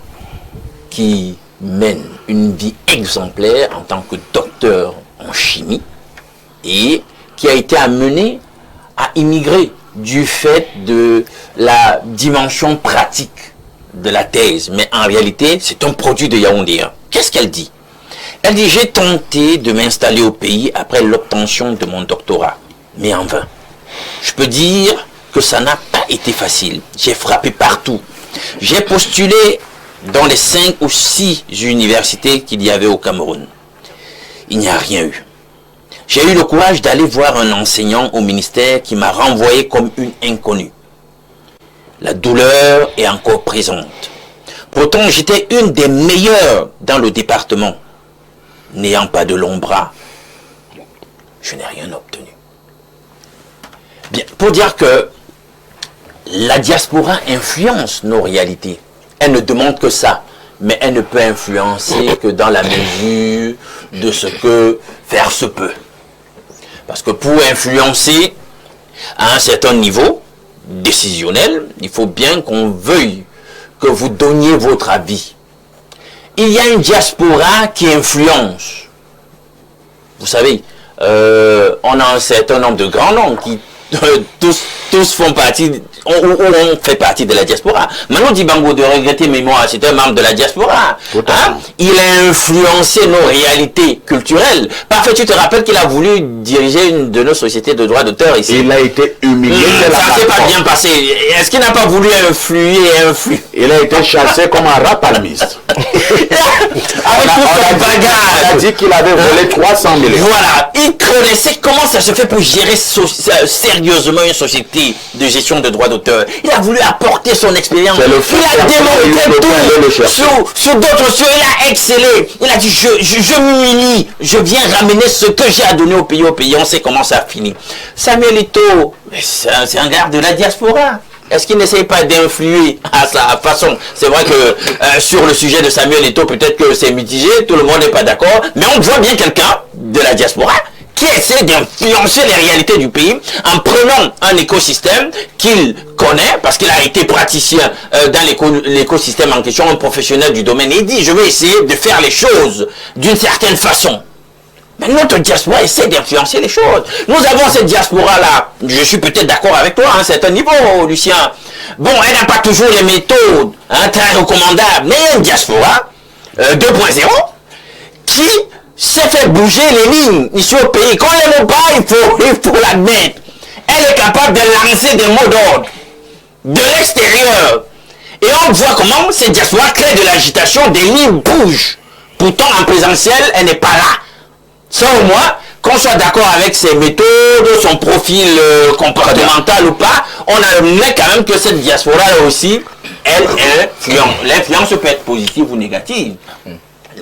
qui mène une vie exemplaire en tant que docteur en chimie et qui a été amenée à immigrer du fait de la dimension pratique de la thèse. Mais en réalité, c'est un produit de Yaoundé. Qu'est-ce qu'elle dit? Elle dit, j'ai tenté de m'installer au pays après l'obtention de mon doctorat, mais en vain. Je peux dire que ça n'a pas été facile. J'ai frappé partout. J'ai postulé dans les 5 ou 6 universités qu'il y avait au Cameroun. Il n'y a rien eu. J'ai eu le courage d'aller voir un enseignant au ministère qui m'a renvoyé comme une inconnue. La douleur est encore présente. Pourtant, j'étais une des meilleures dans le département. N'ayant pas de longs bras, je n'ai rien obtenu. Bien, pour dire que la diaspora influence nos réalités. Elle ne demande que ça, mais elle ne peut influencer que dans la mesure de ce que faire se peut. Parce que pour influencer à un certain niveau décisionnel, il faut bien qu'on veuille que vous donniez votre avis. Il y a une diaspora qui influence. Vous savez, on a un certain nombre de grands noms qui tous font partie, on fait partie de la diaspora. Manu Dibango, de regretter mémoire, c'est un membre de la diaspora. Hein? Il a influencé nos réalités culturelles. Parfait, tu te rappelles qu'il a voulu diriger une de nos sociétés de droits d'auteur ici. Il a été humilié. Ça s'est pas bien passé. Est-ce qu'il n'a pas voulu influer et influer? Il a été chassé comme un rapalmiste. Avec tout son bagage. On a dit qu'il avait volé 300 millions. Voilà. Il connaissait comment ça se fait pour gérer sérieusement une société de gestion de droits d'auteur. Il a voulu apporter son expérience. Il a démontré tout. Sur d'autres choses, il a excellé. Il a dit, je m'humilie. Je viens ramener ce que j'ai à donner au pays. On sait comment ça finit. Samuel Eto'o, c'est un gars de la diaspora. Est-ce qu'il n'essaye pas d'influer à sa façon? C'est vrai que sur le sujet de Samuel Eto'o, peut-être que c'est mitigé, tout le monde n'est pas d'accord, mais on voit bien quelqu'un de la diaspora qui essaie d'influencer les réalités du pays en prenant un écosystème qu'il connaît, parce qu'il a été praticien dans l'écosystème en question, un professionnel du domaine, et il dit, je vais essayer de faire les choses d'une certaine façon. Mais notre diaspora essaie d'influencer les choses. Nous avons cette diaspora-là. Je suis peut-être d'accord avec toi à un certain niveau, Lucien. Bon, elle n'a pas toujours les méthodes très recommandables. Mais il y a une diaspora 2.0 qui s'est fait bouger les lignes ici au pays. Quand on l'aime pas, il faut l'admettre. Elle est capable de lancer des mots d'ordre de l'extérieur. Et on voit comment cette diaspora crée de l'agitation, des lignes bougent. Pourtant, en présentiel, elle n'est pas là. Ça au moins, qu'on soit d'accord avec ses méthodes, son profil comportemental ou pas, on admet quand même que cette diaspora aussi, elle influence. L'influence peut être positive ou négative.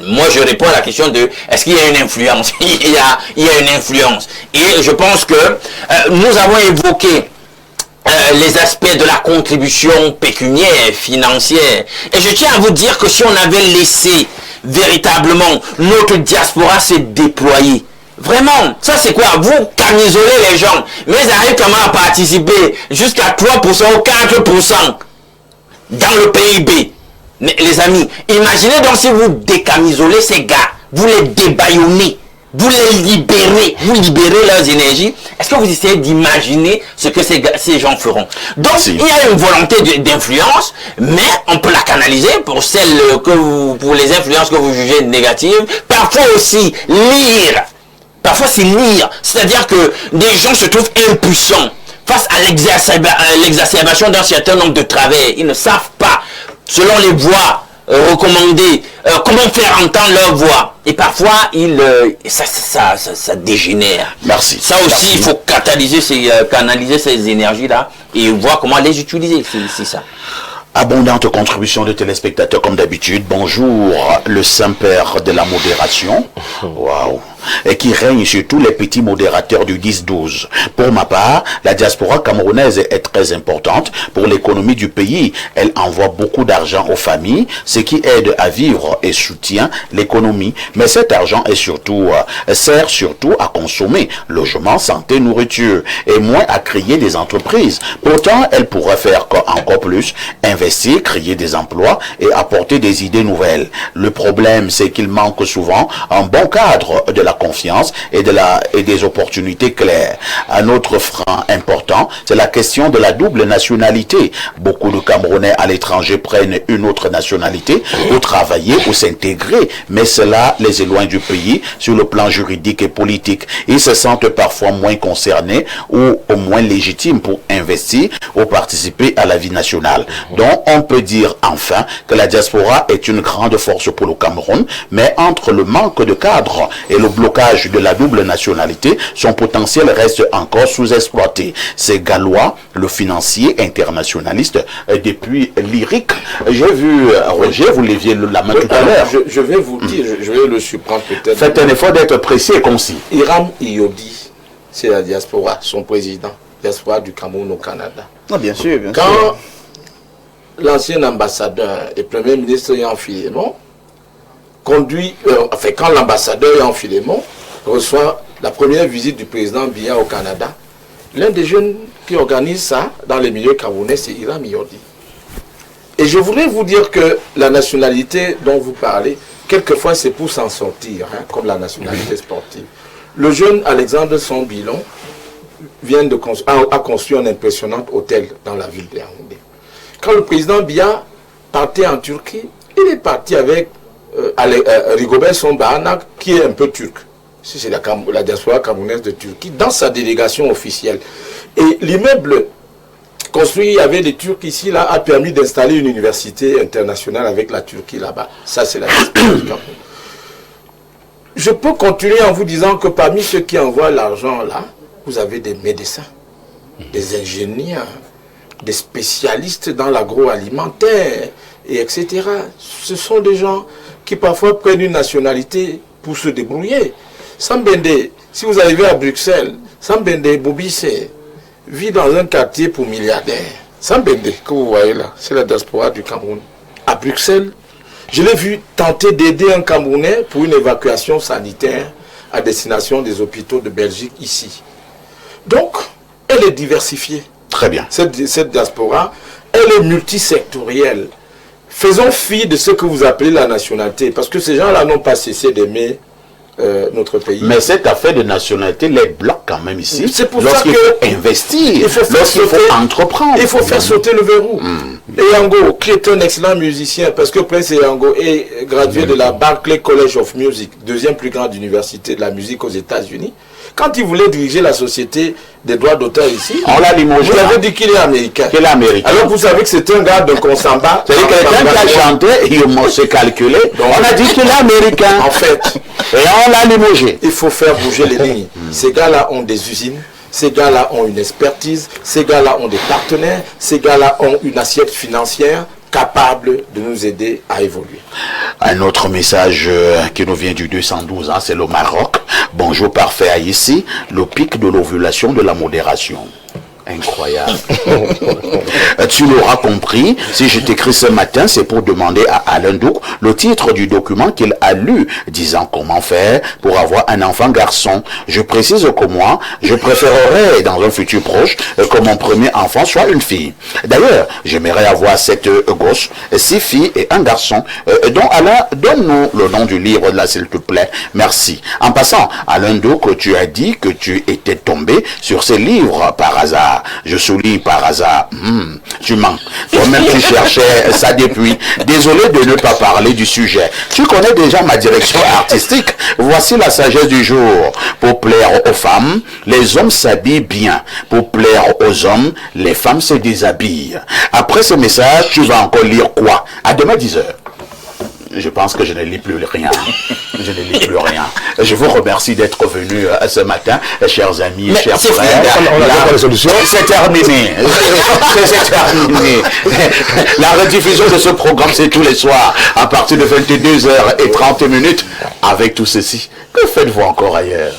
Moi, je réponds à la question de est-ce qu'il y a une influence? Il y a une influence. Et je pense que nous avons évoqué les aspects de la contribution pécuniaire, financière. Et je tiens à vous dire que si on avait laissé véritablement notre diaspora se déployer, vraiment, ça c'est quoi? Vous camisolez les gens, mais ils arrivent comment à participer jusqu'à 3% ou 4% dans le PIB. Mais, les amis, imaginez donc si vous décamisolez ces gars, vous les débaillonnez, vous les libérez, vous libérez leurs énergies. Est-ce que vous essayez d'imaginer ce que ces gens feront? Donc, il y a une volonté d'influence, mais on peut la canaliser pour pour les influences que vous jugez négatives. Parfois aussi, lire. Parfois, c'est lire. C'est-à-dire que des gens se trouvent impuissants face à l'exacerbation d'un certain nombre de travers. Ils ne savent pas, selon les voies recommandées, comment faire entendre leur voix. Et parfois, ça dégénère. Merci. Ça aussi, il faut canaliser ces énergies-là et voir comment les utiliser. C'est ça. Abondante contribution de téléspectateurs comme d'habitude. Bonjour, le Saint-Père de la modération. Waouh. Et qui règne sur tous les petits modérateurs du 10-12. Pour ma part, la diaspora camerounaise est très importante pour l'économie du pays. Elle envoie beaucoup d'argent aux familles, ce qui aide à vivre et soutient l'économie. Mais cet argent sert surtout à consommer logement, santé, nourriture et moins à créer des entreprises. Pourtant, elle pourrait faire encore plus, investir, créer des emplois et apporter des idées nouvelles. Le problème, c'est qu'il manque souvent un bon cadre de la confiance et des opportunités claires. Un autre frein important, c'est la question de la double nationalité. Beaucoup de Camerounais à l'étranger prennent une autre nationalité pour travailler ou s'intégrer, mais cela les éloigne du pays sur le plan juridique et politique. Ils se sentent parfois moins concernés ou au moins légitimes pour investir ou participer à la vie nationale. Donc, on peut dire enfin que la diaspora est une grande force pour le Cameroun, mais entre le manque de cadre et le blocage de la double nationalité, son potentiel reste encore sous-exploité. C'est Gallois, le financier internationaliste, depuis lyrique. J'ai vu, Roger, vous leviez la main tout à l'heure. Je vais vous dire, je vais le surprendre peut-être. Faites un effort d'être précis et concis. Hiram Iyodi, c'est la diaspora, son président, diaspora du Cameroun au Canada. Ah, bien sûr, bien sûr. Quand l'ancien ambassadeur et premier ministre Yan Filemon quand l'ambassadeur Yan Filemon reçoit la première visite du président Biya au Canada, l'un des jeunes qui organise ça dans les milieux camerounais, c'est Hiram Iyodi. Et je voulais vous dire que la nationalité dont vous parlez, quelquefois c'est pour s'en sortir, comme la nationalité sportive. Le jeune Alexandre Sombilon a construit un impressionnant hôtel dans la ville de Yaoundé. Quand le président Biya partait en Turquie, il est parti avec Rigobert Sombahana, qui est un peu turc. C'est la diaspora camerounaise de Turquie, dans sa délégation officielle. Et l'immeuble construit avec les Turcs ici, là, a permis d'installer une université internationale avec la Turquie là-bas. Ça, c'est la diaspora du Cameroun. Je peux continuer en vous disant que parmi ceux qui envoient l'argent là, vous avez des médecins, des ingénieurs, des spécialistes dans l'agroalimentaire, et etc. Ce sont des gens qui parfois prennent une nationalité pour se débrouiller. Sambende, si vous arrivez à Bruxelles, Sambende Bobissé vit dans un quartier pour milliardaires. Sambende, que vous voyez là, c'est la diaspora du Cameroun. À Bruxelles, je l'ai vu tenter d'aider un Camerounais pour une évacuation sanitaire à destination des hôpitaux de Belgique ici. Donc, elle est diversifiée. Très bien. Cette diaspora, elle est multisectorielle. Faisons fi de ce que vous appelez la nationalité, parce que ces gens-là n'ont pas cessé d'aimer notre pays. Mais cette affaire de nationalité les bloque quand même ici. C'est pour ça qu'il faut investir, lorsqu'il faut entreprendre. Il faut faire sauter le verrou. Et Yango, qui est un excellent musicien, parce que Prince Yango est gradué de la Berklee College of Music, deuxième plus grande université de la musique aux États-Unis. Quand il voulait diriger la société des droits d'auteur ici, on l'a limogé. Vous avez dit qu'il est américain. Qu'il est américain. Alors vous savez que c'est un gars de Consamba. C'est-à-dire quelqu'un qui a chanté, il s'est calculé. On a dit qu'il est américain. En fait. Et on l'a limogé. Il faut faire bouger les lignes. Ces gars-là ont des usines. Ces gars-là ont une expertise. Ces gars-là ont des partenaires. Ces gars-là ont une assiette financière capable de nous aider à évoluer. Un autre message qui nous vient du 212, c'est le Maroc. Bonjour parfait à ici, le pic de l'ovulation de la modération. Incroyable. Tu l'auras compris, si je t'écris ce matin, c'est pour demander à Alain Douk le titre du document qu'il a lu, disant comment faire pour avoir un enfant garçon. Je précise que moi, je préférerais dans un futur proche que mon premier enfant soit une fille. D'ailleurs, j'aimerais avoir 7 gosses, 6 filles et un garçon. Donc Alain, donne-nous le nom du livre là, s'il te plaît. Merci. En passant, Alain Douk, tu as dit que tu étais tombé sur ces livres par hasard. Je souligne par hasard. Tu mens. Toi-même, tu cherchais ça depuis. Désolé de ne pas parler du sujet. Tu connais déjà ma direction artistique. Voici la sagesse du jour. Pour plaire aux femmes, les hommes s'habillent bien. Pour plaire aux hommes, les femmes se déshabillent. Après ce message, tu vas encore lire quoi? À demain 10h. Je pense que je ne lis plus rien. Je ne lis plus rien. Je vous remercie d'être venus ce matin, chers amis, chers frères. On a pas la solution. C'est terminé. C'est terminé. La rediffusion de ce programme, c'est tous les soirs, à partir de 22h30. Avec tout ceci, que faites-vous encore ailleurs?